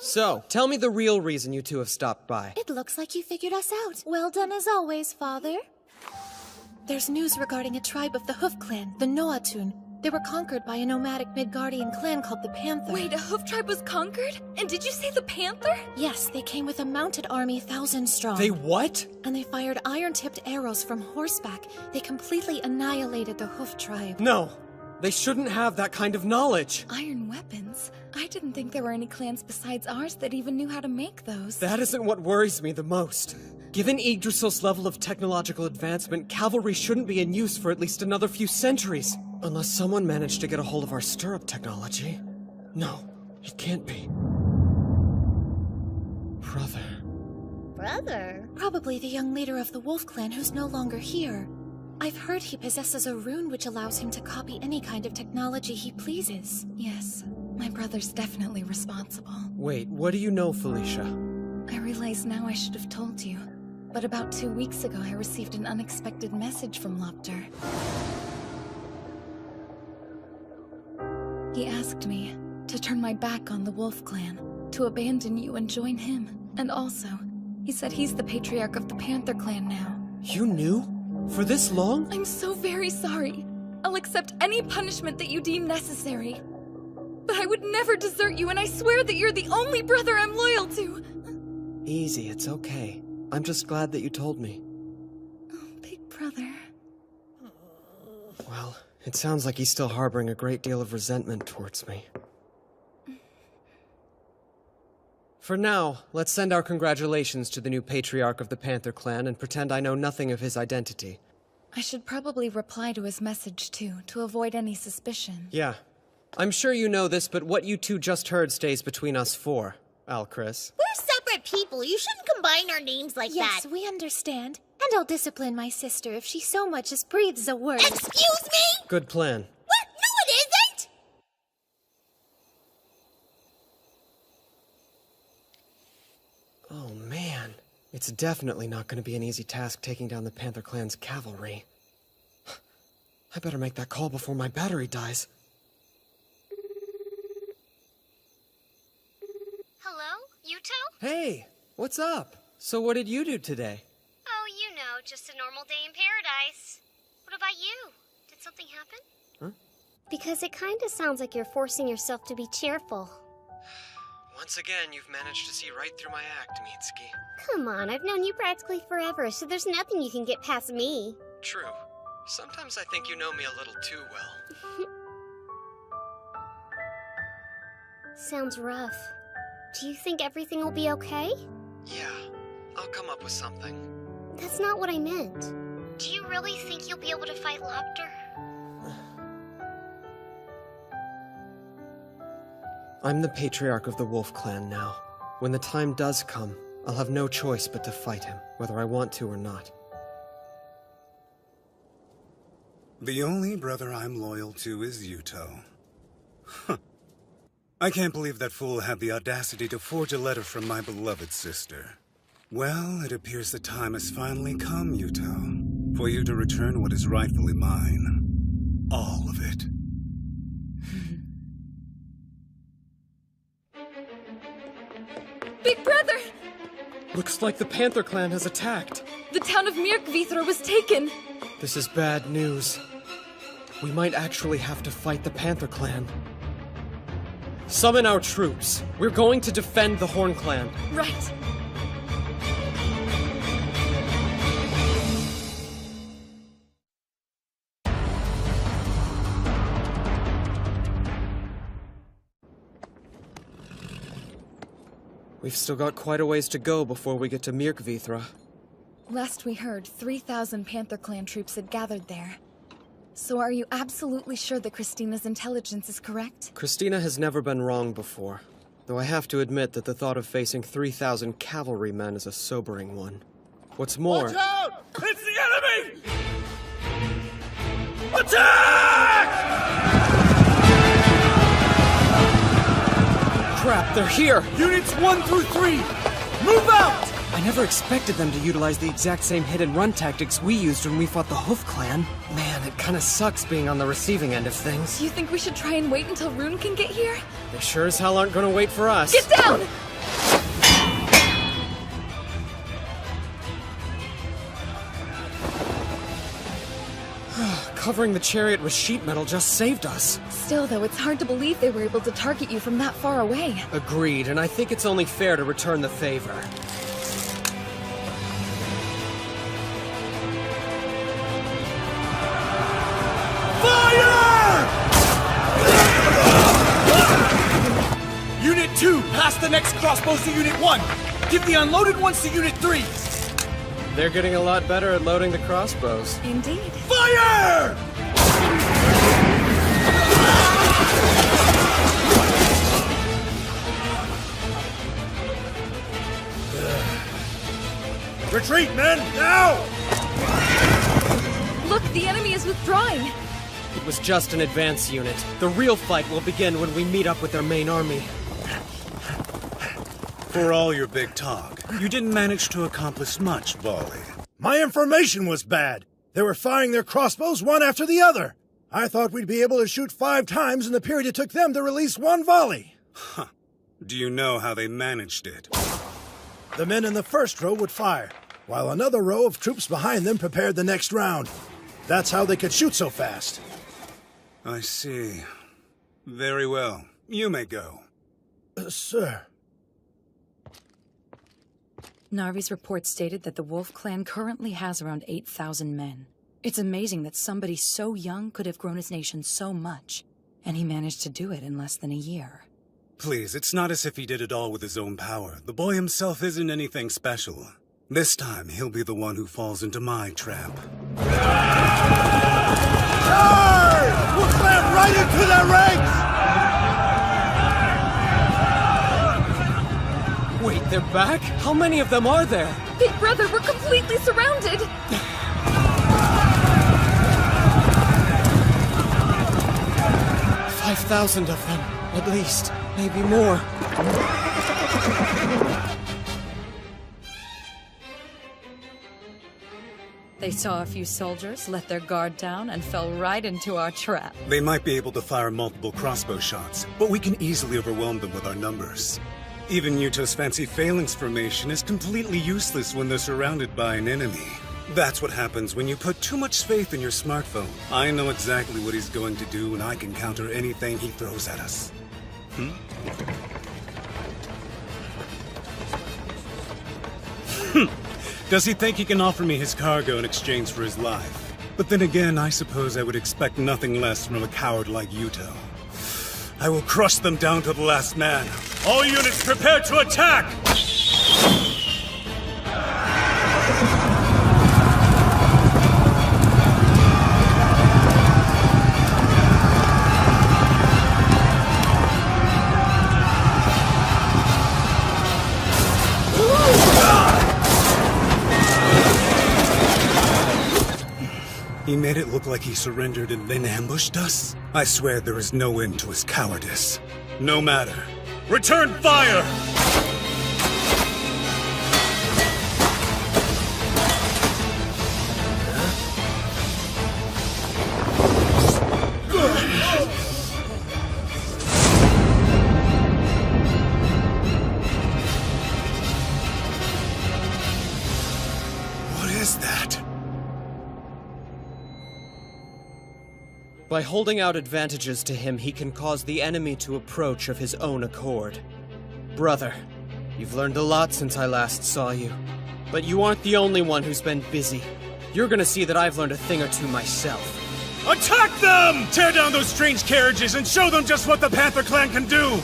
So, tell me the real reason you two have stopped by. It looks like you figured us out. Well done as always, Father. There's news regarding a tribe of the Hoof Clan, the Noatun. They were conquered by a nomadic Midgardian clan called the Panther. Wait, a hoof tribe was conquered? And did you say the Panther? Yes, they came with a mounted army 1,000 strong. They what? And they fired iron-tipped arrows from horseback. They completely annihilated the Hoof tribe. No, they shouldn't have that kind of knowledge. Iron weapons? I didn't think there were any clans besides ours that even knew how to make those. That isn't what worries me the most. Given Yggdrasil's level of technological advancement, cavalry shouldn't be in use for at least another few centuries. Unless someone managed to get a hold of our stirrup technology. No, it can't be. Brother. Brother? Probably the young leader of the Wolf Clan who's no longer here. I've heard he possesses a rune which allows him to copy any kind of technology he pleases. Yes, my brother's definitely responsible. Wait, what do you know, Felicia? I realize now I should have told you. But about 2 weeks ago, I received an unexpected message from Lopter. He asked me to turn my back on the Wolf Clan, to abandon you and join him. And also, he said he's the Patriarch of the Panther Clan now. You knew? For this long? I'm so very sorry. I'll accept any punishment that you deem necessary. But I would never desert you, and I swear that you're the only brother I'm loyal to. Easy, it's okay. I'm just glad that you told me. Oh, big brother. Well, it sounds like he's still harboring a great deal of resentment towards me. For now, let's send our congratulations to the new Patriarch of the Panther Clan and pretend I know nothing of his identity. I should probably reply to his message, too, to avoid any suspicion. Yeah. I'm sure you know this, but what you two just heard stays between us four, Alcris. We're separate people. You shouldn't combine our names like that. Yes, we understand. And I'll discipline my sister if she so much as breathes a word. Excuse me? Good plan. What? No, it isn't! Oh, man. It's definitely not going to be an easy task taking down the Panther Clan's cavalry. I better make that call before my battery dies. Hello? Yuto? Hey, what's up? So what did you do today? Oh, you know, just a normal day in paradise. What about you? Did something happen? Because it kinda sounds like you're forcing yourself to be cheerful. Once again, you've managed to see right through my act, Mitsuki. Come on, I've known you practically forever, so there's nothing you can get past me. True. Sometimes I think you know me a little too well. Sounds rough. Do you think everything will be okay? Yeah, I'll come up with something. That's not what I meant. Do you really think you'll be able to fight Lopter? I'm the Patriarch of the Wolf Clan now. When the time does come, I'll have no choice but to fight him, whether I want to or not. The only brother I'm loyal to is Yuto. Huh. I can't believe that fool had the audacity to forge a letter from my beloved sister. Well, it appears the time has finally come, Yuto, for you to return what is rightfully mine. All of it. Big brother! Looks like the Panther Clan has attacked. The town of Myrkvithra was taken! This is bad news. We might actually have to fight the Panther Clan. Summon our troops. We're going to defend the Horn Clan. Right. We've still got quite a ways to go before we get to Myrkvithra. Last we heard, 3,000 Panther Clan troops had gathered there. So are you absolutely sure that Christina's intelligence is correct? Christina has never been wrong before, though I have to admit that the thought of facing 3,000 cavalrymen is a sobering one. What's more— Watch out! It's the enemy! Attack! Crap, they're here! Units 1 through 3, move out! I never expected them to utilize the exact same hit-and-run tactics we used when we fought the Hoof Clan. Man, it kinda sucks being on the receiving end of things. Do you think we should try and wait until Rune can get here? They sure as hell aren't gonna wait for us. Get down! covering the chariot with sheet metal just saved us. Still, though, it's hard to believe they were able to target you from that far away. Agreed, and I think it's only fair to return the favor. Unit 2, pass the next crossbows to Unit 1. Give the unloaded ones to Unit 3. They're getting a lot better at loading the crossbows. Indeed. Fire! Retreat, men! Now! Look, the enemy is withdrawing. It was just an advance unit. The real fight will begin when we meet up with their main army. For all your big talk, you didn't manage to accomplish much, Volley. My information was bad. They were firing their crossbows one after the other. I thought we'd be able to shoot 5 times in the period it took them to release 1 volley. Huh. Do you know how they managed it? The men in the first row would fire, while another row of troops behind them prepared the next round. That's how they could shoot so fast. I see. Very well. You may go. Sir. Narvi's report stated that the Wolf Clan currently has around 8,000 men. It's amazing that somebody so young could have grown his nation so much, and he managed to do it in less than a year. Please, it's not as if he did it all with his own power. The boy himself isn't anything special. This time, he'll be the one who falls into my trap. Charge! We'll slam right into their ranks! Wait, they're back? How many of them are there? Big brother, we're completely surrounded! 5,000 of them, at least. Maybe more. They saw a few soldiers, let their guard down, and fell right into our trap. They might be able to fire multiple crossbow shots, but we can easily overwhelm them with our numbers. Even Yuto's fancy phalanx formation is completely useless when they're surrounded by an enemy. That's what happens when you put too much faith in your smartphone. I know exactly what he's going to do, and I can counter anything he throws at us. Does he think he can offer me his cargo in exchange for his life? But then again, I suppose I would expect nothing less from a coward like Yuto. I will crush them down to the last man. All units prepare to attack! He made it look like he surrendered and then ambushed us? I swear there is no end to his cowardice. No matter. Return fire! What is that? By holding out advantages to him, he can cause the enemy to approach of his own accord. Brother, you've learned a lot since I last saw you. But you aren't the only one who's been busy. You're gonna see that I've learned a thing or two myself. Attack them! Tear down those strange carriages and show them just what the Panther Clan can do!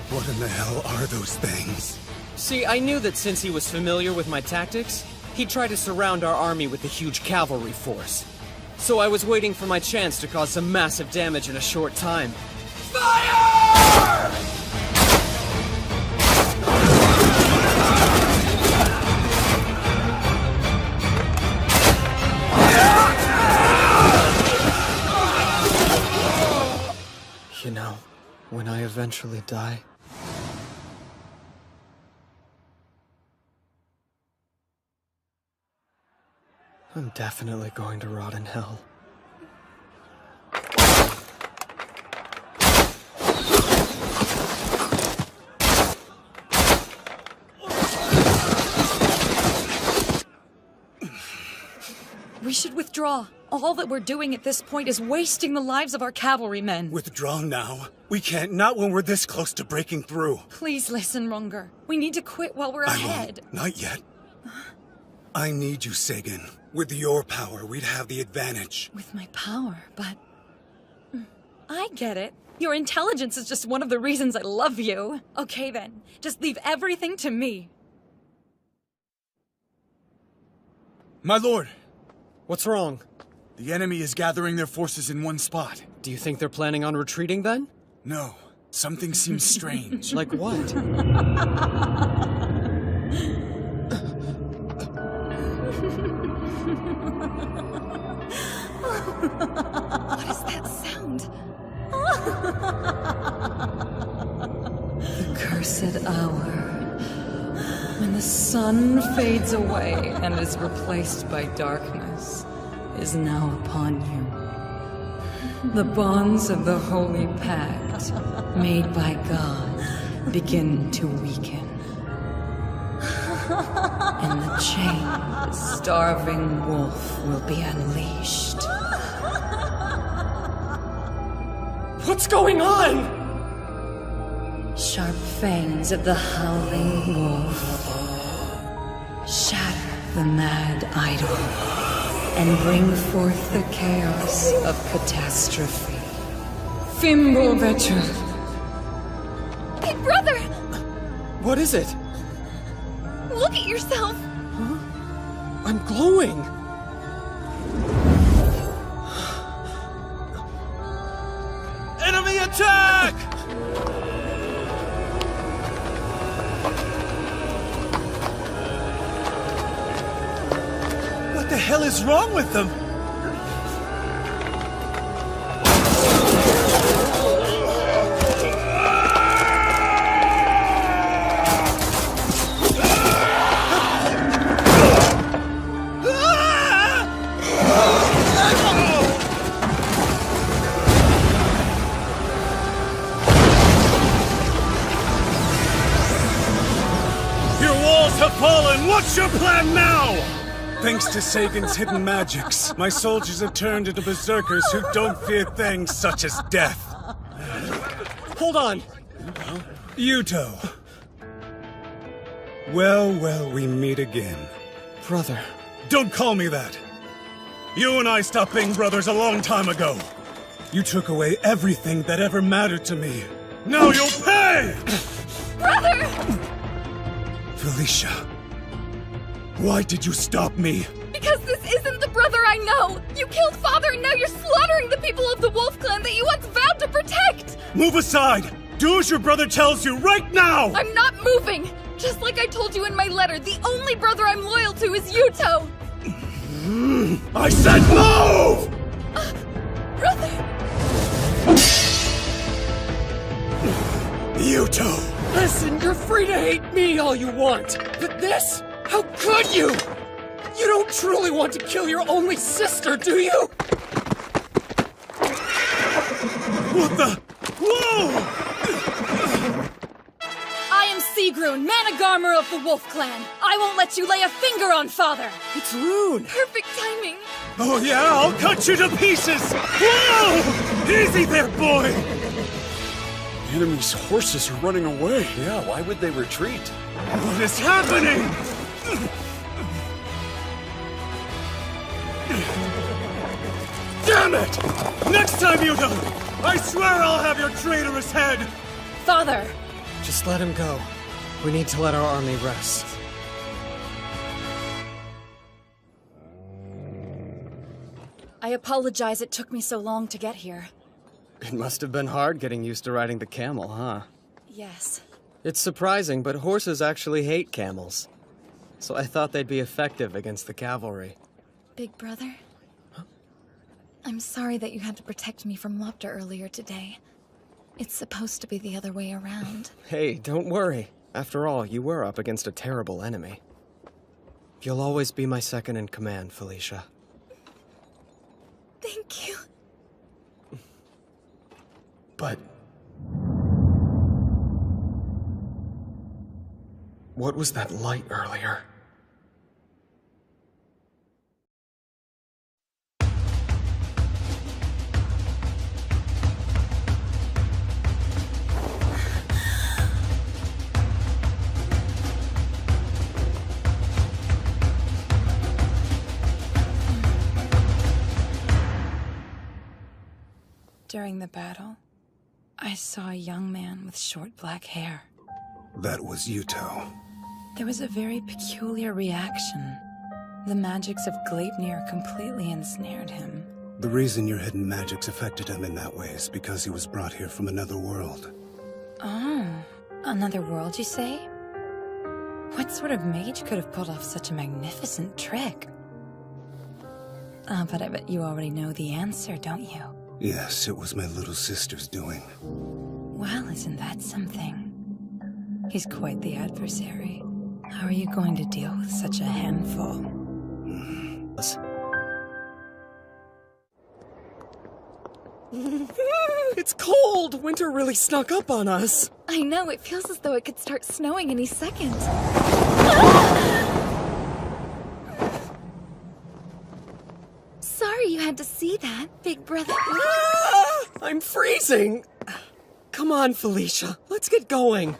What in the hell are those things? See, I knew that since he was familiar with my tactics, he'd try to surround our army with a huge cavalry force. So I was waiting for my chance to cause some massive damage in a short time. Fire! You know, when I eventually die, I'm definitely going to rot in hell. We should withdraw. All that we're doing at this point is wasting the lives of our cavalrymen. Withdraw now? We can't, not when we're this close to breaking through. Please listen, Runger. We need to quit while we're ahead. Not yet. I need you, Sagan. With your power, we'd have the advantage. With my power, but... I get it. Your intelligence is just one of the reasons I love you. Okay then, just leave everything to me. My lord! What's wrong? The enemy is gathering their forces in one spot. Do you think they're planning on retreating then? No. Something seems strange. Like what? What is that sound? The cursed hour. When the sun fades away and is replaced by darkness, is now upon you. The bonds of the Holy Pact, made by God, begin to weaken. And the chained, starving wolf will be unleashed. What's going on? Sharp fangs of the howling wolf. Shatter the mad idol and bring forth the chaos of catastrophe. Fimbulvetr. Big brother! What is it? Look at yourself! Huh? I'm glowing! Enemy attack! What the hell is wrong with them? Have fallen! What's your plan now? Thanks to Sagan's hidden magics, my soldiers have turned into berserkers who don't fear things such as death. Hold on! Yuto. Well, we meet again. Brother. Don't call me that. You and I stopped being brothers a long time ago. You took away everything that ever mattered to me. Now you'll pay! Brother! Felicia, why did you stop me? Because this isn't the brother I know! You killed Father and now you're slaughtering the people of the Wolf Clan that you once vowed to protect! Move aside! Do as your brother tells you right now! I'm not moving! Just like I told you in my letter, the only brother I'm loyal to is Yuto! I said move! Brother! Yuto! Listen, you're free to hate me all you want, but this? How could you? You don't truly want to kill your only sister, do you? What the? Whoa! I am Sigrun, Managarmer of the Wolf Clan. I won't let you lay a finger on Father. It's Rune. Perfect timing. Oh yeah, I'll cut you to pieces! Whoa! Easy there, boy! The enemy's horses are running away. Yeah, why would they retreat? What is happening? Damn it! Next time, Yuto! I swear I'll have your traitorous head! Father! Just let him go. We need to let our army rest. I apologize it took me so long to get here. It must have been hard getting used to riding the camel, huh? Yes. It's surprising, but horses actually hate camels. So I thought they'd be effective against the cavalry. Big brother? Huh? I'm sorry that you had to protect me from Lopter earlier today. It's supposed to be the other way around. Hey, don't worry. After all, you were up against a terrible enemy. You'll always be my second in command, Felicia. Thank you. But... what was that light earlier? During the battle, I saw a young man with short black hair. That was Yuto. There was a very peculiar reaction. The magics of Gleipnir completely ensnared him. The reason your hidden magics affected him in that way is because he was brought here from another world. Oh, another world, you say? What sort of mage could have pulled off such a magnificent trick? But I bet you already know the answer, don't you? Yes, it was my little sister's doing. Well, isn't that something? He's quite the adversary. How are you going to deal with such a handful? It's cold! Winter really snuck up on us. I know, it feels as though it could start snowing any second. Sorry you had to see that, big brother. I'm freezing! Come on, Felicia, let's get going.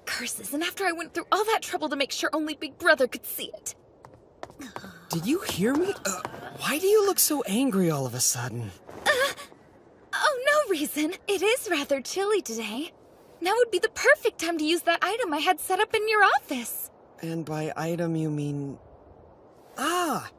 Curses, and after I went through all that trouble to make sure only Big Brother could see it. Did you hear me? Why do you look so angry all of a sudden? Oh, no reason. It is rather chilly today. Now would be the perfect time to use that item I had set up in your office. And by item you mean... Ah!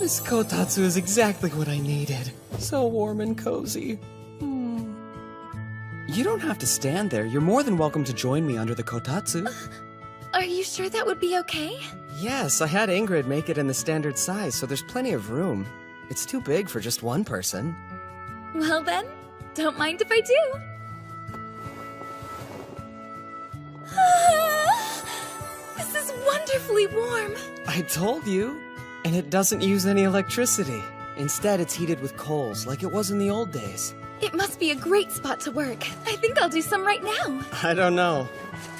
This kotatsu is exactly what I needed. So warm and cozy. You don't have to stand there. You're more than welcome to join me under the kotatsu. Are you sure that would be okay? Yes, I had Ingrid make it in the standard size, so there's plenty of room. It's too big for just one person. Well then, don't mind if I do. This is wonderfully warm. I told you. And it doesn't use any electricity. Instead, it's heated with coals, like it was in the old days. It must be a great spot to work. I think I'll do some right now. I don't know.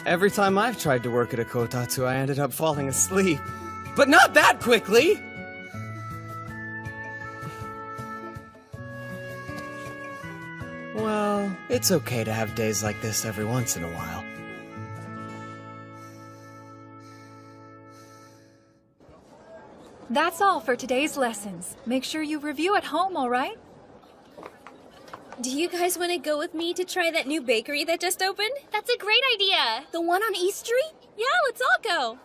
Every time I've tried to work at a kotatsu, I ended up falling asleep. But not that quickly! Well, it's okay to have days like this every once in a while. That's all for today's lessons. Make sure you review at home, all right? Do you guys want to go with me to try that new bakery that just opened? That's a great idea. The one on East Street? Yeah, let's all go.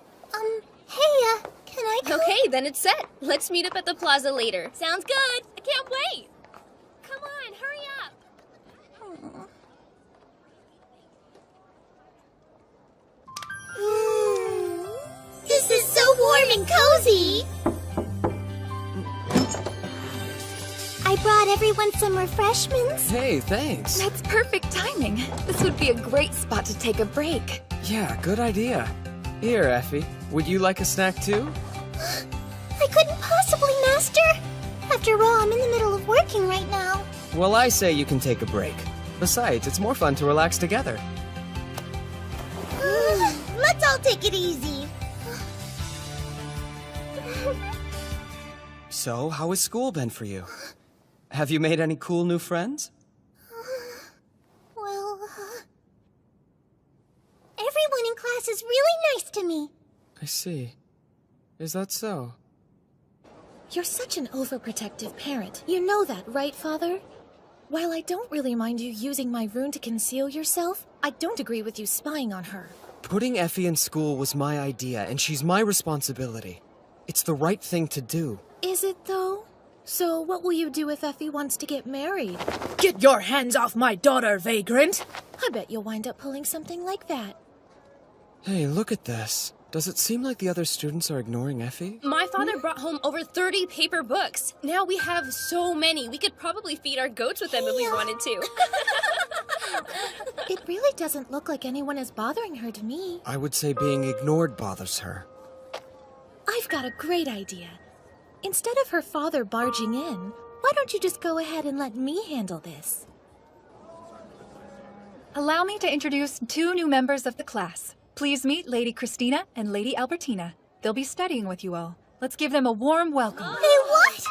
Hey, can I go? Okay, then it's set. Let's meet up at the plaza later. Sounds good. I can't wait. Come on, hurry up. This is so warm and cozy. I brought everyone some refreshments. Hey, thanks. That's perfect timing. This would be a great spot to take a break. Yeah, good idea. Here, Effie. Would you like a snack too? I couldn't possibly, Master. After all, I'm in the middle of working right now. Well, I say you can take a break. Besides, it's more fun to relax together. Let's all take it easy. So, how has school been for you? Have you made any cool new friends? Well, everyone in class is really nice to me. I see. Is that so? You're such an overprotective parent. You know that, right, Father? While I don't really mind you using my rune to conceal yourself, I don't agree with you spying on her. Putting Effie in school was my idea, and she's my responsibility. It's the right thing to do. Is it, though? So what will you do if Effie wants to get married? Get your hands off my daughter, vagrant! I bet you'll wind up pulling something like that. Hey, look at this. Does it seem like the other students are ignoring Effie? My father brought home over 30 paper books. Now we have so many. We could probably feed our goats with them if we wanted to. It really doesn't look like anyone is bothering her to me. I would say being ignored bothers her. I've got a great idea. Instead of her father barging in, why don't you just go ahead and let me handle this? Allow me to introduce two new members of the class. Please meet Lady Christina and Lady Albertina. They'll be studying with you all. Let's give them a warm welcome. Hey, what?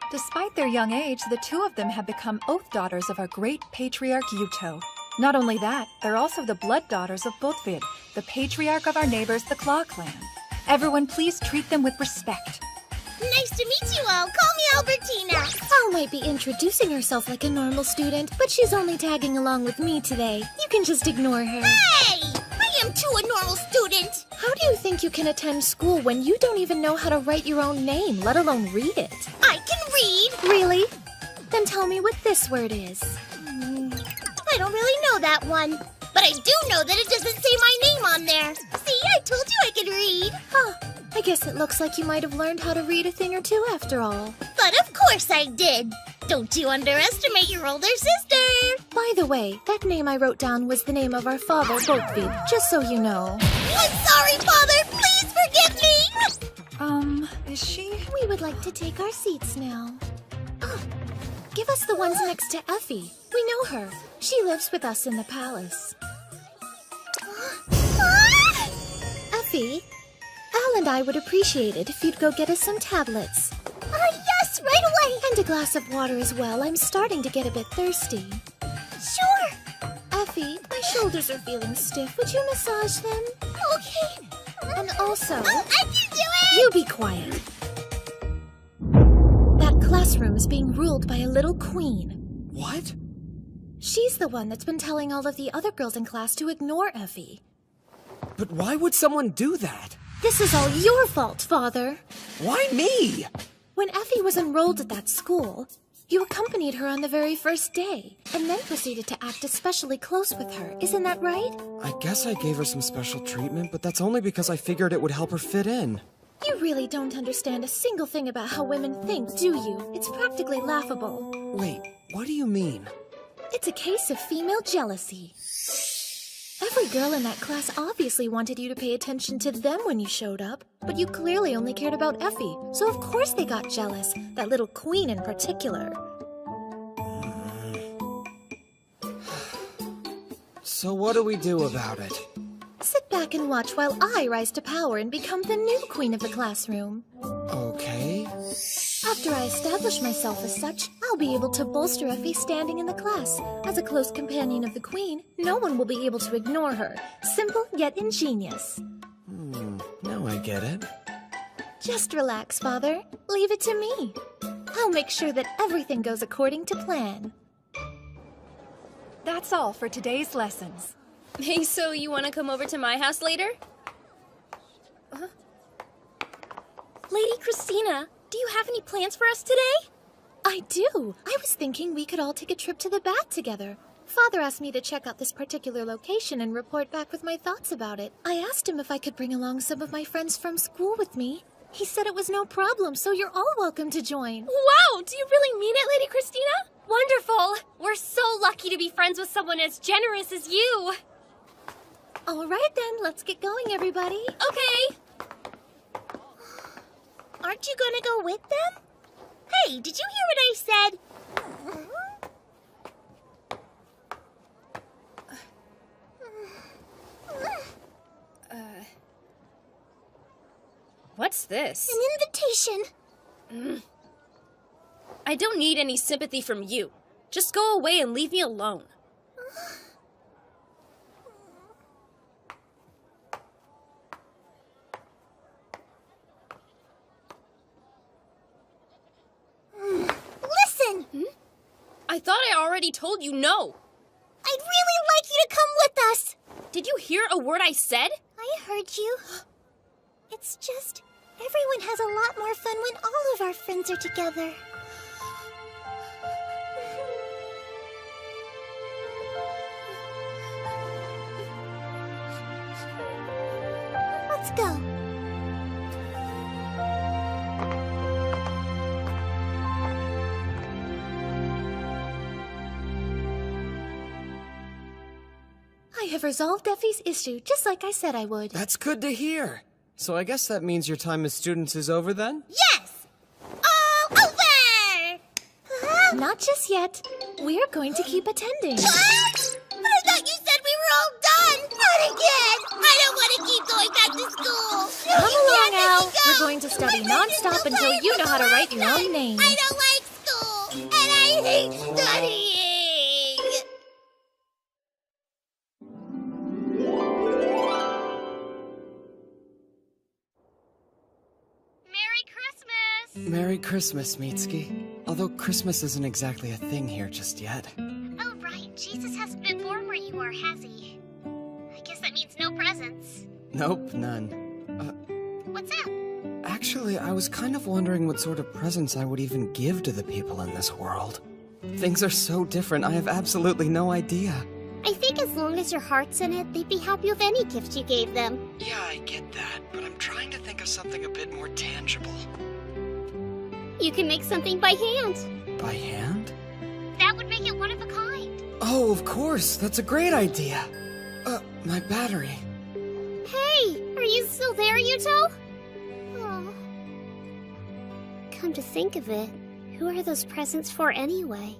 Despite their young age, the two of them have become oath daughters of our great patriarch Yuto. Not only that, they're also the blood daughters of Botvid, the patriarch of our neighbors, the Claw clan. Everyone please treat them with respect. Nice to meet you all. Call me Albertina. Al might be introducing herself like a normal student, but she's only tagging along with me today. You can just ignore her. Hey! I am too a normal student. How do you think you can attend school when you don't even know how to write your own name, let alone read it? I can read. Really? Then tell me what this word is. I don't really know that one. But I do know that it doesn't say my name on there. See, I told you I could read. Huh. I guess it looks like you might have learned how to read a thing or two after all. But of course I did. Don't you underestimate your older sister. By the way, that name I wrote down was the name of our father, Bothvid, just so you know. I'm sorry, Father. Please forgive me. Is she? We would like to take our seats now. Give us the ones next to Effie. We know her. She lives with us in the palace. Effie, Al and I would appreciate it if you'd go get us some tablets. Yes, right away. And a glass of water as well. I'm starting to get a bit thirsty. Sure. Effie, my shoulders are feeling stiff. Would you massage them? Okay. And also... I can do it! You be quiet. That classroom is being ruled by a little queen. What? She's the one that's been telling all of the other girls in class to ignore Effie. But why would someone do that? This is all your fault, Father. Why me? When Effie was enrolled at that school, you accompanied her on the very first day, and then proceeded to act especially close with her. Isn't that right? I guess I gave her some special treatment, but that's only because I figured it would help her fit in. You really don't understand a single thing about how women think, do you? It's practically laughable. Wait, what do you mean? It's a case of female jealousy. Every girl in that class obviously wanted you to pay attention to them when you showed up, but you clearly only cared about Effie, so of course they got jealous, that little queen in particular. So what do we do about it? Sit back and watch while I rise to power and become the new queen of the classroom. Okay. After I establish myself as such, I'll be able to bolster Effie's standing in the class. As a close companion of the queen, no one will be able to ignore her. Simple yet ingenious. Now I get it. Just relax, Father. Leave it to me. I'll make sure that everything goes according to plan. That's all for today's lessons. Hey, so you want to come over to my house later? Lady Christina, do you have any plans for us today? I do. I was thinking we could all take a trip to the bath together. Father asked me to check out this particular location and report back with my thoughts about it. I asked him if I could bring along some of my friends from school with me. He said it was no problem, so you're all welcome to join. Wow, do you really mean it, Lady Christina? Wonderful! We're so lucky to be friends with someone as generous as you. All right then, let's get going, everybody. Okay. Aren't you gonna go with them? Hey, did you hear what I said? What's this? An invitation. I don't need any sympathy from you. Just go away and leave me alone. Listen! I thought I already told you no. I'd really like you to come with us. Did you hear a word I said? I heard you. It's just, everyone has a lot more fun when all of our friends are together. Let's go. I have resolved Effie's issue, just like I said I would. That's good to hear. So I guess that means your time as students is over then? Yes! All over! Not just yet. We're going to keep attending. What? But I thought you said we were all done! Not again! I don't want to keep going back to school! Come along, Al. We're going to study non-stop until you know how to write your own name. I don't like school! And I hate studying! Merry Christmas, Mitsuki. Although Christmas isn't exactly a thing here just yet. Oh, right. Jesus hasn't been born where you are, has he? I guess that means no presents. Nope, none. What's that? Actually, I was kind of wondering what sort of presents I would even give to the people in this world. Things are so different, I have absolutely no idea. I think as long as your heart's in it, they'd be happy with any gift you gave them. Yeah, I get that, but I'm trying to think of something a bit more tangible. You can make something by hand. By hand? That would make it one of a kind. Oh, of course, that's a great idea. My battery. Hey, are you still there, Yuto? Oh. Come to think of it, who are those presents for anyway?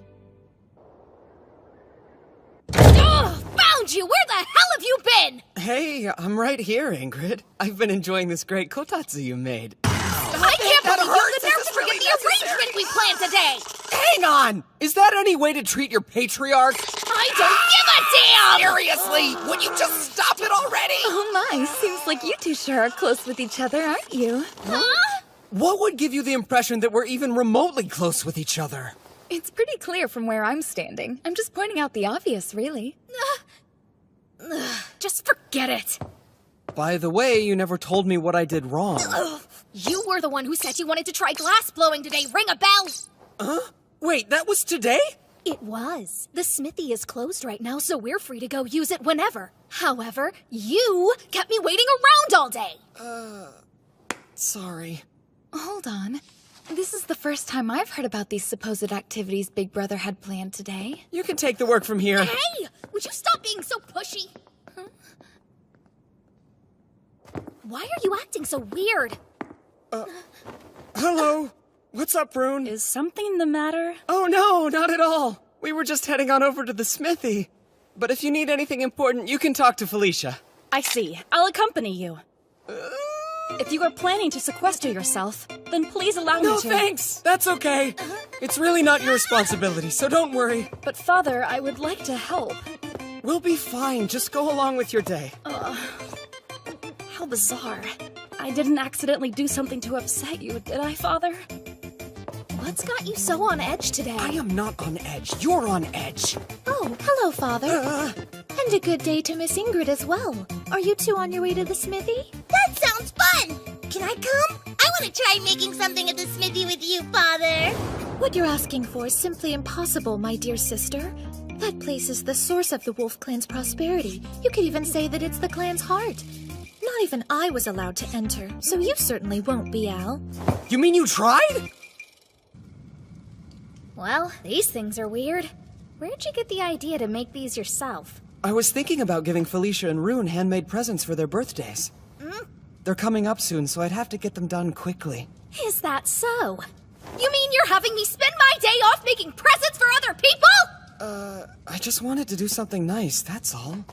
Ugh! Found you! Where the hell have you been? Hey, I'm right here, Ingrid. I've been enjoying this great kotatsu you made. I can't believe you were there to forget the arrangement we planned today! Hang on! Is that any way to treat your patriarch? I don't give a damn! Seriously, would you just stop it already? Oh my, seems like you two sure are close with each other, aren't you? Huh? What would give you the impression that we're even remotely close with each other? It's pretty clear from where I'm standing. I'm just pointing out the obvious, really. Just forget it. By the way, you never told me what I did wrong. You were the one who said you wanted to try glass blowing today. Ring a bell! Huh? Wait, that was today? It was. The smithy is closed right now, so we're free to go use it whenever. However, you kept me waiting around all day. Sorry. Hold on. This is the first time I've heard about these supposed activities Big Brother had planned today. You can take the work from here. Hey! Would you stop being so pushy? Huh? Why are you acting so weird? Hello? What's up, Rune? Is something the matter? Oh no, not at all. We were just heading on over to the smithy. But if you need anything important, you can talk to Felicia. I see. I'll accompany you. If you are planning to sequester yourself, then please allow me to. No, thanks! That's okay. It's really not your responsibility, so don't worry. But Father, I would like to help. We'll be fine. Just go along with your day. How bizarre. I didn't accidentally do something to upset you, did I, Father? What's got you so on edge today? I am not on edge. You're on edge. Oh, hello, Father. And a good day to Miss Ingrid as well. Are you two on your way to the smithy? That sounds fun! Can I come? I want to try making something at the smithy with you, Father. What you're asking for is simply impossible, my dear sister. That place is the source of the Wolf Clan's prosperity. You could even say that it's the clan's heart. Not even I was allowed to enter, so you certainly won't be, Al. You mean you tried? Well, these things are weird. Where'd you get the idea to make these yourself? I was thinking about giving Felicia and Rune handmade presents for their birthdays. They're coming up soon, so I'd have to get them done quickly. Is that so? You mean you're having me spend my day off making presents for other people? I just wanted to do something nice, that's all.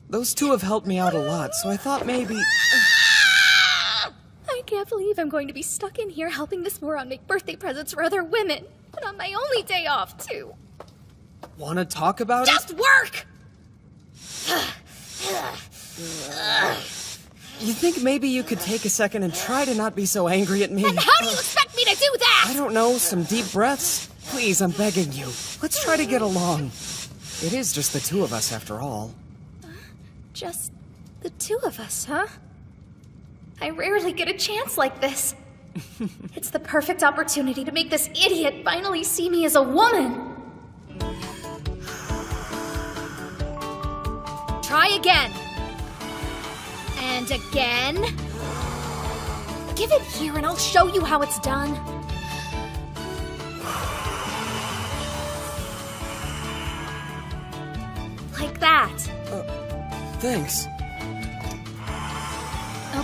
Those two have helped me out a lot, so I thought maybe... I can't believe I'm going to be stuck in here helping this moron make birthday presents for other women. And on my only day off, too. Wanna talk about Just work! You think maybe you could take a second and try to not be so angry at me? And how do you expect me to do that? I don't know, some deep breaths? Please, I'm begging you. Let's try to get along. It is just the two of us, after all. Just the two of us, huh? I rarely get a chance like this. It's the perfect opportunity to make this idiot finally see me as a woman. Try again. And again. Give it here and I'll show you how it's done. Like that. Thanks.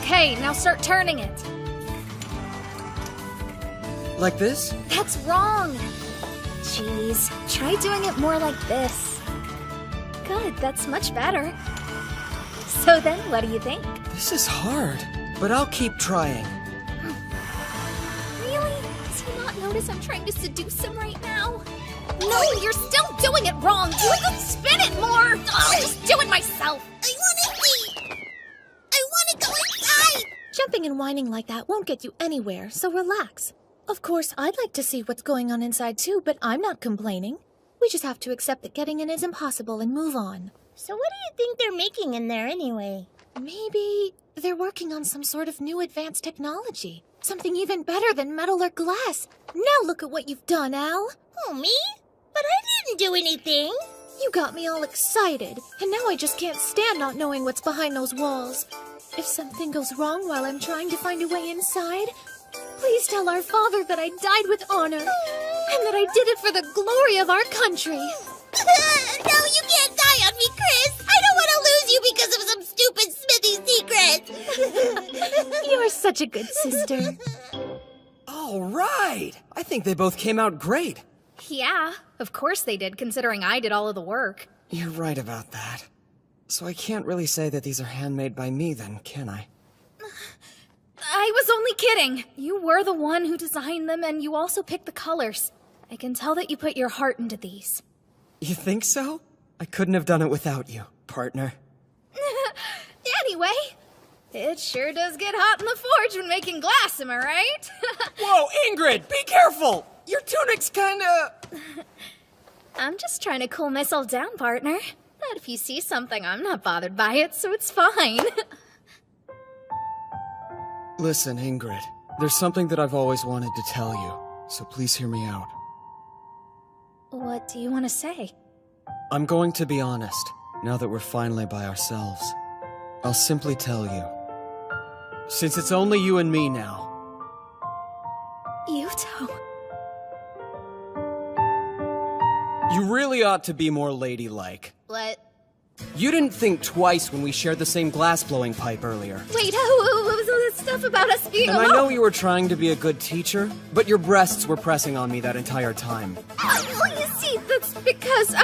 Okay, now start turning it. Like this? That's wrong. Jeez, try doing it more like this. Good, that's much better. So then, what do you think? This is hard, but I'll keep trying. Really? Does he not notice I'm trying to seduce him right now? No, you're still doing it wrong! You could spin it more! I'll just do it myself! I want to see! I want to go inside! Jumping and whining like that won't get you anywhere, so relax. Of course, I'd like to see what's going on inside too, but I'm not complaining. We just have to accept that getting in is impossible and move on. So what do you think they're making in there anyway? Maybe they're working on some sort of new advanced technology. Something even better than metal or glass. Now look at what you've done, Al. Oh, me? But I didn't do anything. You got me all excited, and now I just can't stand not knowing what's behind those walls. If something goes wrong while I'm trying to find a way inside, please tell our father that I died with honor, and that I did it for the glory of our country. No, you can't die on me, Chris! I don't want to lose you because of some stupid Smithy secret! You're such a good sister. All right! I think they both came out great. Yeah, of course they did, considering I did all of the work. You're right about that. So I can't really say that these are handmade by me then, can I? I was only kidding. You were the one who designed them, and you also picked the colors. I can tell that you put your heart into these. You think so? I couldn't have done it without you, partner. Anyway, it sure does get hot in the forge when making glass, am I right? Whoa, Ingrid, be careful! Your tunic's kinda... I'm just trying to cool myself down, partner. But if you see something, I'm not bothered by it, so it's fine. Listen, Ingrid, there's something that I've always wanted to tell you, so please hear me out. What do you want to say? I'm going to be honest, now that we're finally by ourselves. I'll simply tell you. Since it's only you and me now. Yuto. You really ought to be more ladylike. What? You didn't think twice when we shared the same glass-blowing pipe earlier. Wait, what was all this stuff about us being And alone? I know you were trying to be a good teacher, but your breasts were pressing on me that entire time. You see, that's because,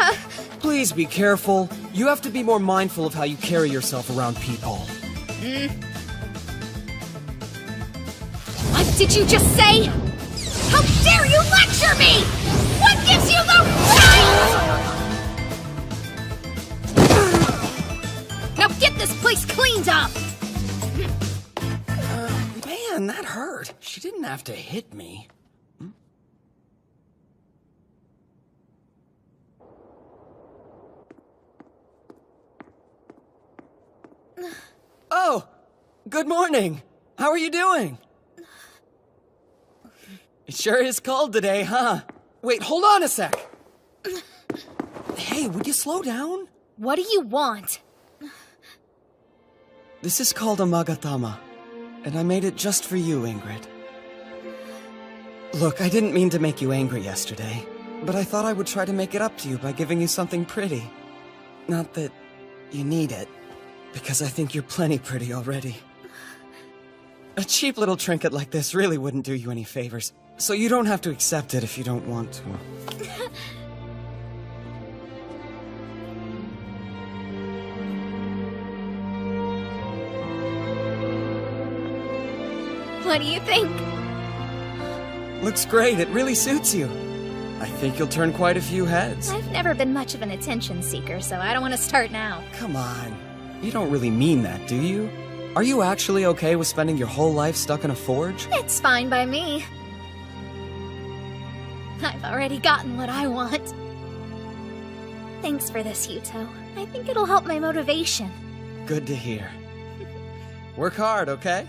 Please be careful. You have to be more mindful of how you carry yourself around people. What did you just say? How dare you lecture me? What gives you the right? Now get this place cleaned up! Man, that hurt. She didn't have to hit me. Oh, good morning. How are you doing? It sure is cold today, huh? Wait, hold on a sec. Hey, would you slow down? What do you want? This is called a magatama, and I made it just for you, Ingrid. Look, I didn't mean to make you angry yesterday, but I thought I would try to make it up to you by giving you something pretty. Not that you need it, because I think you're plenty pretty already. A cheap little trinket like this really wouldn't do you any favors, so you don't have to accept it if you don't want to. What do you think? Looks great, it really suits you. I think you'll turn quite a few heads. I've never been much of an attention seeker, so I don't want to start now. Come on. You don't really mean that, do you? Are you actually okay with spending your whole life stuck in a forge? It's fine by me. I've already gotten what I want. Thanks for this, Yuto. I think it'll help my motivation. Good to hear. Work hard, okay?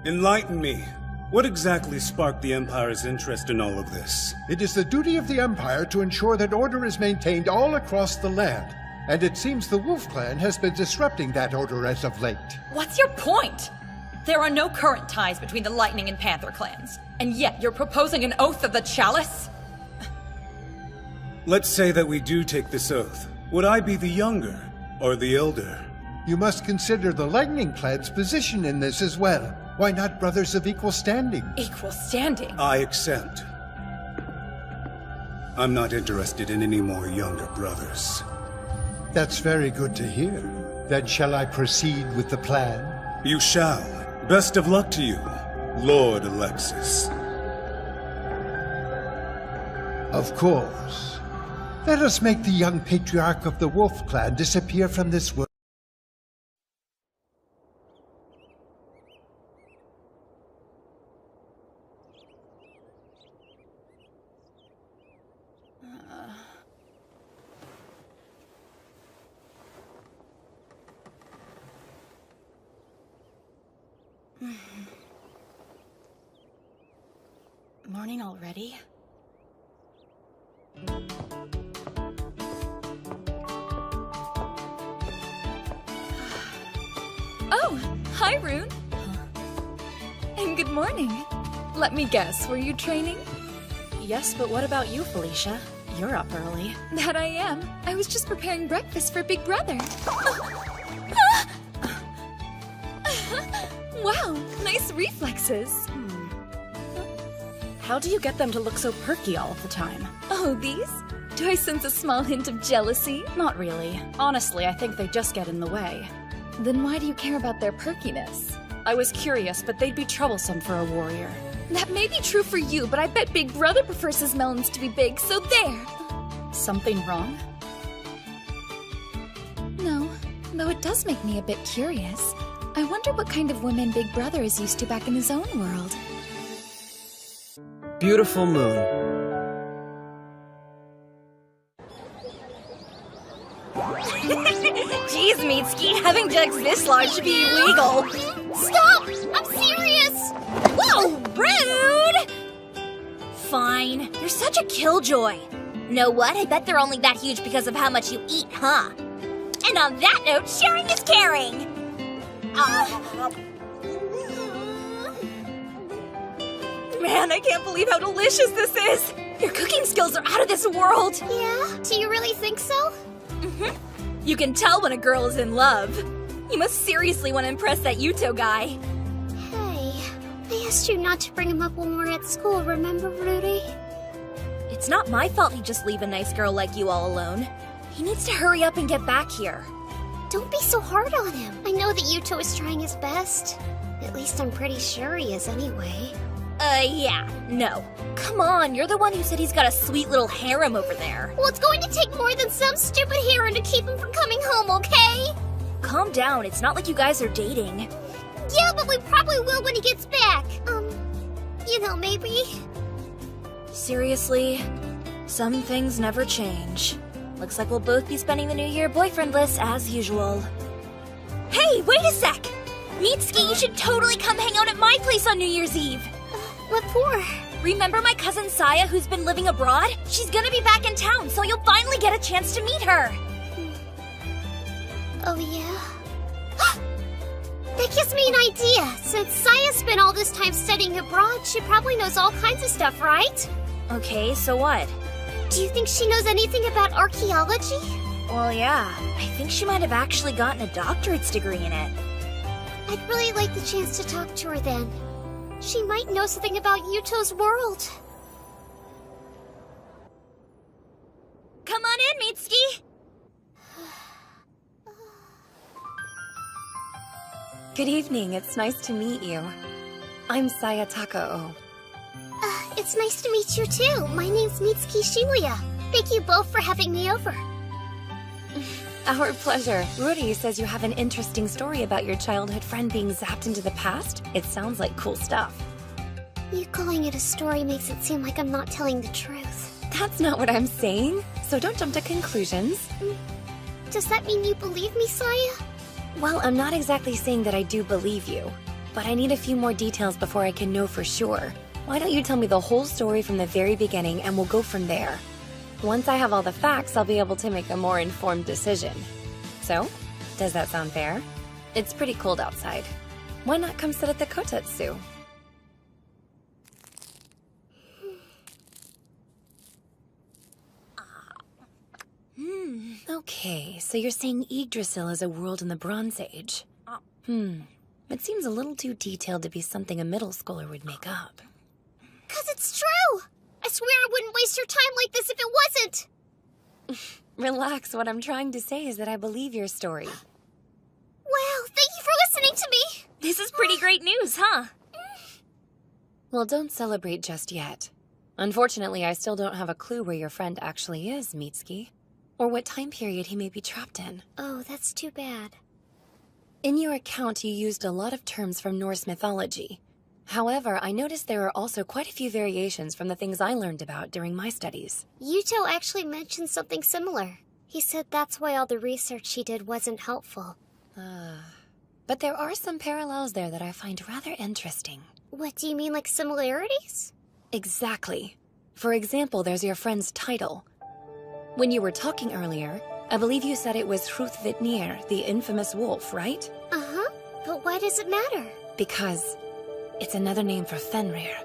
Enlighten me. What exactly sparked the Empire's interest in all of this? It is the duty of the Empire to ensure that order is maintained all across the land. And it seems the Wolf Clan has been disrupting that order as of late. What's your point? There are no current ties between the Lightning and Panther clans, and yet you're proposing an oath of the Chalice? Let's say that we do take this oath. Would I be the younger or the elder? You must consider the Lightning Clan's position in this as well. Why not brothers of equal standing? Equal standing? I accept. I'm not interested in any more younger brothers. That's very good to hear. Then shall I proceed with the plan? You shall. Best of luck to you, Lord Alexis. Of course. Let us make the young patriarch of the Wolf Clan disappear from this world. Morning already? Oh, hi, Rune. And good morning. Let me guess, were you training? Yes, but what about you, Felicia? You're up early. That I am. I was just preparing breakfast for Big Brother. Wow, nice reflexes. How do you get them to look so perky all the time? Oh, these? Do I sense a small hint of jealousy? Not really. Honestly, I think they just get in the way. Then why do you care about their perkiness? I was curious, but they'd be troublesome for a warrior. That may be true for you, but I bet Big Brother prefers his melons to be big, so there! Something wrong? No, though it does make me a bit curious. I wonder what kind of women Big Brother is used to back in his own world. Beautiful moon. Jeez, Mitsuki, having jugs this large should be illegal. Stop! I'm serious! Whoa, rude! Fine, you're such a killjoy. Know what? I bet they're only that huge because of how much you eat, huh? And on that note, sharing is caring. Man, I can't believe how delicious this is! Your cooking skills are out of this world! Yeah? Do you really think so? Mm-hmm. You can tell when a girl is in love. You must seriously want to impress that Yuto guy. Hey, I asked you not to bring him up when we were at school, remember, Rudy? It's not my fault he'd just leave a nice girl like you all alone. He needs to hurry up and get back here. Don't be so hard on him. I know that Yuto is trying his best. At least I'm pretty sure he is anyway. Yeah, no. Come on, you're the one who said he's got a sweet little harem over there. Well, it's going to take more than some stupid harem to keep him from coming home, okay? Calm down, it's not like you guys are dating. Yeah, but we probably will when he gets back. You know, maybe. Seriously? Some things never change. Looks like we'll both be spending the new year boyfriendless as usual. Hey, wait a sec! Mitsuki, you should totally come hang out at my place on New Year's Eve. What for? Remember my cousin Saya who's been living abroad? She's gonna be back in town, so you'll finally get a chance to meet her. Oh, yeah? That gives me an idea. Since Saya spent all this time studying abroad, she probably knows all kinds of stuff, right? Okay, so what? Do you think she knows anything about archaeology? Well, yeah. I think she might have actually gotten a doctorate's degree in it. I'd really like the chance to talk to her then. She might know something about Yuto's world. Come on in, Mitsuki! Good evening, it's nice to meet you. I'm Saya Takao. It's nice to meet you too. My name's Mitsuki Shibuya. Thank you both for having me over. Our pleasure. Rudy says you have an interesting story about your childhood friend being zapped into the past. It sounds like cool stuff. You calling it a story makes it seem like I'm not telling the truth. That's not what I'm saying, so don't jump to conclusions. Does that mean you believe me, Saya? Well, I'm not exactly saying that I do believe you, but I need a few more details before I can know for sure. Why don't you tell me the whole story from the very beginning and we'll go from there. Once I have all the facts, I'll be able to make a more informed decision. So, does that sound fair? It's pretty cold outside. Why not come sit at the kotetsu? Okay, so you're saying Yggdrasil is a world in the Bronze Age. It seems a little too detailed to be something a middle schooler would make up. 'Cause it's true! I swear I wouldn't waste your time like this if it wasn't! Relax, what I'm trying to say is that I believe your story. Wow, thank you for listening to me! This is pretty great news, huh? Well, don't celebrate just yet. Unfortunately, I still don't have a clue where your friend actually is, Mitsuki, or what time period he may be trapped in. Oh, that's too bad. In your account, you used a lot of terms from Norse mythology. However, I noticed there are also quite a few variations from the things I learned about during my studies. Yuto actually mentioned something similar. He said that's why all the research he did wasn't helpful. But there are some parallels there that I find rather interesting. What do you mean, like similarities? Exactly. For example, there's your friend's title. When you were talking earlier, I believe you said it was Hrúthvitnir, the infamous wolf, right? Uh-huh. But why does it matter? Because it's another name for Fenrir.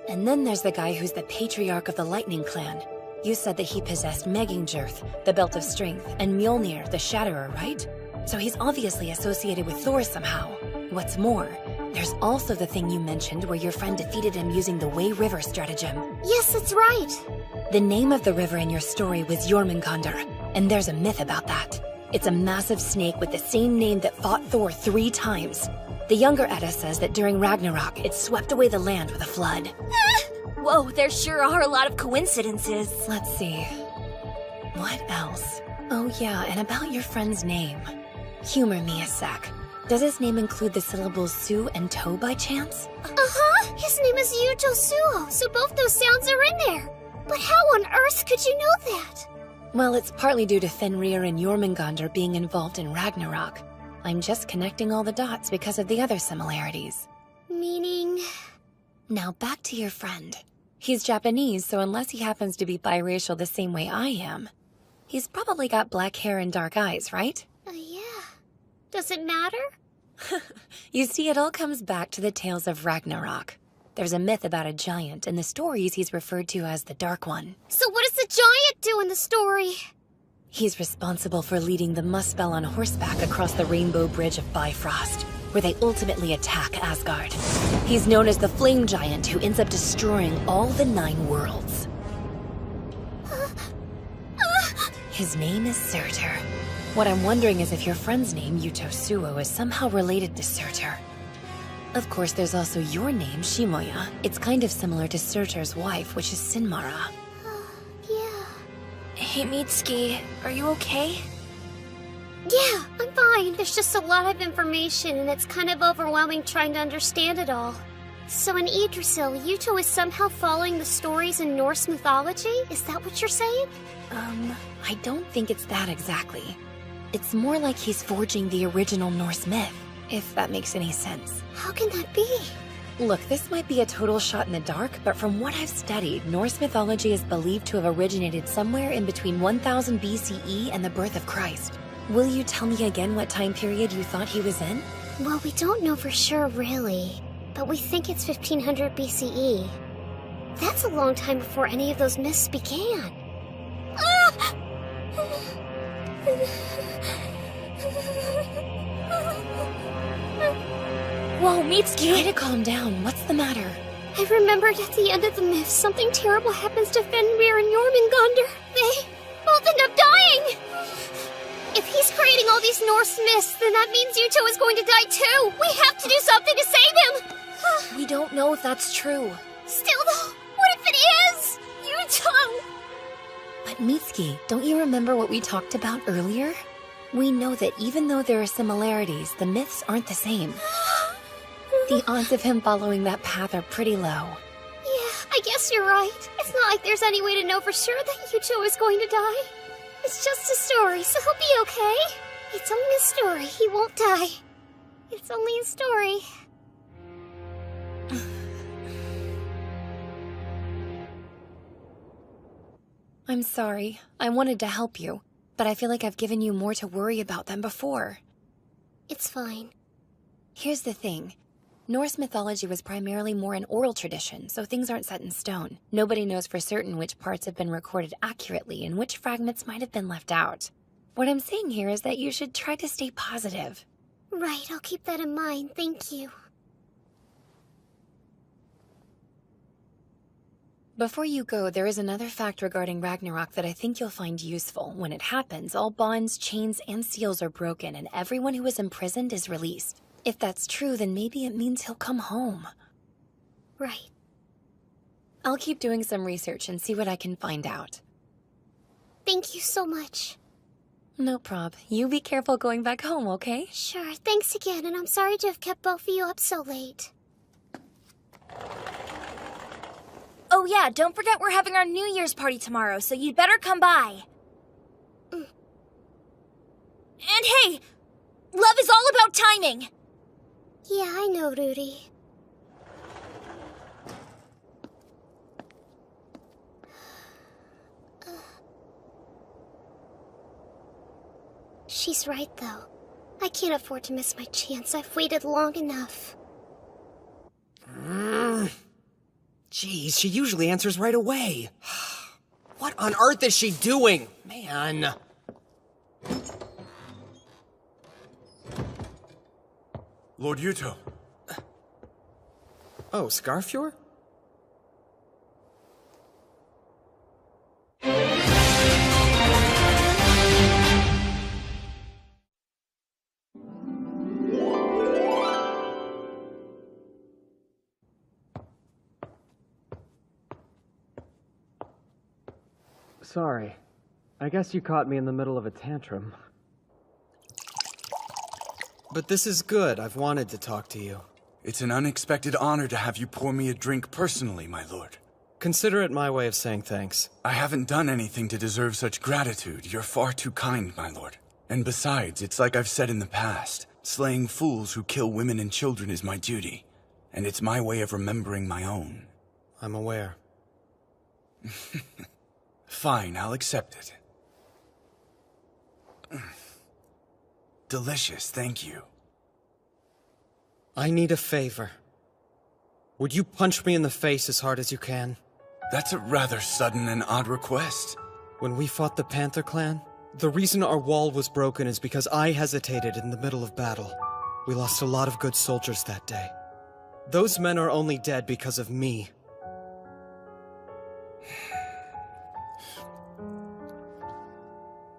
And then there's the guy who's the patriarch of the Lightning Clan. You said that he possessed Megingjörð, the Belt of Strength, and Mjolnir, the Shatterer, right? So he's obviously associated with Thor somehow. What's more, there's also the thing you mentioned where your friend defeated him using the Way River stratagem. Yes, that's right. The name of the river in your story was Jormungandr, and there's a myth about that. It's a massive snake with the same name that fought Thor 3 times. The younger Edda says that during Ragnarok, it swept away the land with a flood. Whoa, there sure are a lot of coincidences. Let's see. What else? Oh yeah, and about your friend's name. Humor me a sec. Does his name include the syllables Su and To by chance? Uh-huh! His name is Yuto Suo, so both those sounds are in there. But how on earth could you know that? Well, it's partly due to Fenrir and Jormungandr being involved in Ragnarok. I'm just connecting all the dots because of the other similarities. Meaning? Now back to your friend. He's Japanese, so unless he happens to be biracial the same way I am, he's probably got black hair and dark eyes, right? Yeah. Does it matter? You see, it all comes back to the tales of Ragnarok. There's a myth about a giant. In the stories, he's referred to as the Dark One. So what does the giant do in the story? He's responsible for leading the Muspel on horseback across the Rainbow Bridge of Bifrost, where they ultimately attack Asgard. He's known as the Flame Giant, who ends up destroying all the 9 worlds. His name is Surtur. What I'm wondering is if your friend's name, Yuto Suo, is somehow related to Surtur. Of course, there's also your name, Shimoya. It's kind of similar to Surtur's wife, which is Sinmara. Yeah. Hey, Mitsuki, are you okay? Yeah, I'm fine. There's just a lot of information, and it's kind of overwhelming trying to understand it all. So in Yggdrasil, Yuto is somehow following the stories in Norse mythology? Is that what you're saying? I don't think it's that exactly. It's more like he's forging the original Norse myth, if that makes any sense. How can that be? Look, this might be a total shot in the dark, but from what I've studied, Norse mythology is believed to have originated somewhere in between 1000 BCE and the birth of Christ. Will you tell me again what time period you thought he was in? Well, we don't know for sure, really. But we think it's 1500 BCE. That's a long time before any of those myths began. Whoa, Mitsuki! Try to calm down. What's the matter? I remembered at the end of the myth, something terrible happens to Fenrir and Jormungandr. They both end up dying! If he's creating all these Norse myths, then that means Yuto is going to die too! We have to do something to save him! We don't know if that's true. Still though, what if it is? Yuto! But Mitsuki, don't you remember what we talked about earlier? We know that even though there are similarities, the myths aren't the same. The odds of him following that path are pretty low. Yeah, I guess you're right. It's not like there's any way to know for sure that Yuto is going to die. It's just a story, so he'll be okay. It's only a story. He won't die. It's only a story. I'm sorry. I wanted to help you, but I feel like I've given you more to worry about than before. It's fine. Here's the thing. Norse mythology was primarily more an oral tradition, so things aren't set in stone. Nobody knows for certain which parts have been recorded accurately and which fragments might have been left out. What I'm saying here is that you should try to stay positive. Right, I'll keep that in mind. Thank you. Before you go, there is another fact regarding Ragnarok that I think you'll find useful. When it happens, all bonds, chains, and seals are broken, and everyone who is imprisoned is released. If that's true, then maybe it means he'll come home. Right. I'll keep doing some research and see what I can find out. Thank you so much. No prob. You be careful going back home, okay? Sure, thanks again, and I'm sorry to have kept both of you up so late. Oh yeah, don't forget we're having our New Year's party tomorrow, so you'd better come by. And hey, love is all about timing. Yeah, I know, Rudy. She's right, though. I can't afford to miss my chance. I've waited long enough. Jeez, she usually answers right away. What on earth is she doing? Man. Lord Yuto. Oh, Scarfjord? Sorry. I guess you caught me in the middle of a tantrum. But this is good. I've wanted to talk to you. It's an unexpected honor to have you pour me a drink personally, my lord. Consider it my way of saying thanks. I haven't done anything to deserve such gratitude. You're far too kind, my lord. And besides, it's like I've said in the past. Slaying fools who kill women and children is my duty. And it's my way of remembering my own. I'm aware. Fine, I'll accept it. Delicious, thank you. I need a favor. Would you punch me in the face as hard as you can? That's a rather sudden and odd request. When we fought the Panther Clan, the reason our wall was broken is because I hesitated in the middle of battle. We lost a lot of good soldiers that day. Those men are only dead because of me.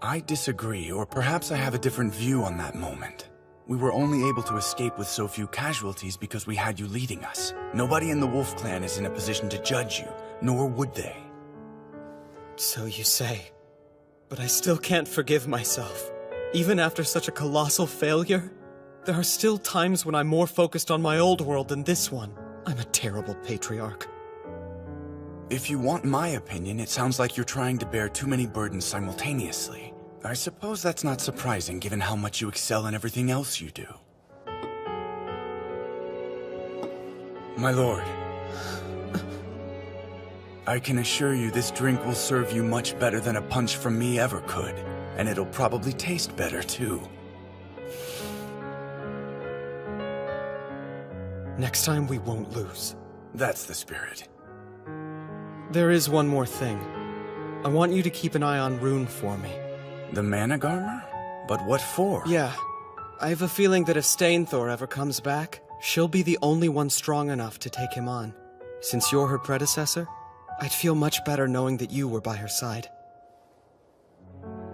I disagree, or perhaps I have a different view on that moment. We were only able to escape with so few casualties because we had you leading us. Nobody in the Wolf Clan is in a position to judge you, nor would they. So you say. But I still can't forgive myself. Even after such a colossal failure, there are still times when I'm more focused on my old world than this one. I'm a terrible patriarch. If you want my opinion, it sounds like you're trying to bear too many burdens simultaneously. I suppose that's not surprising given how much you excel in everything else you do. My lord, I can assure you this drink will serve you much better than a punch from me ever could, and it'll probably taste better too. Next time we won't lose. That's the spirit. There is one more thing. I want you to keep an eye on Rune for me. The Managarmer? But what for? Yeah. I have a feeling that if Stainthor ever comes back, she'll be the only one strong enough to take him on. Since you're her predecessor, I'd feel much better knowing that you were by her side.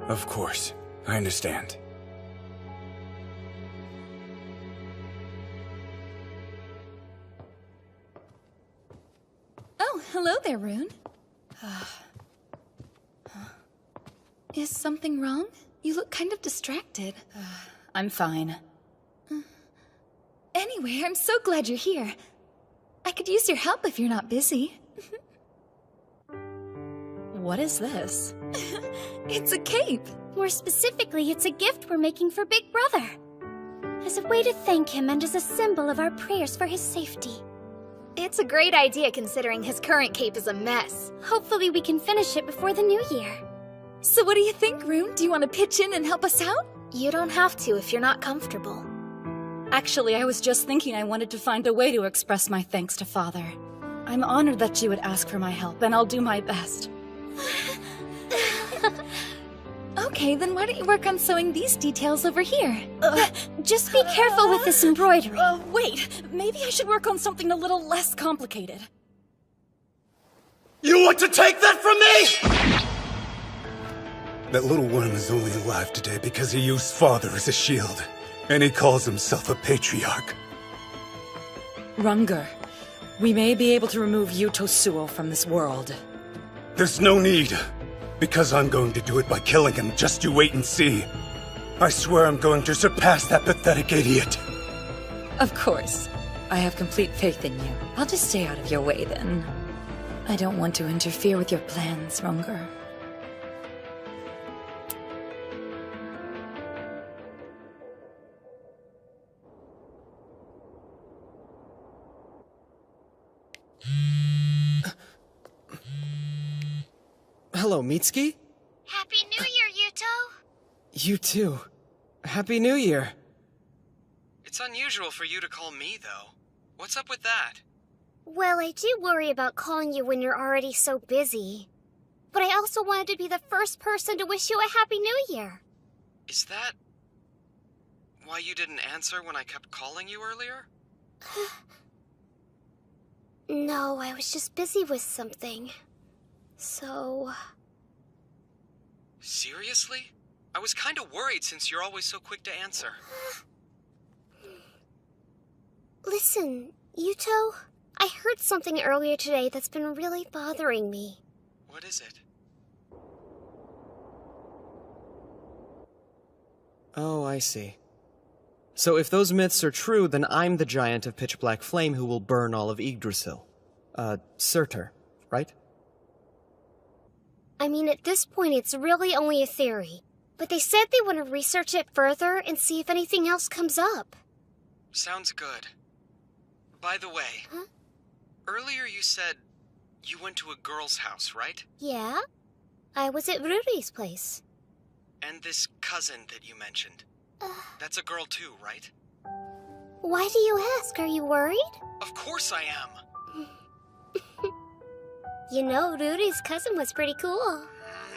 Of course. I understand. Oh, hello there, Rune. Is something wrong? You look kind of distracted. I'm fine. Anyway, I'm so glad you're here. I could use your help if you're not busy. What is this? It's a cape. More specifically, it's a gift we're making for Big Brother. As a way to thank him and as a symbol of our prayers for his safety. It's a great idea considering his current cape is a mess. Hopefully we can finish it before the new year. So what do you think, Rune? Do you want to pitch in and help us out? You don't have to if you're not comfortable. Actually, I was just thinking I wanted to find a way to express my thanks to Father. I'm honored that you would ask for my help, and I'll do my best. Okay, then why don't you work on sewing these details over here? Just be careful with this embroidery. Wait, maybe I should work on something a little less complicated. You want to take that from me?! That little worm is only alive today because he used Father as a shield. And he calls himself a patriarch. Runger, We may be able to remove Yuto Suo from this world. There's no need. Because I'm going to do it by killing him. Just you wait and see. I swear I'm going to surpass that pathetic idiot. Of course. I have complete faith in you. I'll just stay out of your way then. I don't want to interfere with your plans, Runger. Hello, Mitsuki? Happy New Year, Yuto! You too. Happy New Year. It's unusual for you to call me, though. What's up with that? Well, I do worry about calling you when you're already so busy. But I also wanted to be the first person to wish you a Happy New Year. Is that why you didn't answer when I kept calling you earlier? No, I was just busy with something. So... Seriously? I was kinda worried since you're always so quick to answer. Listen, Yuto, I heard something earlier today that's been really bothering me. What is it? Oh, I see. So if those myths are true, then I'm the giant of pitch black flame who will burn all of Yggdrasil. Surtur, right? I mean, at this point, it's really only a theory. But they said they want to research it further and see if anything else comes up. Sounds good. By the way, earlier you said you went to a girl's house, right? Yeah? I was at Rudy's place. And this cousin that you mentioned. That's a girl too, right? Why do you ask? Are you worried? Of course I am. You know, Rudy's cousin was pretty cool.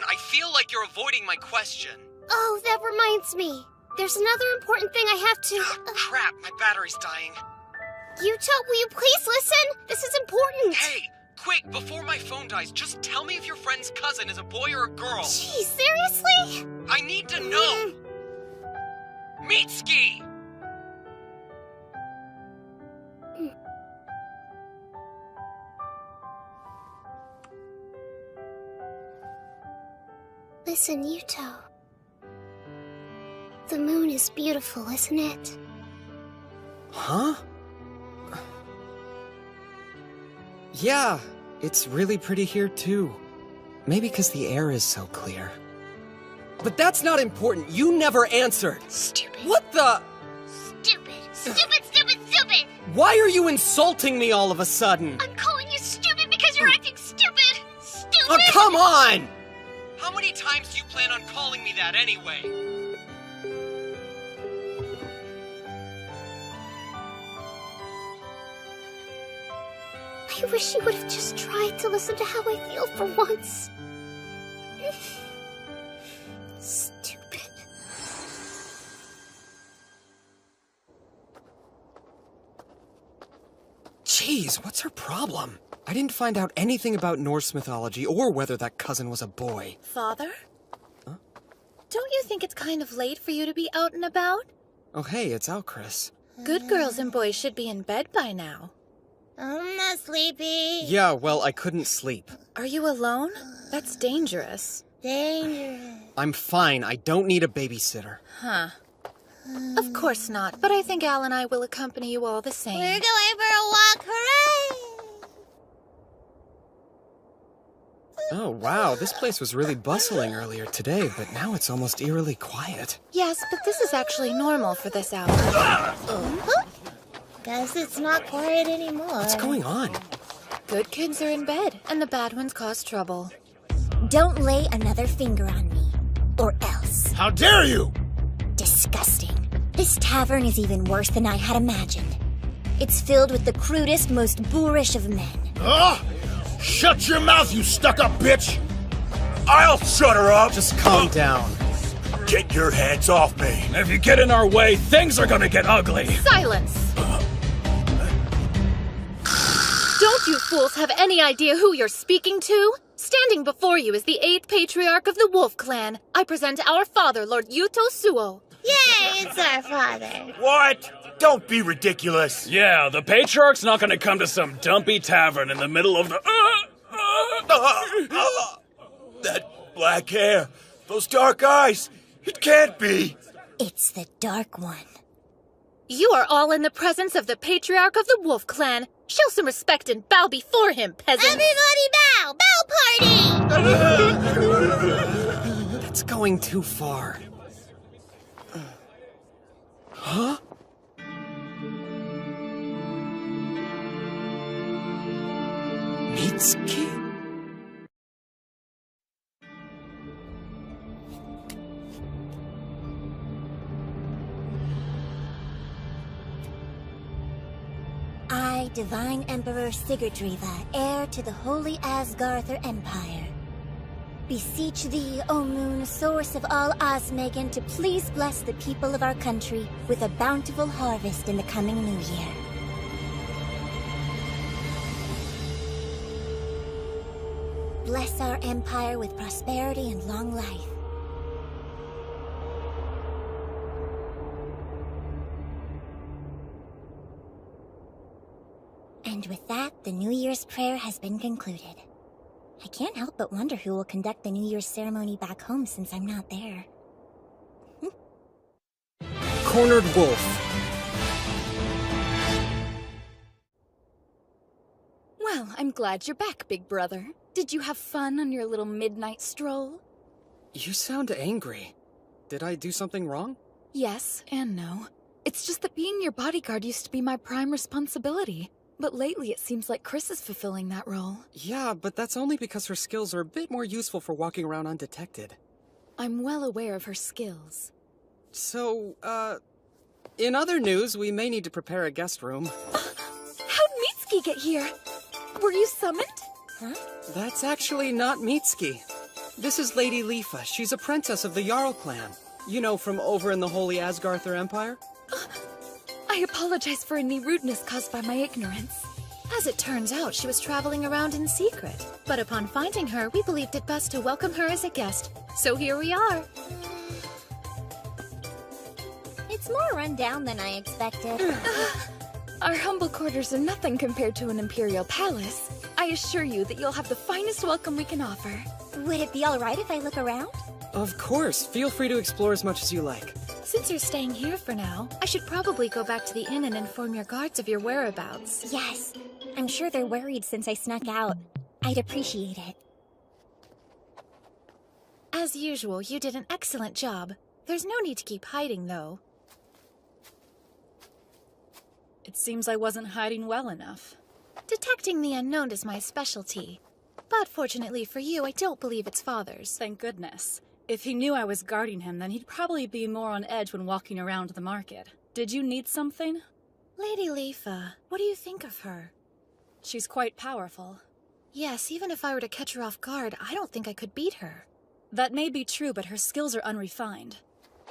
I feel like you're avoiding my question. Oh, that reminds me. There's another important thing I have to... Crap, my battery's dying. Yuto, will you please listen? This is important. Hey, quick, before my phone dies, just tell me if your friend's cousin is a boy or a girl. Gee, seriously? I need to know. Mitsuki! Listen, Yuto. The moon is beautiful, isn't it? Huh? Yeah, it's really pretty here too. Maybe because the air is so clear. But that's not important. You never answered. Stupid. What the? Stupid. Stupid, stupid, stupid! Why are you insulting me all of a sudden? I'm calling you stupid because you're acting stupid! Stupid! Oh, come on! How many times do you plan on calling me that anyway? I wish you would have just tried to listen to how I feel for once. Stupid. Jeez, what's her problem? I didn't find out anything about Norse mythology or whether that cousin was a boy. Father? Huh? Don't you think it's kind of late for you to be out and about? Oh, hey, it's Alcris. Good girls and boys should be in bed by now. I'm not sleepy. Yeah, well, I couldn't sleep. Are you alone? That's dangerous. Dangerous. I'm fine. I don't need a babysitter. Huh. Of course not, but I think Al and I will accompany you all the same. We're going for a walk, hooray! Oh, wow, this place was really bustling earlier today, but now it's almost eerily quiet. Yes, but this is actually normal for this hour. Guess it's not quiet anymore. What's going on? Good kids are in bed, and the bad ones cause trouble. Don't lay another finger on me, or else. How dare you! Disgusting. This tavern is even worse than I had imagined. It's filled with the crudest, most boorish of men. Shut your mouth, you stuck-up bitch! I'll shut her up! Just calm down. Get your hands off me! If you get in our way, things are gonna get ugly! Silence! Don't you fools have any idea who you're speaking to? Standing before you is the 8th Patriarch of the Wolf Clan. I present our father, Lord Yuto Suo. Yay, it's our father. What? Don't be ridiculous. Yeah, the Patriarch's not gonna come to some dumpy tavern in the middle of the... That black hair, those dark eyes, it can't be. It's the Dark One. You are all in the presence of the Patriarch of the Wolf Clan. Show some respect and bow before him, peasants. Everybody bow! Bow party! That's going too far. Huh? Mitsuki? I, Divine Emperor Sigurdriva, heir to the Holy Asgarther Empire, beseech thee, O moon, source of all Osmegan, to please bless the people of our country with a bountiful harvest in the coming new year. Bless our empire with prosperity and long life. And with that, the New Year's prayer has been concluded. I can't help but wonder who will conduct the New Year's ceremony back home since I'm not there. Cornered Wolf. Well, I'm glad you're back, big brother. Did you have fun on your little midnight stroll? You sound angry. Did I do something wrong? Yes and no. It's just that being your bodyguard used to be my prime responsibility. But lately it seems like Chris is fulfilling that role. Yeah, but that's only because her skills are a bit more useful for walking around undetected. I'm well aware of her skills. So, in other news, we may need to prepare a guest room. How'd Mitsuki get here? Were you summoned? Huh? That's actually not Mitsuki. This is Lady Lifa. She's a princess of the Jarl clan. You know, from over in the Holy Asgarther Empire? I apologize for any rudeness caused by my ignorance. As it turns out, she was traveling around in secret. But upon finding her, we believed it best to welcome her as a guest. So here we are. It's more run down than I expected. Our humble quarters are nothing compared to an imperial palace. I assure you that you'll have the finest welcome we can offer. Would it be alright if I look around? Of course. Feel free to explore as much as you like. Since you're staying here for now, I should probably go back to the inn and inform your guards of your whereabouts. Yes. I'm sure they're worried since I snuck out. I'd appreciate it. As usual, you did an excellent job. There's no need to keep hiding, though. It seems I wasn't hiding well enough. Detecting the unknown is my specialty. But fortunately for you, I don't believe it's Father's. Thank goodness. If he knew I was guarding him, then he'd probably be more on edge when walking around the market. Did you need something? Lady Lifa, what do you think of her? She's quite powerful. Yes, even if I were to catch her off guard, I don't think I could beat her. That may be true, but her skills are unrefined.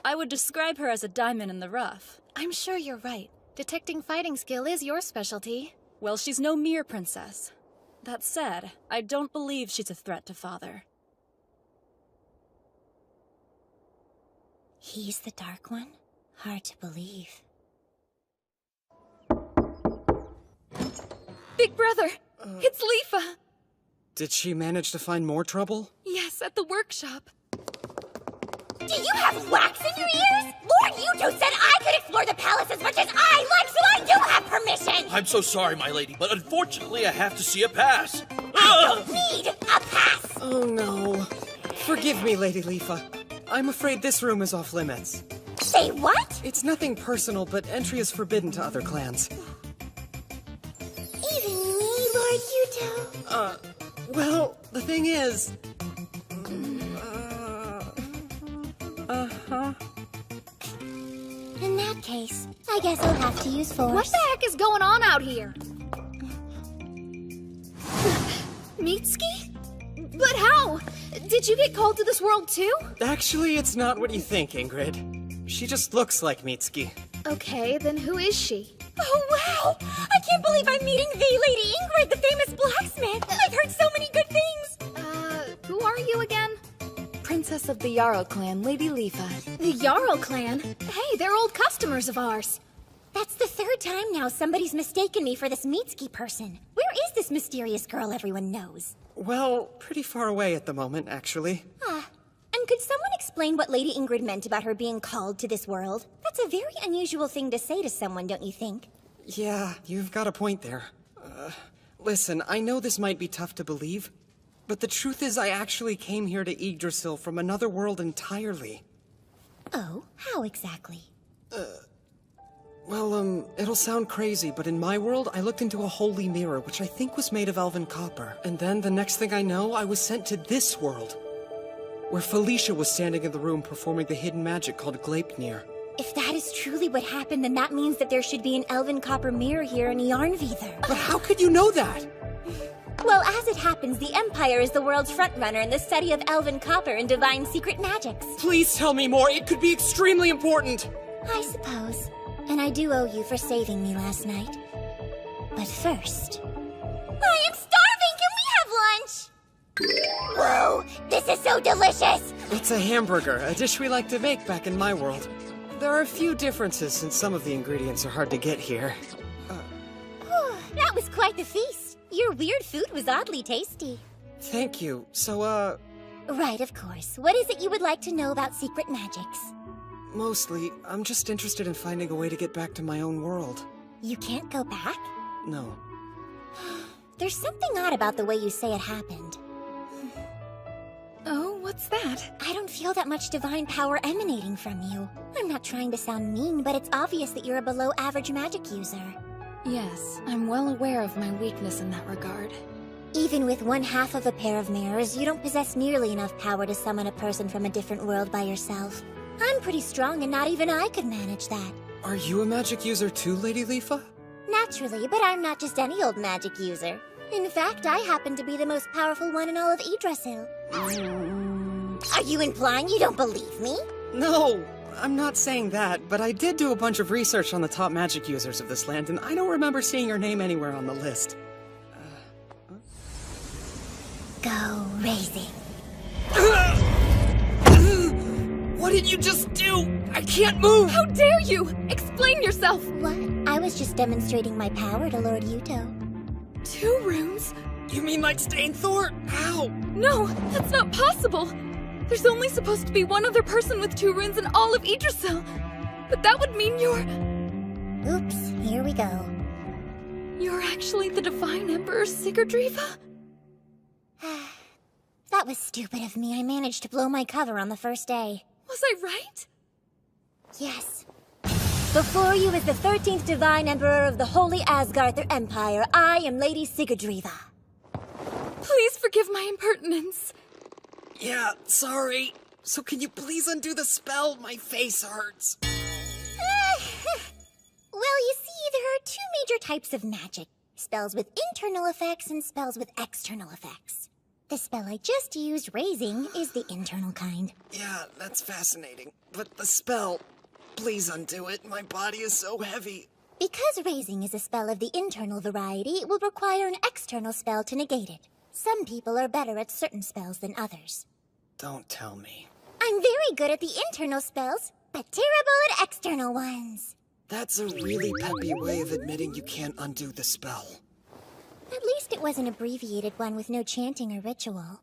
I would describe her as a diamond in the rough. I'm sure you're right. Detecting fighting skill is your specialty. Well, she's no mere princess. That said, I don't believe she's a threat to Father. He's the Dark One? Hard to believe. Big brother! It's Lifa! Did she manage to find more trouble? Yes, at the workshop. Do you have wax in your ears? Lord Yuto said I could explore the palace as much as I like, so I do have permission! I'm so sorry, my lady, but unfortunately I have to see a pass. I don't need a pass! Oh no. Forgive me, Lady Lifa. I'm afraid this room is off limits. Say what? It's nothing personal, but entry is forbidden to other clans. Even me, Lord Yuto? Well, the thing is... In that case, I guess I'll have to use force. What the heck is going on out here? Mitsuki? But how? Did you get called to this world too? Actually, it's not what you think, Ingrid. She just looks like Mitsuki. Okay, then who is she? Oh, wow! I can't believe I'm meeting the Lady Ingrid, the famous blacksmith! I've heard so many good things! princess of the Jarl clan, Lady Leafa. The Jarl clan? Hey, they're old customers of ours. That's the third time now somebody's mistaken me for this Mitsuki person. Where is this mysterious girl everyone knows? Well, pretty far away at the moment, actually. And could someone explain what Lady Ingrid meant about her being called to this world? That's a very unusual thing to say to someone, don't you think? Yeah, you've got a point there. Listen, I know this might be tough to believe, but the truth is I actually came here to Yggdrasil from another world entirely. Oh, how exactly? Well, it'll sound crazy, but in my world, I looked into a holy mirror, which I think was made of elven copper. And then, the next thing I know, I was sent to this world, where Felicia was standing in the room performing the hidden magic called Gleipnir. If that is truly what happened, then that means that there should be an elven copper mirror here in Yarnvidar. But how could you know that? Well, as it happens, the Empire is the world's frontrunner in the study of elven copper and divine secret magics. Please tell me more. It could be extremely important. I suppose. And I do owe you for saving me last night. But first... I am starving! Can we have lunch? Whoa! This is so delicious! It's a hamburger, a dish we like to make back in my world. There are a few differences since some of the ingredients are hard to get here. That was quite the feast. Your weird food was oddly tasty. Thank you. So, Right, of course. What is it you would like to know about secret magics? Mostly, I'm just interested in finding a way to get back to my own world. You can't go back? No. There's something odd about the way you say it happened. Oh, what's that? I don't feel that much divine power emanating from you. I'm not trying to sound mean, but it's obvious that you're a below-average magic user. Yes, I'm well aware of my weakness in that regard. Even with one half of a pair of mirrors, you don't possess nearly enough power to summon a person from a different world by yourself. I'm pretty strong, and not even I could manage that. Are you a magic user too, Lady Leafa? Naturally, but I'm not just any old magic user. In fact, I happen to be the most powerful one in all of Yggdrasil. Are you implying you don't believe me? No, I'm not saying that, but I did do a bunch of research on the top magic users of this land, and I don't remember seeing your name anywhere on the list. Go raising. What did you just do? I can't move! How dare you! Explain yourself! What? I was just demonstrating my power to Lord Yuto. 2 runes? You mean like Stainthor? How? No, that's not possible! There's only supposed to be one other person with 2 runes in all of Yggdrasil. But that would mean you're... Oops, here we go. You're actually the Divine Emperor Sigurdriva? That was stupid of me. I managed to blow my cover on the first day. Was I right? Yes. Before you is the 13th Divine Emperor of the Holy Asgarther Empire. I am Lady Sigurdriva. Please forgive my impertinence. Yeah, sorry. So can you please undo the spell? My face hurts. Well, you see, there are 2 major types of magic. Spells with internal effects and spells with external effects. The spell I just used, Raising, is the internal kind. Yeah, that's fascinating. But the spell, please undo it. My body is so heavy. Because Raising is a spell of the internal variety, it will require an external spell to negate it. Some people are better at certain spells than others. Don't tell me. I'm very good at the internal spells, but terrible at external ones. That's a really peppy way of admitting you can't undo the spell. At least it was an abbreviated one with no chanting or ritual.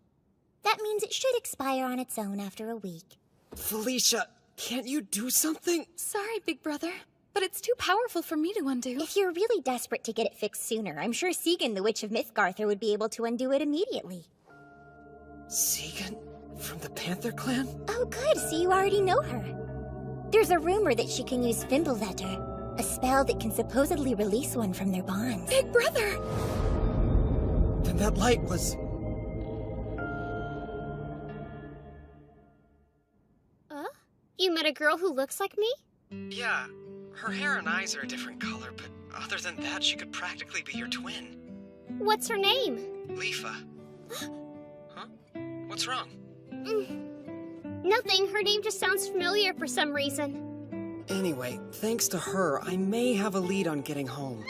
That means it should expire on its own after a week. Felicia, can't you do something? Sorry, big brother, but it's too powerful for me to undo. If you're really desperate to get it fixed sooner, I'm sure Segan, the Witch of Mythgarther, would be able to undo it immediately. Segan? From the Panther Clan? Oh good, so you already know her. There's a rumor that she can use Fimbulvetter, a spell that can supposedly release one from their bonds. Big brother! Then that light was... You met a girl who looks like me? Yeah, her hair and eyes are a different color, but other than that, she could practically be your twin. What's her name? Leafa. Huh? What's wrong? Nothing. Her name just sounds familiar for some reason. Anyway, thanks to her, I may have a lead on getting home.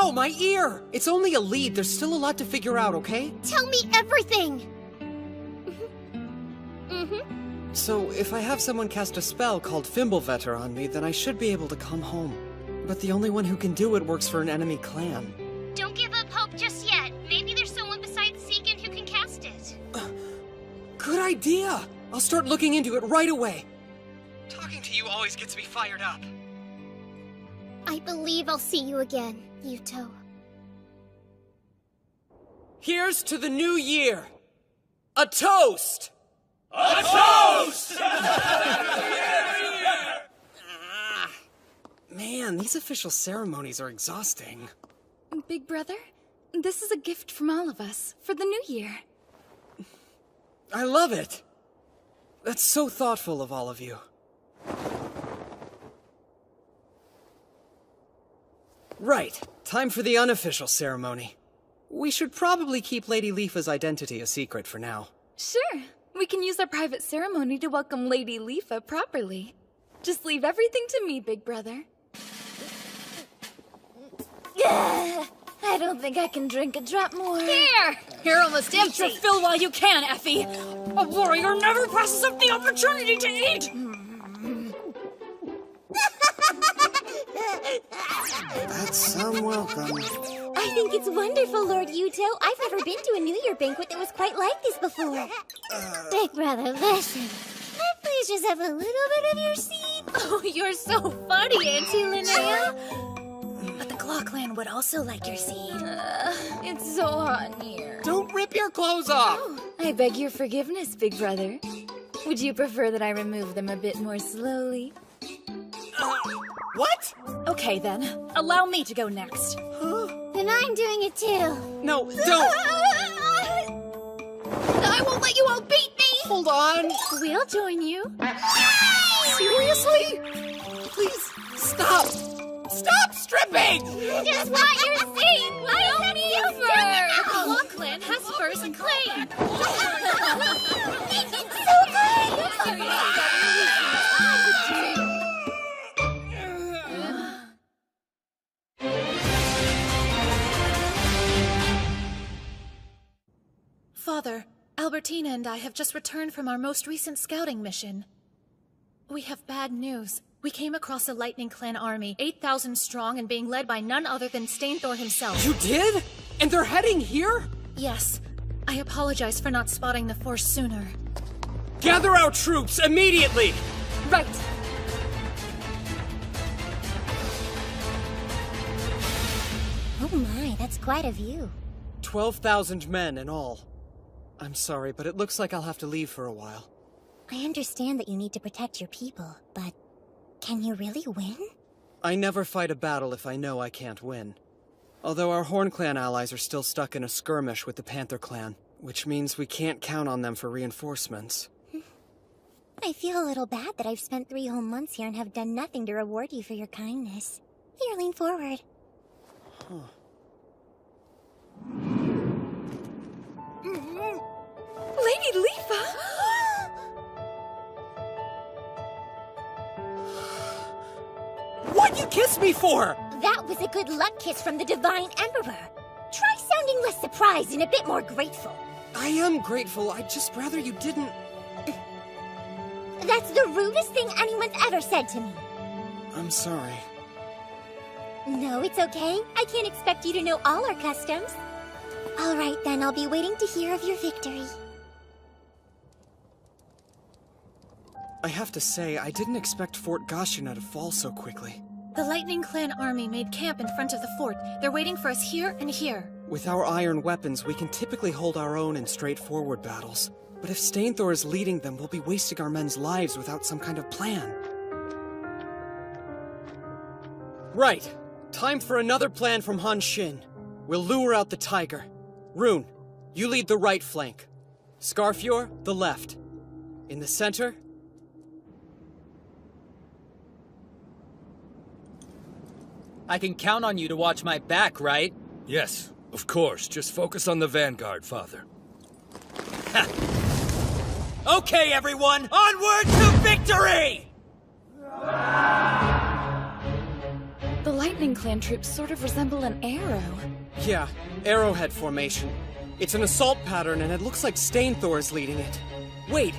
Ow, my ear! It's only a lead. There's still a lot to figure out, okay? Tell me everything! So, if I have someone cast a spell called Fimbulvetter on me, then I should be able to come home. But the only one who can do it works for an enemy clan. Don't give up hope just yet. Maybe there's someone besides Seekin who can cast it. Good idea! I'll start looking into it right away. Talking to you always gets me fired up. I believe I'll see you again, Yuto. Here's to the new year! A toast! A toast! Man, these official ceremonies are exhausting. Big brother, this is a gift from all of us for the new year. I love it! That's so thoughtful of all of you. Right, time for the unofficial ceremony. We should probably keep Lady Leafa's identity a secret for now. Sure, we can use our private ceremony to welcome Lady Leafa properly. Just leave everything to me, big brother. I don't think I can drink a drop more. Here! You're almost empty. Eat your fill while you can, Effie. A warrior never passes up the opportunity to eat. That's some welcome. I think it's wonderful, Lord Yuto. I've never been to a New Year banquet that was quite like this before. Big brother, listen. Can I please just have a little bit of your seed? Oh, you're so funny, Auntie Linnea. But the Claw Clan would also like your seed. It's so hot in here. Don't rip your clothes off! Oh, I beg your forgiveness, big brother. Would you prefer that I remove them a bit more slowly? What? Okay, then. Allow me to go next. Then I'm doing it too. No, don't! I won't let you all beat me! Hold on! We'll join you. Seriously? Please, stop! Stop stripping! I just want your seed! Why don't you The Claw Clan has furs and clay. It's so Father, Albertina and I have just returned from our most recent scouting mission. We have bad news. We came across a Lightning Clan army, 8,000 strong and being led by none other than Stainthor himself. You did? And they're heading here? Yes. I apologize for not spotting the force sooner. Gather our troops immediately! Right. Oh my, that's quite a view. 12,000 men in all. I'm sorry, but it looks like I'll have to leave for a while. I understand that you need to protect your people, but can you really win? I never fight a battle if I know I can't win. Although our Horn Clan allies are still stuck in a skirmish with the Panther Clan, which means we can't count on them for reinforcements. I feel a little bad that I've spent 3 whole months here and have done nothing to reward you for your kindness. Here, lean forward. Huh. Lady Leafa! What'd you kiss me for? That was a good luck kiss from the Divine Emperor. Try sounding less surprised and a bit more grateful. I am grateful, I'd just rather you didn't... That's the rudest thing anyone's ever said to me. I'm sorry. No, it's okay. I can't expect you to know all our customs. All right, then, I'll be waiting to hear of your victory. I have to say, I didn't expect Fort Gashina to fall so quickly. The Lightning Clan army made camp in front of the fort. They're waiting for us here and here. With our iron weapons, we can typically hold our own in straightforward battles. But if Stainthor is leading them, we'll be wasting our men's lives without some kind of plan. Right. Time for another plan from Han Xin. We'll lure out the tiger. Rune, you lead the right flank. Scarfior, the left. In the center... I can count on you to watch my back, right? Yes, of course. Just focus on the vanguard, Father. Okay, everyone! Onward to victory! The Lightning Clan troops sort of resemble an arrow. Yeah, arrowhead formation. It's an assault pattern and it looks like Stainthor is leading it. Wait,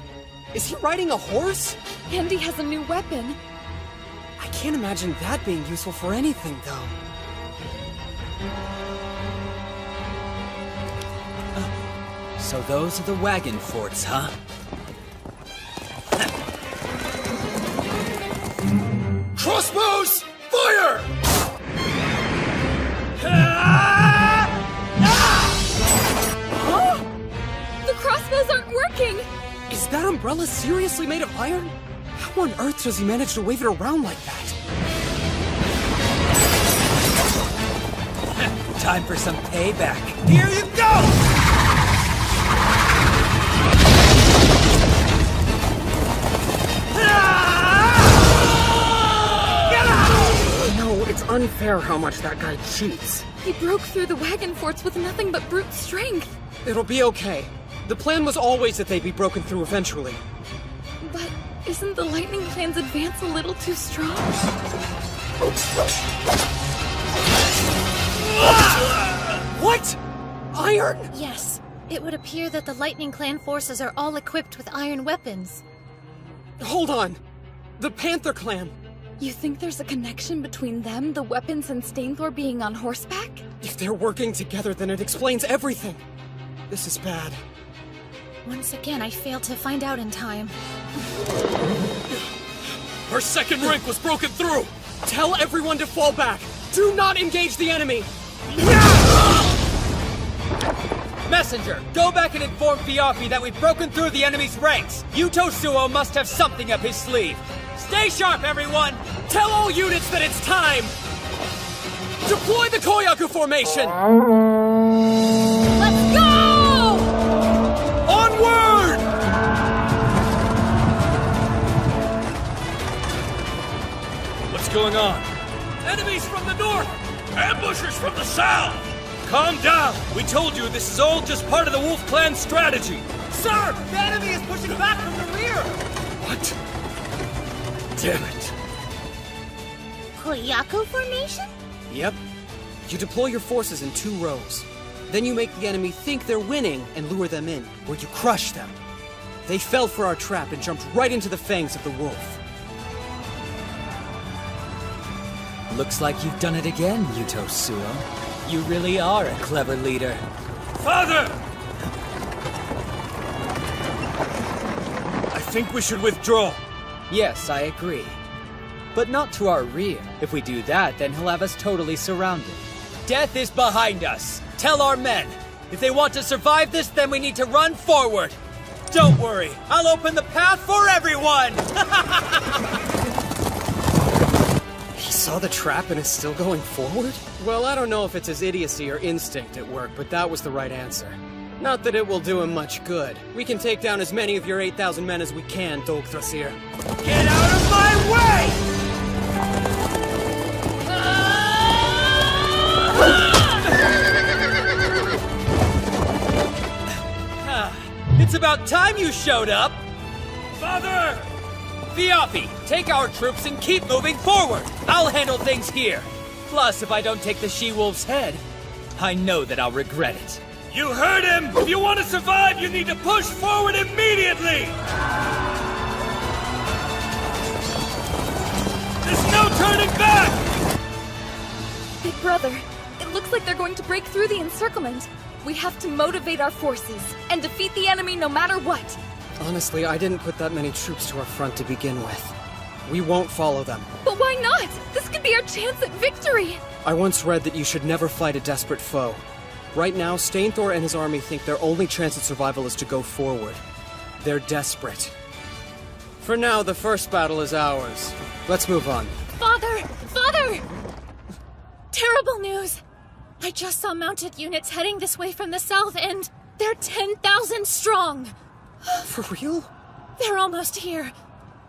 Is he riding a horse? And he has a new weapon. I can't imagine that being useful for anything, though. So those are the wagon forts, huh? Crossbows! Fire! Huh? The crossbows aren't working! Is that umbrella seriously made of iron? How on earth does he manage to wave it around like that? Time for some payback. Here you go! No, it's unfair how much that guy cheats. He broke through the wagon forts with nothing but brute strength. It'll be okay. The plan was always that they'd be broken through eventually. But isn't the Lightning Clan's advance a little too strong? What? Iron? Yes. It would appear that the Lightning Clan forces are all equipped with iron weapons. Hold on. The Panther Clan. You think there's a connection between them, the weapons, and Stainthor being on horseback? If they're working together, then it explains everything. This is bad. Once again, I failed to find out in time. Her second rank was broken through! Tell everyone to fall back! Do not engage the enemy! Messenger, go back and inform Fiafi that we've broken through the enemy's ranks. Yuto Suo must have something up his sleeve. Stay sharp, everyone! Tell all units that it's time! Deploy the Koyaku formation! Let's go! Onward! What's going on? Enemies from the north! Ambushers from the south! Calm down! We told you this is all just part of the Wolf Clan strategy! Sir! The enemy is pushing back from the rear! What? Damn it. Koyaku formation? Yep. You deploy your forces in 2 rows. Then you make the enemy think they're winning and lure them in, where you crush them. They fell for our trap and jumped right into the fangs of the wolf. Looks like you've done it again, Yuto Suo. You really are a clever leader. Father! I think we should withdraw. Yes, I agree. But not to our rear. If we do that, then he'll have us totally surrounded. Death is behind us. Tell our men. If they want to survive this, then we need to run forward. Don't worry. I'll open the path for everyone! He saw the trap and is still going forward? Well, I don't know if it's his idiocy or instinct at work, but that was the right answer. Not that it will do him much good. We can take down as many of your 8,000 men as we can, Dolgthrasir. Get out of my way! It's about time you showed up! Father! Fiafi, take our troops and keep moving forward! I'll handle things here! Plus, if I don't take the she-wolf's head, I know that I'll regret it. You heard him! If you want to survive, you need to push forward immediately! There's no turning back! Big brother, it looks like they're going to break through the encirclement. We have to motivate our forces and defeat the enemy no matter what. Honestly, I didn't put that many troops to our front to begin with. We won't follow them. But why not? This could be our chance at victory! I once read that you should never fight a desperate foe. Right now, Stainthor and his army think their only chance at survival is to go forward. They're desperate. For now, the first battle is ours. Let's move on. Father! Father! Terrible news! I just saw mounted units heading this way from the south, and they're 10,000 strong! For real? They're almost here.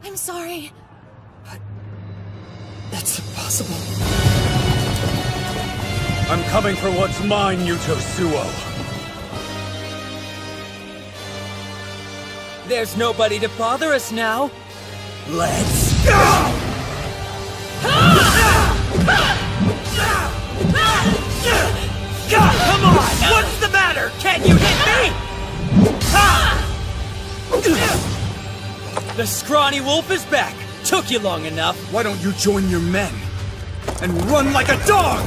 I'm sorry. That's impossible. I'm coming for what's mine, Yuto Suo. There's nobody to bother us now. Let's go! Come on! What's the matter? Can't you hit me? The scrawny wolf is back! Took you long enough! Why don't you join your men and run like a dog?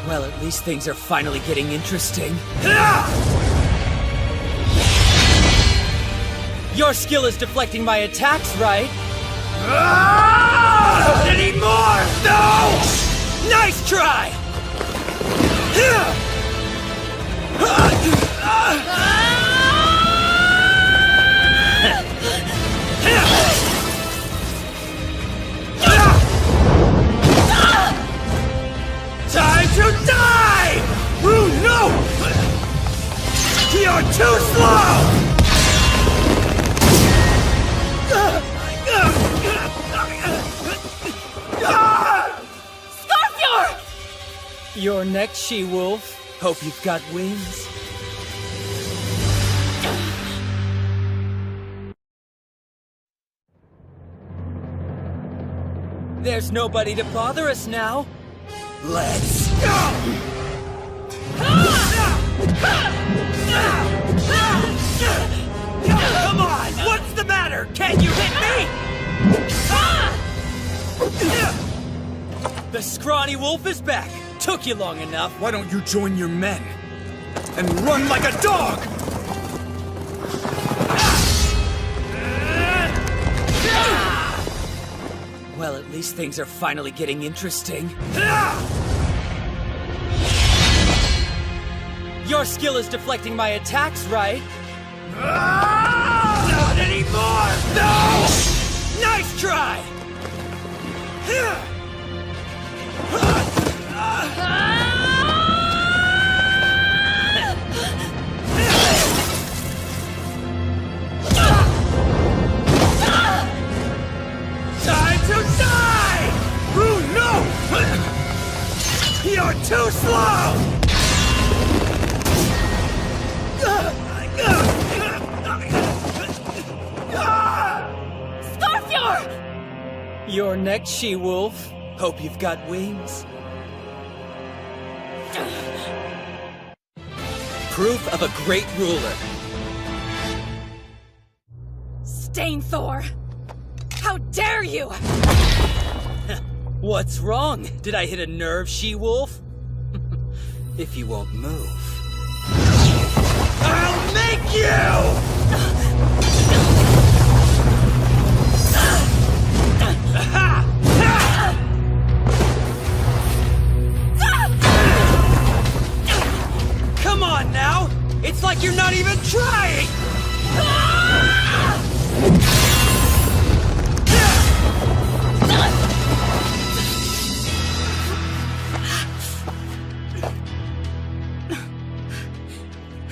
Well, at least things are finally getting interesting. Your skill is deflecting my attacks, right? Not anymore! No! Nice try! Time to die! Oh no! You're too slow! Scorpior! Your next, she-wolf. Hope you've got wings. There's nobody to bother us now. Let's go! Come on! What's the matter? Can't you hit me? The scrawny wolf is back. Took you long enough. Why don't you join your men and run like a dog? Well, at least things are finally getting interesting. Your skill is deflecting my attacks, right? Not anymore! No! Nice try! Time to die! Oh no! You're too slow! Scorpior! Your next, she-wolf. Hope you've got wings. Proof of a great ruler. Stainthor! How dare you! What's wrong? Did I hit a nerve, she-wolf? If you won't move, I'll make you! Come on now! It's like you're not even trying!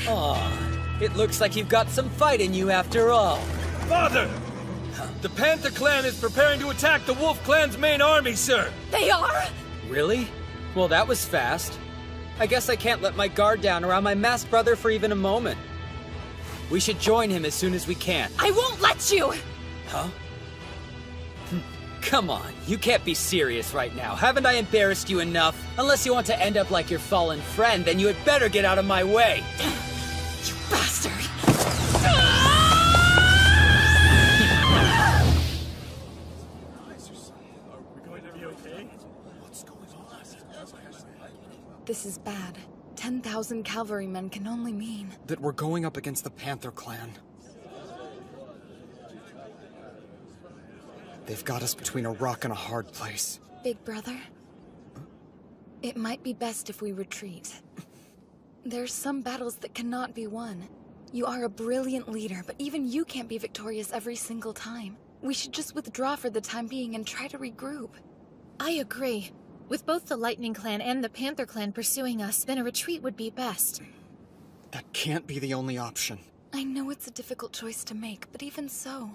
Aw, it looks like you've got some fight in you after all. Father! The Panther Clan is preparing to attack the Wolf Clan's main army, sir! They are? Really? Well, that was fast. I guess I can't let my guard down around my masked brother for even a moment. We should join him as soon as we can. I won't let you! Huh? Come on, you can't be serious right now. Haven't I embarrassed you enough? Unless you want to end up like your fallen friend, then you had better get out of my way. You bastard! This is bad. 10,000 cavalrymen can only mean that we're going up against the Panther Clan. They've got us between a rock and a hard place. Big brother. It might be best if we retreat. There's some battles that cannot be won. You are a brilliant leader, but even you can't be victorious every single time. We should just withdraw for the time being and try to regroup. I agree. With both the Lightning Clan and the Panther Clan pursuing us, then a retreat would be best. That can't be the only option. I know it's a difficult choice to make, but even so...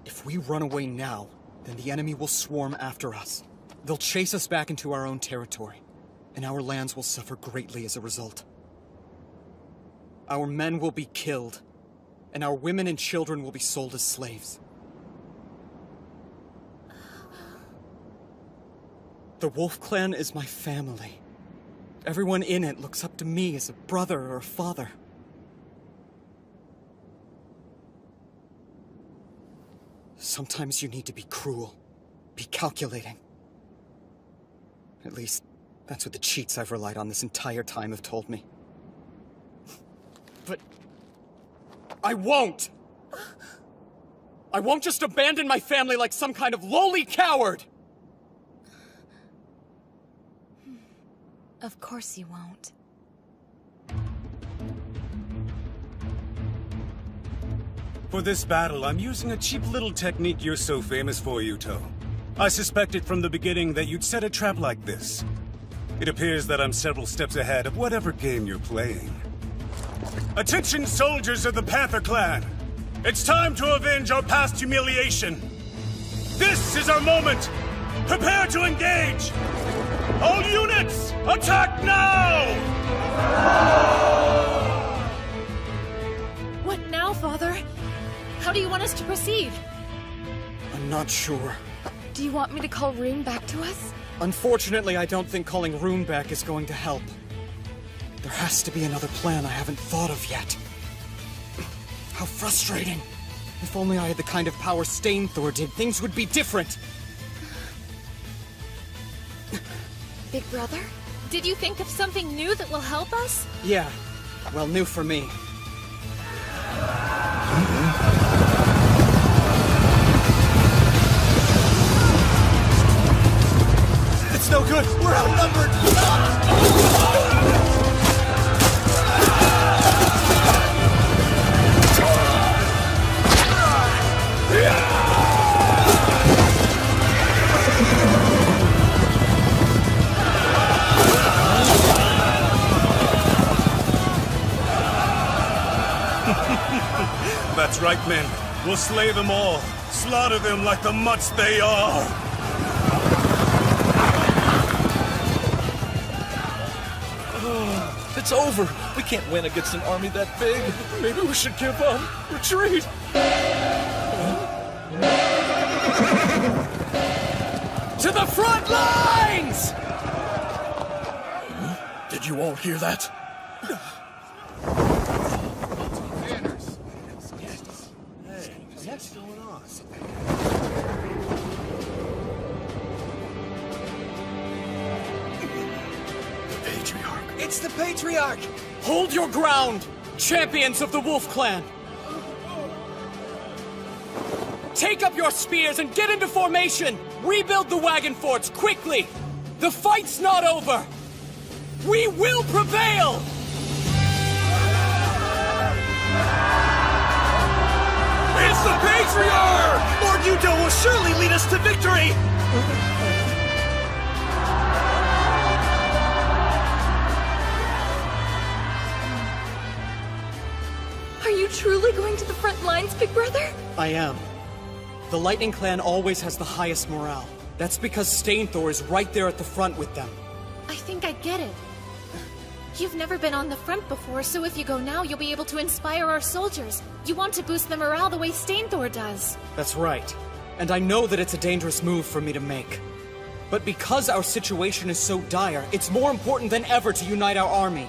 If we run away now, then the enemy will swarm after us. They'll chase us back into our own territory, and our lands will suffer greatly as a result. Our men will be killed, and our women and children will be sold as slaves. The Wolf Clan is my family. Everyone in it looks up to me as a brother or a father. Sometimes you need to be cruel, be calculating. At least, that's what the cheats I've relied on this entire time have told me. But I won't! I won't just abandon my family like some kind of lowly coward! Of course you won't. For this battle, I'm using a cheap little technique you're so famous for, Yuto. I suspected from the beginning that you'd set a trap like this. It appears that I'm several steps ahead of whatever game you're playing. Attention, soldiers of the Panther Clan! It's time to avenge our past humiliation! This is our moment! Prepare to engage! All units, attack now! What now, Father? How do you want us to proceed? I'm not sure. Do you want me to call Rune back to us? Unfortunately, I don't think calling Rune back is going to help. There has to be another plan I haven't thought of yet. How frustrating. If only I had the kind of power Stainthor did, things would be different. Big brother? Did you think of something new that will help us? Yeah. Well, new for me. It's no good! We're outnumbered! That's right, men. We'll slay them all. Slaughter them like the mutts they are. It's over. We can't win against an army that big. Maybe we should give up. Retreat. To the front lines! Did you all hear that? What's going on? It's the Patriarch! Hold your ground, champions of the Wolf Clan! Take up your spears and get into formation! Rebuild the wagon forts, quickly! The fight's not over! We will prevail! It's the Patriarch! Lord Yuto will surely lead us to victory! Are you truly going to the front lines, Big Brother? I am. The Lightning Clan always has the highest morale. That's because Stainthor is right there at the front with them. I think I get it. You've never been on the front before, so if you go now, you'll be able to inspire our soldiers. You want to boost the morale the way Stainthor does. That's right. And I know that it's a dangerous move for me to make. But because our situation is so dire, it's more important than ever to unite our army.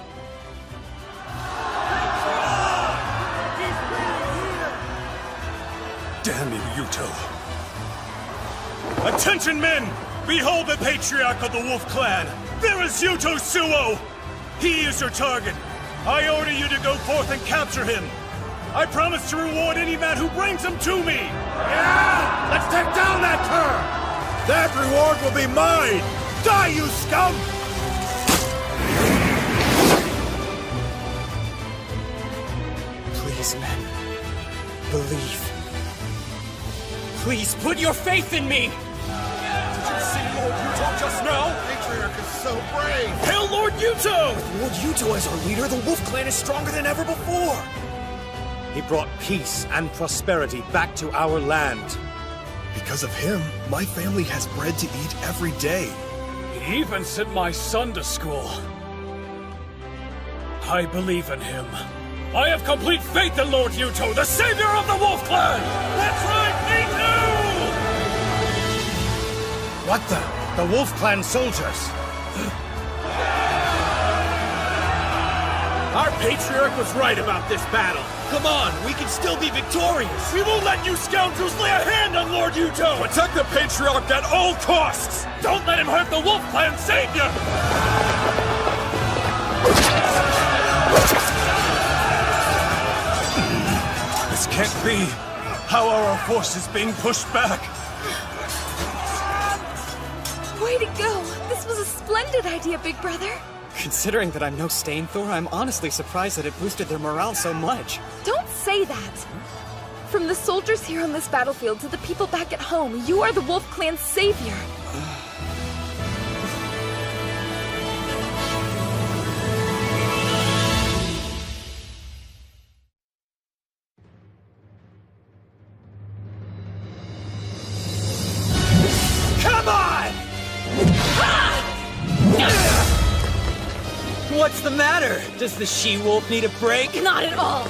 Damn you, Yuto. Attention, men! Behold the Patriarch of the Wolf Clan! There is Yuto Suo! He is your target. I order you to go forth and capture him. I promise to reward any man who brings him to me. Yeah! Let's take down that cur! That reward will be mine! Die, you scum! Please, men. Believe. Please, put your faith in me! Did you see Lord Yuto just now? Patriarch is so brave! Hail Lord Yuto! With Lord Yuto as our leader, the Wolf Clan is stronger than ever before! He brought peace and prosperity back to our land. Because of him, my family has bread to eat every day. He even sent my son to school. I believe in him. I have complete faith in Lord Yuto, the savior of the Wolf Clan! That's right, me too! What the? The Wolf Clan soldiers! Our Patriarch was right about this battle. Come on, we can still be victorious. We won't let you scoundrels lay a hand on Lord Yuto. Protect the Patriarch at all costs. Don't let him hurt the Wolf Clan savior. This can't be. How are our forces being pushed back? Way to go! This was a splendid idea, Big Brother. Considering that I'm no Stainthor, I'm honestly surprised that it boosted their morale so much. Don't say that! From the soldiers here on this battlefield to the people back at home, you are the Wolf Clan's savior. Come on! What's the matter? Does the she-wolf need a break? Not at all!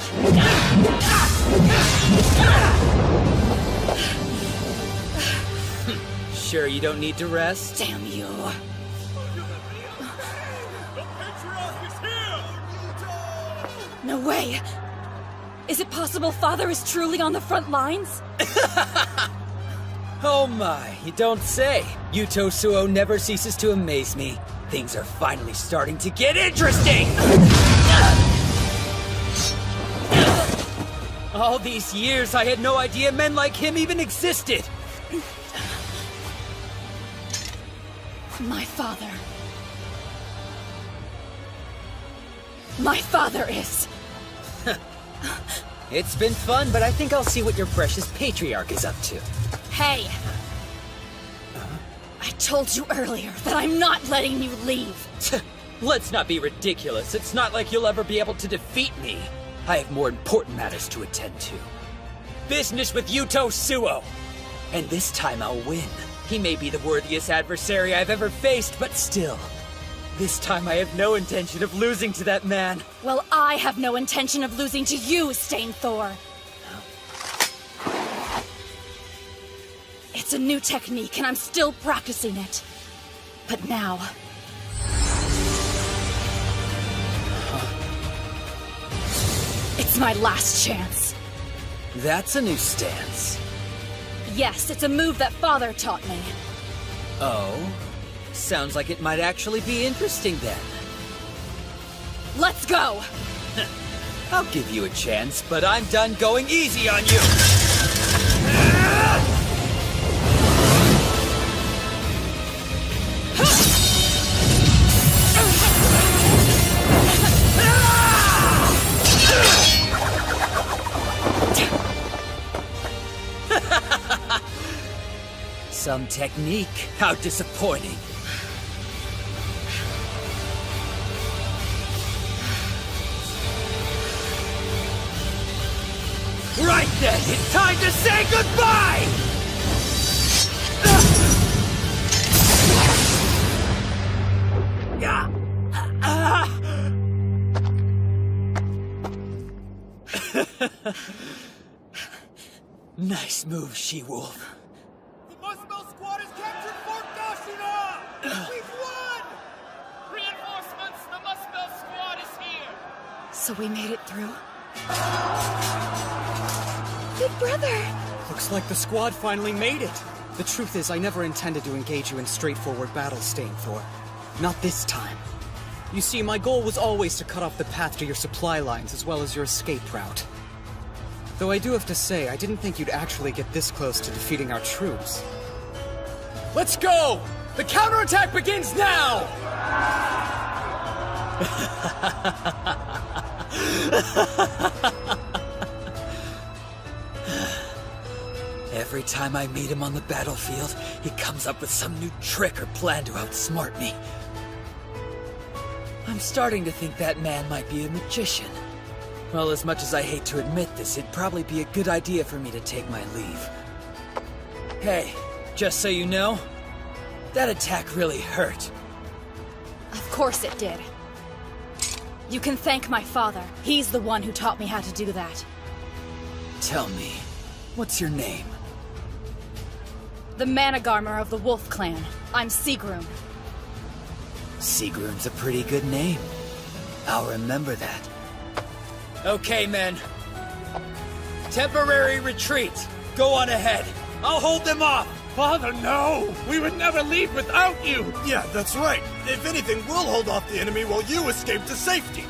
Sure you don't need to rest? Damn you. No way! Is it possible Father is truly on the front lines? Oh my, you don't say. Yuto Suo never ceases to amaze me. Things are finally starting to get interesting! All these years, I had no idea men like him even existed. My father. My father is... It's been fun, but I think I'll see what your precious Patriarch is up to. Hey! I told you earlier that I'm not letting you leave. Let's not be ridiculous. It's not like you'll ever be able to defeat me. I have more important matters to attend to. Business with Yuto Suo. And this time I'll win. He may be the worthiest adversary I've ever faced, but still. This time I have no intention of losing to that man. Well, I have no intention of losing to you, Stainthor. It's a new technique, and I'm still practicing it. But now... It's my last chance. That's a new stance. Yes, it's a move that Father taught me. Oh? Sounds like it might actually be interesting then. Let's go! I'll give you a chance, but I'm done going easy on you! Some technique. How disappointing. Right then, it's time to say goodbye! Nice move, She-Wolf. The Muspel Squad has captured Fort Dashina! We've won! Reinforcements, the Muspel Squad is here! So we made it through? Big Brother! Looks like the squad finally made it. The truth is, I never intended to engage you in straightforward battle, Stainthor. Not this time. You see, my goal was always to cut off the path to your supply lines as well as your escape route. Though I do have to say, I didn't think you'd actually get this close to defeating our troops. Let's go! The counterattack begins now! Every time I meet him on the battlefield, he comes up with some new trick or plan to outsmart me. I'm starting to think that man might be a magician. Well, as much as I hate to admit this, it'd probably be a good idea for me to take my leave. Hey, just so you know, that attack really hurt. Of course it did. You can thank my father. He's the one who taught me how to do that. Tell me, what's your name? The Managarmer of the Wolf Clan. I'm Sigrun. Sigrun's a pretty good name. I'll remember that. Okay, men. Temporary retreat. Go on ahead. I'll hold them off. Father, no! We would never leave without you! Yeah, that's right. If anything, we'll hold off the enemy while you escape to safety.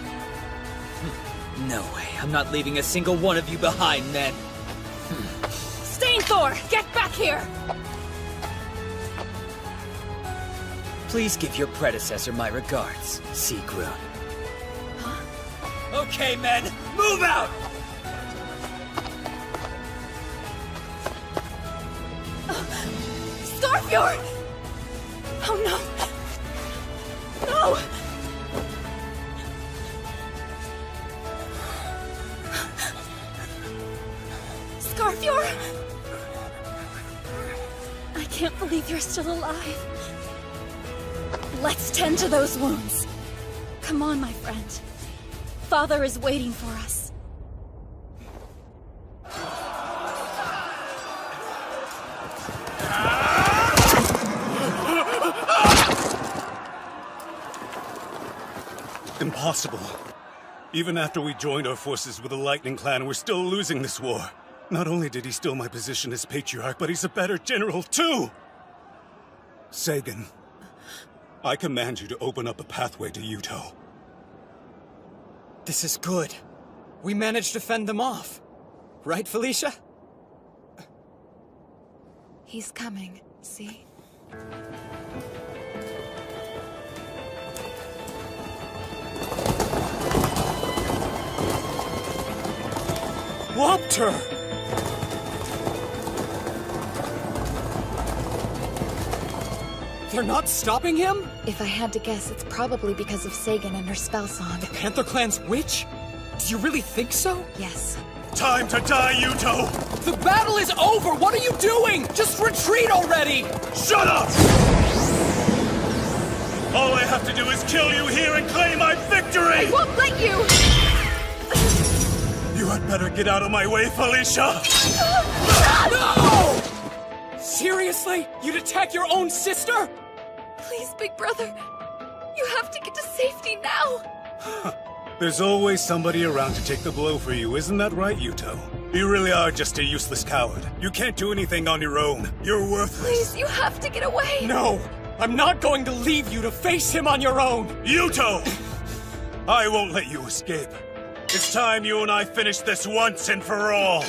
No way. I'm not leaving a single one of you behind, men. Stainthor, get back here! Please give your predecessor my regards, Sigrun. Huh? Okay, men, move out! Scarfjord! Oh no! No! Scarfjord! I can't believe you're still alive. Let's tend to those wounds. Come on, my friend. Father is waiting for us. Impossible. Even after we joined our forces with the Lightning Clan, we're still losing this war. Not only did he steal my position as Patriarch, but he's a better general, too! Sagan, I command you to open up a pathway to Yuto. This is good. We managed to fend them off. Right, Felicia? He's coming, see? Lopter! They're not stopping him? If I had to guess, it's probably because of Sagan and her spell song. The Panther Clan's witch? Do you really think so? Yes. Time to die, Yuto! The battle is over! What are you doing? Just retreat already! Shut up! All I have to do is kill you here and claim my victory! I won't let you! You had better get out of my way, Felicia! No! Seriously? You'd attack your own sister? Please, big brother. You have to get to safety now. There's always somebody around to take the blow for you, isn't that right, Yuto? You really are just a useless coward. You can't do anything on your own. You're worthless. Please, you have to get away. No! I'm not going to leave you to face him on your own! Yuto! I won't let you escape. It's time you and I finish this once and for all.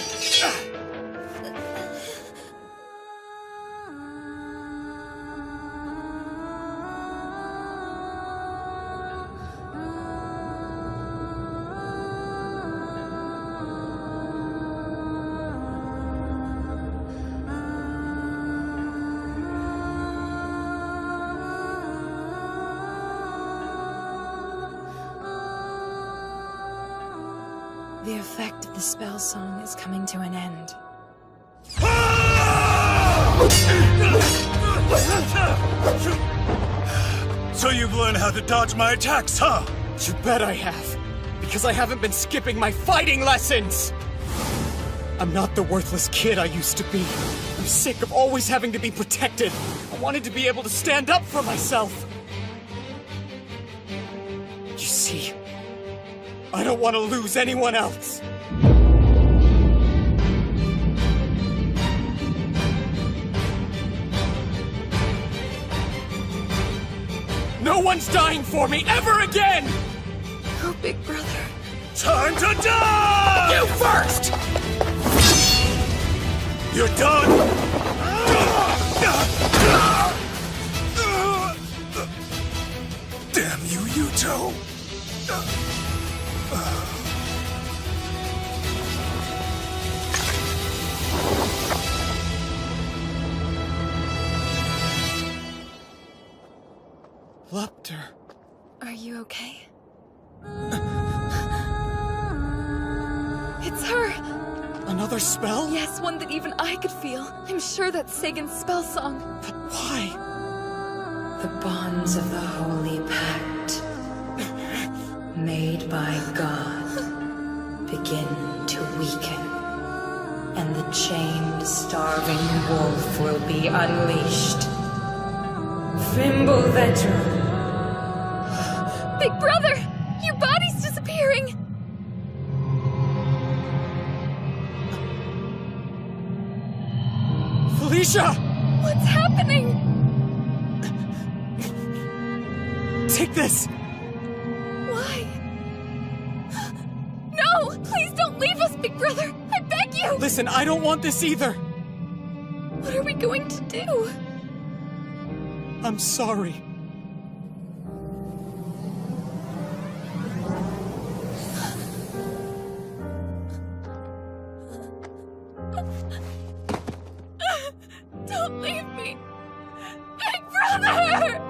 The effect of the spell song is coming to an end. So you've learned how to dodge my attacks, huh? You bet I have. Because I haven't been skipping my fighting lessons! I'm not the worthless kid I used to be. I'm sick of always having to be protected. I wanted to be able to stand up for myself. You see, I don't want to lose anyone else. No one's dying for me ever again! Oh, big brother. Time to die! You first! You're done! Damn you, Yuto! Lopter. Are you okay? It's her! Another spell? Yes, one that even I could feel. I'm sure that's Sagan's spell song. But why? The bonds of the Holy Pact, made by God, begin to weaken. and the chained, starving wolf will be unleashed. Fimbulvetr. Big Brother! Your body's disappearing! Felicia! What's happening? Take this! Why? No! Please don't leave us, Big Brother! I beg you! Listen, I don't want this either! What are we going to do? I'm sorry. Don't leave me! Big Brother!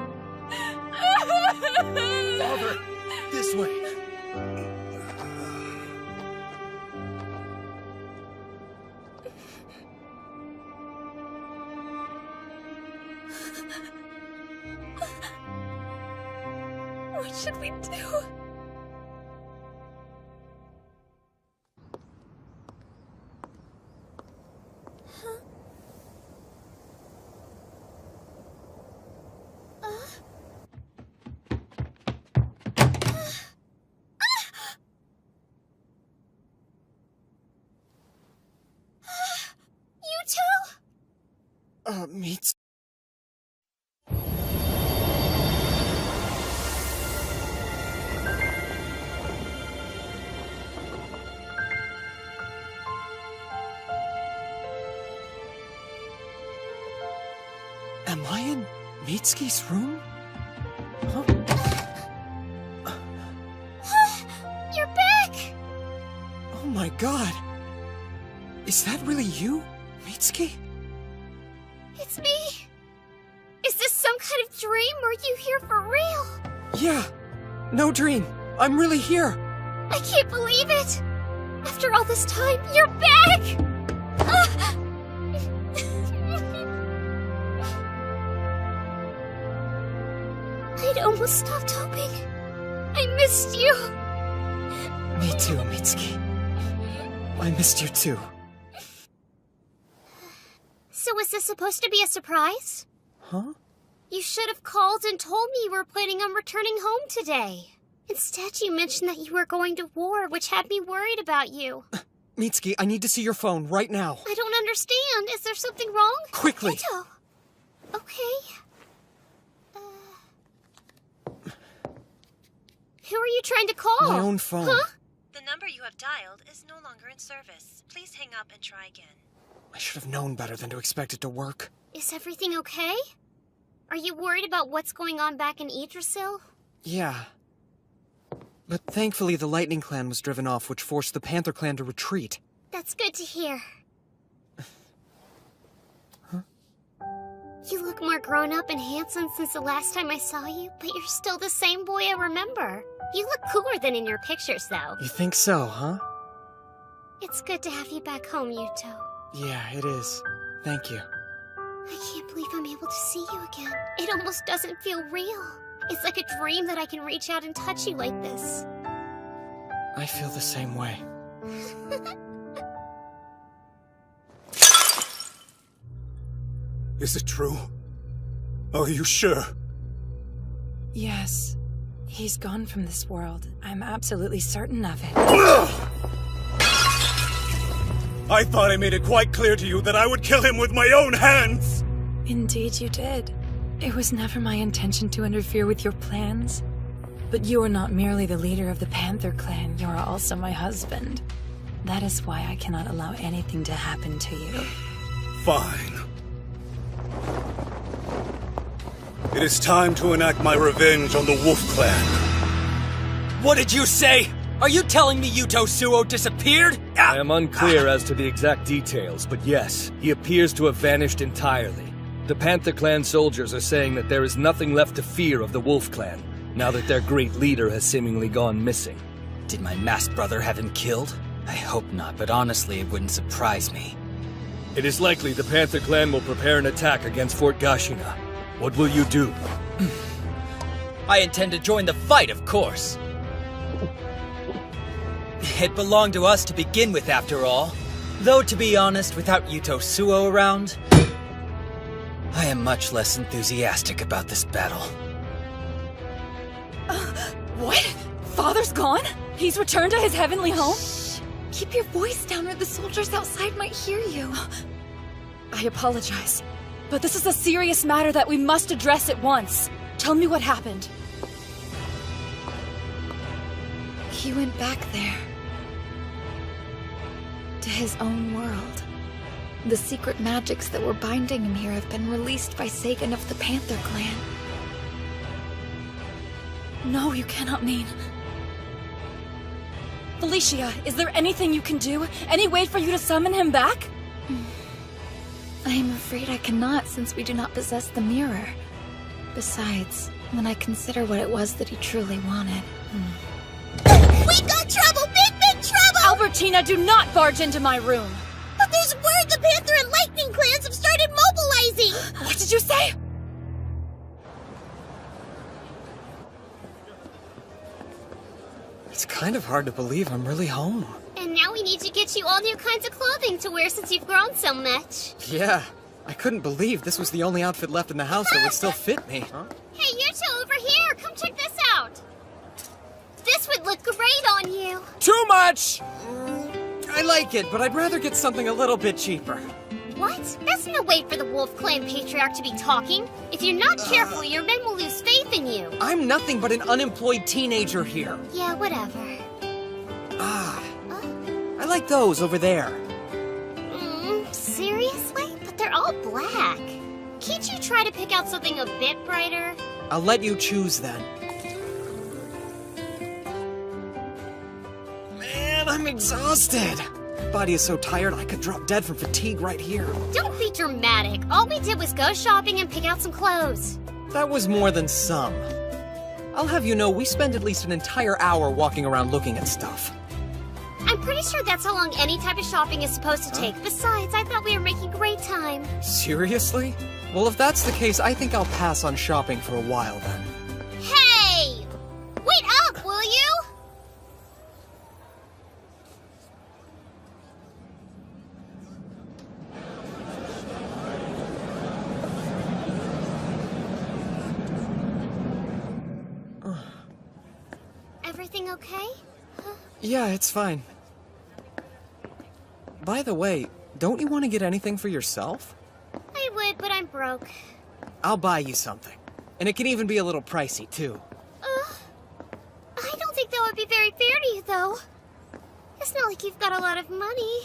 Father, this way. What should we do? Meets. Am I in Mitsuki's room? Huh? You're back! Oh my god! Is that really you, Mitsuki? It's me. Is this some kind of dream, or are you here for real? Yeah, no dream. I'm really here. I can't believe it. After all this time, you're back! I'd almost stopped hoping. I missed you. Me too, Mitsuki. I missed you too. So was this supposed to be a surprise? Huh? You should have called and told me you were planning on returning home today. Instead, you mentioned that you were going to war, which had me worried about you. Mitsuki, I need to see your phone right now. I don't understand. Is there something wrong? Quickly! Yuto. Okay. Who are you trying to call? My own phone. Huh? The number you have dialed is no longer in service. Please hang up and try again. I should have known better than to expect it to work. Is everything okay? Are you worried about what's going on back in Yggdrasil? Yeah. But thankfully the Lightning Clan was driven off, which forced the Panther Clan to retreat. That's good to hear. Huh? You look more grown up and handsome since the last time I saw you, but you're still the same boy I remember. You look cooler than in your pictures, though. You think so, huh? It's good to have you back home, Yuto. Yeah, it is. Thank you. I can't believe I'm able to see you again. It almost doesn't feel real. It's like a dream that I can reach out and touch you like this. I feel the same way. Is it true? Are you sure? Yes. He's gone from this world. I'm absolutely certain of it. I thought I made it quite clear to you that I would kill him with my own hands! Indeed you did. It was never my intention to interfere with your plans. But you are not merely the leader of the Panther Clan, you are also my husband. That is why I cannot allow anything to happen to you. Fine. It is time to enact my revenge on the Wolf Clan. What did you say? Are you telling me Yuto Suo disappeared? I am unclear as to the exact details, but yes, he appears to have vanished entirely. The Panther Clan soldiers are saying that there is nothing left to fear of the Wolf Clan, now that their great leader has seemingly gone missing. Did my masked brother have him killed? I hope not, but honestly, it wouldn't surprise me. It is likely the Panther Clan will prepare an attack against Fort Gashina. What will you do? I intend to join the fight, of course. It belonged to us to begin with, after all. Though, to be honest, without Yuto Suo around, I am much less enthusiastic about this battle. What? Father's gone? He's returned to his heavenly home? Shh. Keep your voice down or the soldiers outside might hear you. I apologize, but this is a serious matter that we must address at once. Tell me what happened. He went back there. To his own world. The secret magics that were binding him here have been released by Sagan of the Panther Clan. No, you cannot mean... Felicia, is there anything you can do? Any way for you to summon him back? I am afraid I cannot, since we do not possess the mirror. Besides, when I consider what it was that he truly wanted... We got trouble! Big trouble! Albertina, do not barge into my room! But there's word the Panther and Lightning clans have started mobilizing! What did you say? It's kind of hard to believe I'm really home. And now we need to get you all new kinds of clothing to wear since you've grown so much. Yeah, I couldn't believe this was the only outfit left in the house that would still fit me. Hey, you two over here, come check this out. This would look great on you. Too much! I like it, but I'd rather get something a little bit cheaper. What? That's no way for the Wolf Clan Patriarch to be talking. If you're not careful, your men will lose faith in you. I'm nothing but an unemployed teenager here. Yeah, whatever. I like those over there. Seriously? But they're all black. Can't you try to pick out something a bit brighter? I'll let you choose then. Man, I'm exhausted. My body is so tired I could drop dead from fatigue right here. Don't be dramatic. All we did was go shopping and pick out some clothes. That was more than some. I'll have you know we spend at least an entire hour walking around looking at stuff. I'm pretty sure that's how long any type of shopping is supposed to take. Besides, I thought we were making great time. Seriously? Well, if that's the case, I think I'll pass on shopping for a while then. Hey! Wait up, will you? Everything okay? Yeah, it's fine. By the way, don't you want to get anything for yourself? I would, but I'm broke. I'll buy you something. And it can even be a little pricey, too. I don't think that would be very fair to you, though. It's not like you've got a lot of money.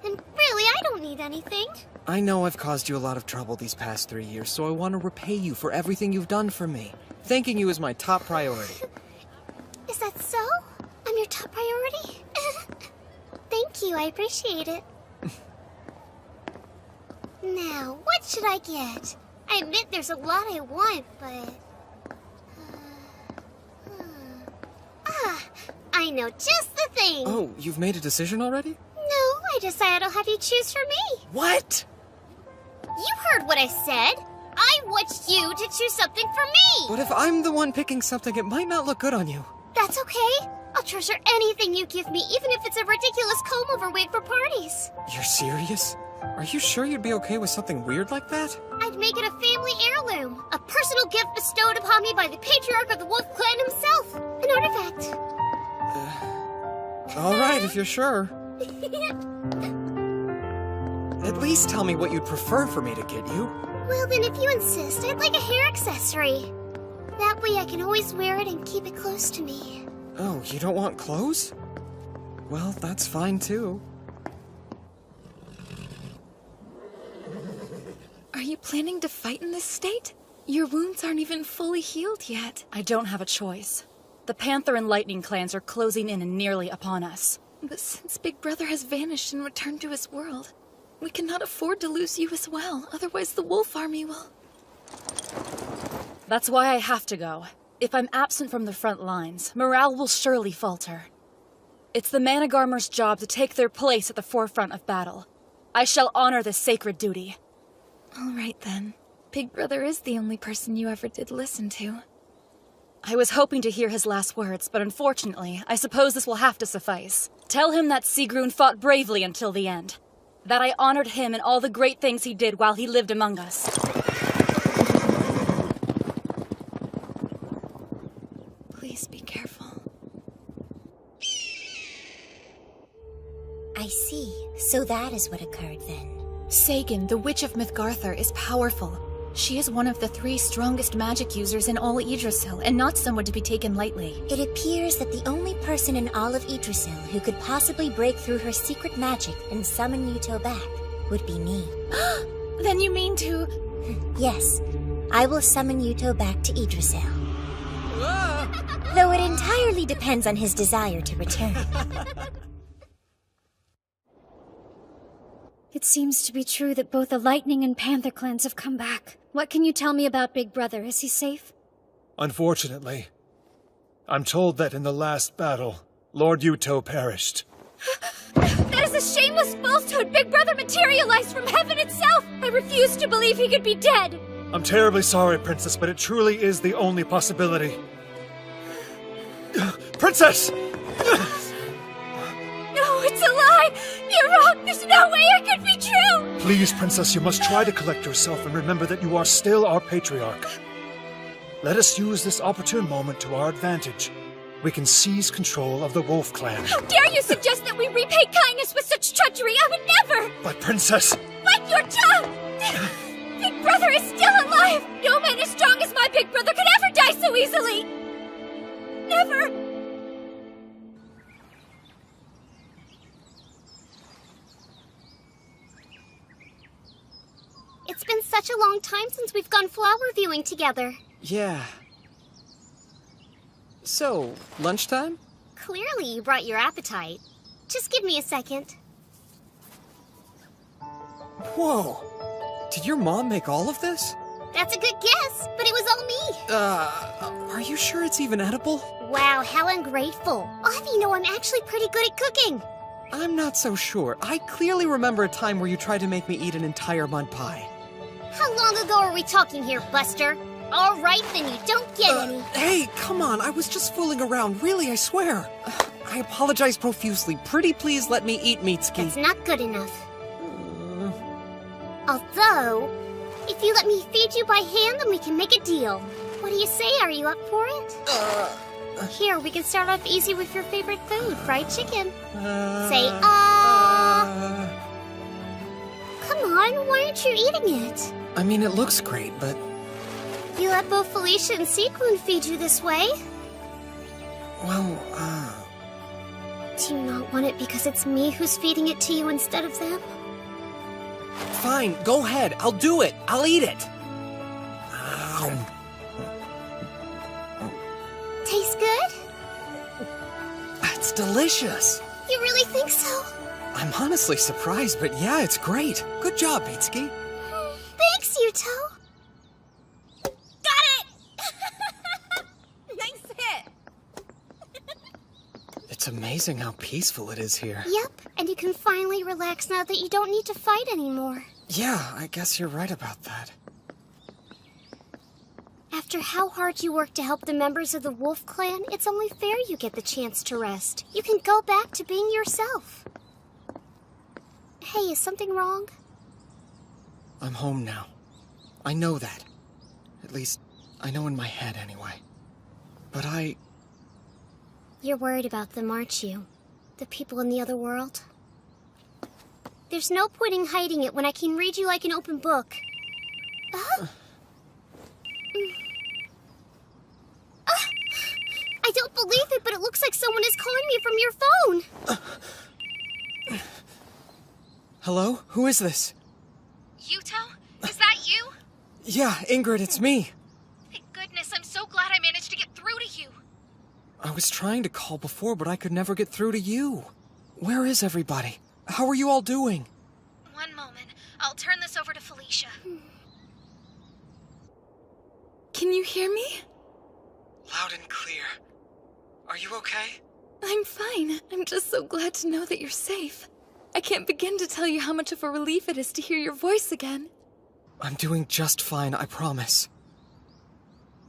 And really, I don't need anything. I know I've caused you a lot of trouble these past 3 years, so I want to repay you for everything you've done for me. Thanking you is my top priority. Is that so? I'm your top priority? Thank you, I appreciate it. Now, what should I get? I admit there's a lot I want, but... I know just the thing! Oh, you've made a decision already? No, I decided I'll have you choose for me. What? You heard what I said! I want you to choose something for me! But if I'm the one picking something, it might not look good on you. That's okay. I'll treasure anything you give me, even if it's a ridiculous comb-over wig for parties. You're serious? Are you sure you'd be okay with something weird like that? I'd make it a family heirloom. A personal gift bestowed upon me by the Patriarch of the Wolf Clan himself. An artifact. All right, if you're sure. At least tell me what you'd prefer for me to get you. Well, then if you insist, I'd like a hair accessory. That way I can always wear it and keep it close to me. Oh, you don't want clothes? Well, that's fine too. Are you planning to fight in this state? Your wounds aren't even fully healed yet. I don't have a choice. The Panther and Lightning clans are closing in and nearly upon us. But since Big Brother has vanished and returned to his world, we cannot afford to lose you as well. Otherwise the Wolf Army will... That's why I have to go. If I'm absent from the front lines, morale will surely falter. It's the Managarmer's job to take their place at the forefront of battle. I shall honor this sacred duty. All right then. Big Brother is the only person you ever did listen to. I was hoping to hear his last words, but unfortunately, I suppose this will have to suffice. Tell him that Sigrun fought bravely until the end. That I honored him and all the great things he did while he lived among us. Please be careful. I see. So that is what occurred then. Sagan, the Witch of Mythgarthur, is powerful. She is one of the 3 strongest magic users in all Yggdrasil, and not someone to be taken lightly. It appears that the only person in all of Yggdrasil who could possibly break through her secret magic and summon Yuto back would be me. Then you mean to... Yes, I will summon Yuto back to Yggdrasil. Though it entirely depends on his desire to return. It seems to be true that both the Lightning and Panther clans have come back. What can you tell me about Big Brother? Is he safe? Unfortunately, I'm told that in the last battle, Lord Yuto perished. That is a shameless falsehood! Big Brother materialized from heaven itself! I refuse to believe he could be dead! I'm terribly sorry, Princess, but it truly is the only possibility. Princess! No, it's a lie! You're wrong! There's no way it could be true! Please, Princess, you must try to collect yourself and remember that you are still our patriarch. Let us use this opportune moment to our advantage. We can seize control of the Wolf Clan. How dare you suggest that we repay kindness with such treachery? I would never! But, Princess... Bite your tongue! Big Brother is still alive! No man as strong as my Big Brother could ever die so easily! Never! It's been such a long time since we've gone flower viewing together. Yeah. So, lunchtime? Clearly you brought your appetite. Just give me a second. Whoa! Did your mom make all of this? That's a good guess, but it was all me. Are you sure it's even edible? Wow, how ungrateful. I'll have you know I'm actually pretty good at cooking. I'm not so sure. I clearly remember a time where you tried to make me eat an entire mud pie. How long ago are we talking here, Buster? All right, then you don't get any. Hey, come on. I was just fooling around. Really, I swear. I apologize profusely. Pretty please let me eat, Mitsuki. That's not good enough. Although, if you let me feed you by hand, then we can make a deal. What do you say? Are you up for it? Here, we can start off easy with your favorite food, fried chicken. Say, Come on, why aren't you eating it? I mean, it looks great, but... You let both Felicia and Sequin feed you this way? Well, Do you not want it because it's me who's feeding it to you instead of them? Fine, go ahead. I'll do it. I'll eat it. Tastes good? It's delicious. You really think so? I'm honestly surprised, but yeah, it's great. Good job, Mitsuki. Thanks, Yuto. Got it! Nice hit! It's amazing how peaceful it is here. Yep, and you can finally relax now that you don't need to fight anymore. Yeah, I guess you're right about that. After how hard you worked to help the members of the Wolf Clan, it's only fair you get the chance to rest. You can go back to being yourself. Hey, is something wrong? I'm home now. I know that. At least, I know in my head anyway. But You're worried about them, aren't you? The people in the other world? There's no point in hiding it when I can read you like an open book. I don't believe it, but it looks like someone is calling me from your phone. Hello? Who is this? Yuto? Is that you? Yeah, Ingrid, it's me. Thank goodness, I'm so glad I managed to get through to you. I was trying to call before, but I could never get through to you. Where is everybody? How are you all doing? One moment. I'll turn this over to Felicia. Can you hear me? Loud and clear. Are you okay? I'm fine. I'm just so glad to know that you're safe. I can't begin to tell you how much of a relief it is to hear your voice again. I'm doing just fine, I promise.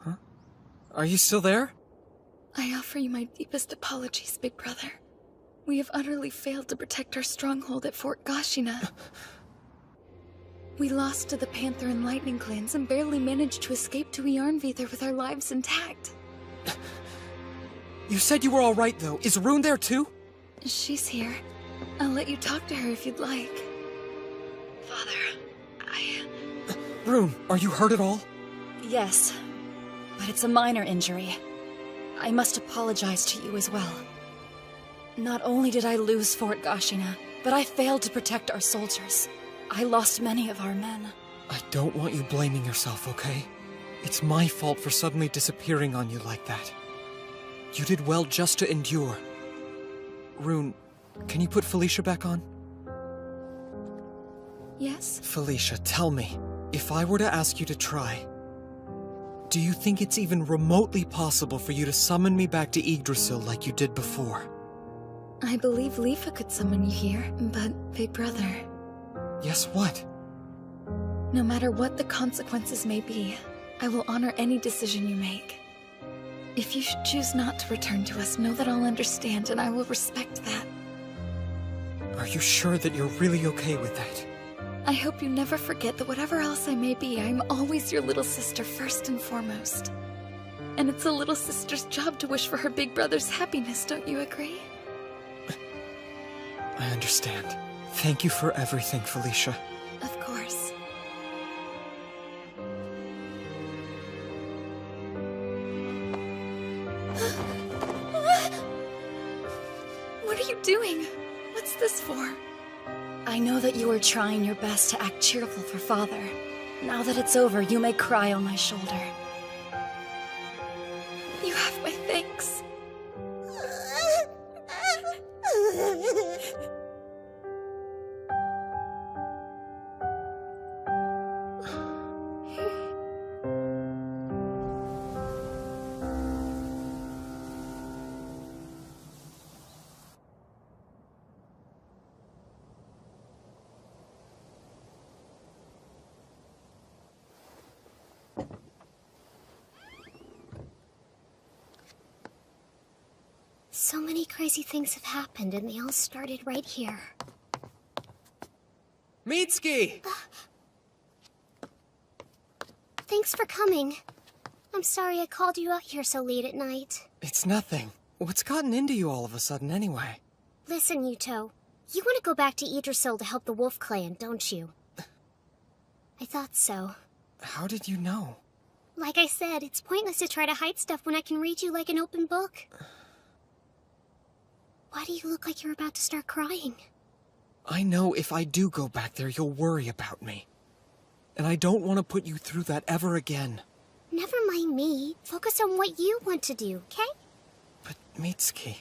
Huh? Are you still there? I offer you my deepest apologies, Big Brother. We have utterly failed to protect our stronghold at Fort Gashina. We lost to the Panther and Lightning clans and barely managed to escape to Yarnvither with our lives intact. You said you were all right, though. Is Rune there, too? She's here. I'll let you talk to her if you'd like. Father, Rune, are you hurt at all? Yes, but it's a minor injury. I must apologize to you as well. Not only did I lose Fort Gashina, but I failed to protect our soldiers. I lost many of our men. I don't want you blaming yourself, okay? It's my fault for suddenly disappearing on you like that. You did well just to endure. Rune, can you put Felicia back on? Yes? Felicia, tell me, if I were to ask you to try, do you think it's even remotely possible for you to summon me back to Yggdrasil like you did before? I believe Leafa could summon you here, but Big Brother... Yes, what? No matter what the consequences may be, I will honor any decision you make. If you should choose not to return to us, know that I'll understand and I will respect that. Are you sure that you're really okay with that? I hope you never forget that whatever else I may be, I'm always your little sister first and foremost. And it's a little sister's job to wish for her big brother's happiness, don't you agree? I understand. Thank you for everything, Felicia. Of course. What are you doing? What's this for? I know that you are trying your best to act cheerful for Father. Now that it's over, you may cry on my shoulder. You have my thanks. So many crazy things have happened, and they all started right here. Mitsuki! Thanks for coming. I'm sorry I called you out here so late at night. It's nothing. What's gotten into you all of a sudden, anyway? Listen, Yuto. You want to go back to Yggdrasil to help the Wolf Clan, don't you? I thought so. How did you know? Like I said, it's pointless to try to hide stuff when I can read you like an open book. Why do you look like you're about to start crying? I know if I do go back there, you'll worry about me. And I don't want to put you through that ever again. Never mind me. Focus on what you want to do, okay? But, Mitsuki...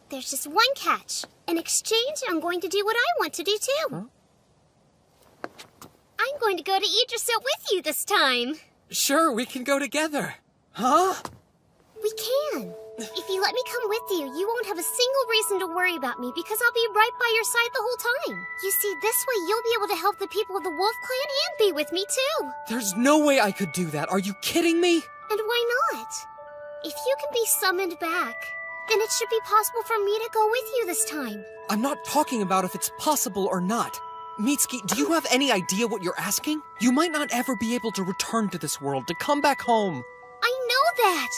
There's just one catch. In exchange, I'm going to do what I want to do, too. Huh? I'm going to go to Yggdrasil with you this time. Sure, we can go together. Huh? We can. If you let me come with you, you won't have a single reason to worry about me because I'll be right by your side the whole time. You see, this way you'll be able to help the people of the Wolf Clan and be with me too. There's no way I could do that. Are you kidding me? And why not? If you can be summoned back, then it should be possible for me to go with you this time. I'm not talking about if it's possible or not. Mitsuki, do you have any idea what you're asking? You might not ever be able to return to this world, to come back home. I know that.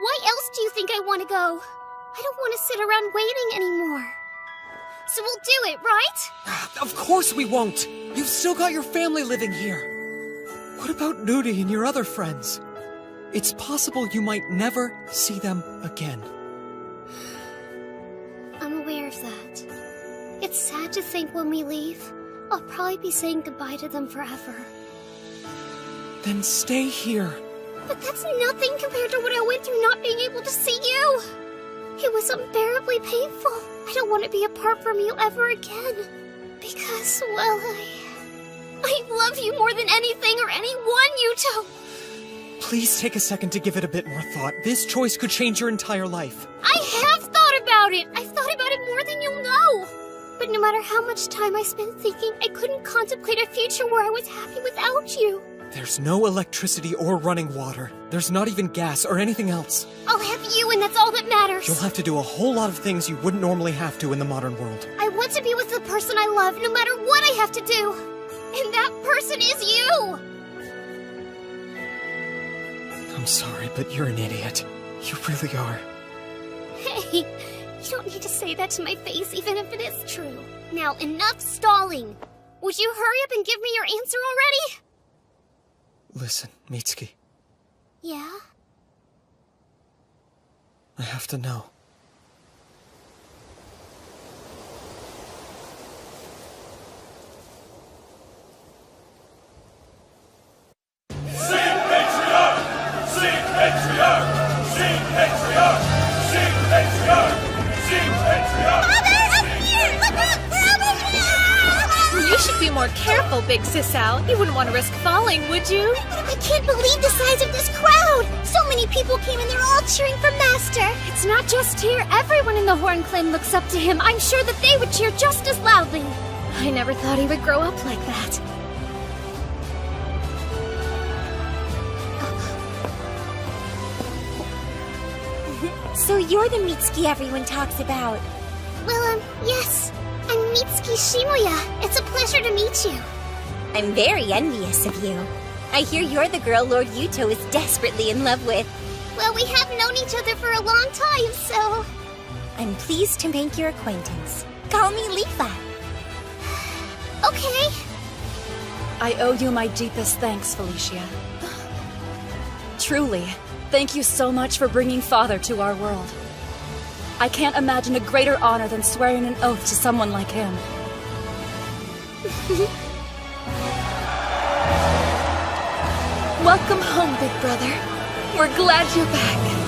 Why else do you think I want to go? I don't want to sit around waiting anymore. So we'll do it, right? Of course we won't. You've still got your family living here. What about Nudi and your other friends? It's possible you might never see them again. I'm aware of that. It's sad to think when we leave, I'll probably be saying goodbye to them forever. Then stay here. But that's nothing compared to what I went through not being able to see you. It was unbearably painful. I don't want to be apart from you ever again. Because, well, I love you more than anything or anyone, Yuto. Please take a second to give it a bit more thought. This choice could change your entire life. I have thought about it. I've thought about it more than you'll know. But no matter how much time I spent thinking, I couldn't contemplate a future where I was happy without you. There's no electricity or running water. There's not even gas or anything else. I'll have you, and that's all that matters. You'll have to do a whole lot of things you wouldn't normally have to in the modern world. I want to be with the person I love, no matter what I have to do. And that person is you! I'm sorry, but you're an idiot. You really are. Hey, you don't need to say that to my face, even if it is true. Now, enough stalling. Would you hurry up and give me your answer already? Listen, Mitsuki. Yeah? I have to know. Sing patriarch! Sing patriarch! Sing patriarch! Sing patriarch! Sing patriarch! Mother, up here! Look out! We're almost here! You should be more careful, Big Sisao. You wouldn't want to risk falling, would you? I can't believe the size of this crowd! So many people came and they're all cheering for Master! It's not just here. Everyone in the Horn Clan looks up to him. I'm sure that they would cheer just as loudly. I never thought he would grow up like that. So you're the Mitsuki everyone talks about. Well, yes. I'm Mitsuki Shimuya. It's a pleasure to meet you. I'm very envious of you. I hear you're the girl Lord Yuto is desperately in love with. Well, we have known each other for a long time, so... I'm pleased to make your acquaintance. Call me Leafa. Okay. I owe you my deepest thanks, Felicia. Truly, thank you so much for bringing Father to our world. I can't imagine a greater honor than swearing an oath to someone like him. Welcome home, big brother. We're glad you're back.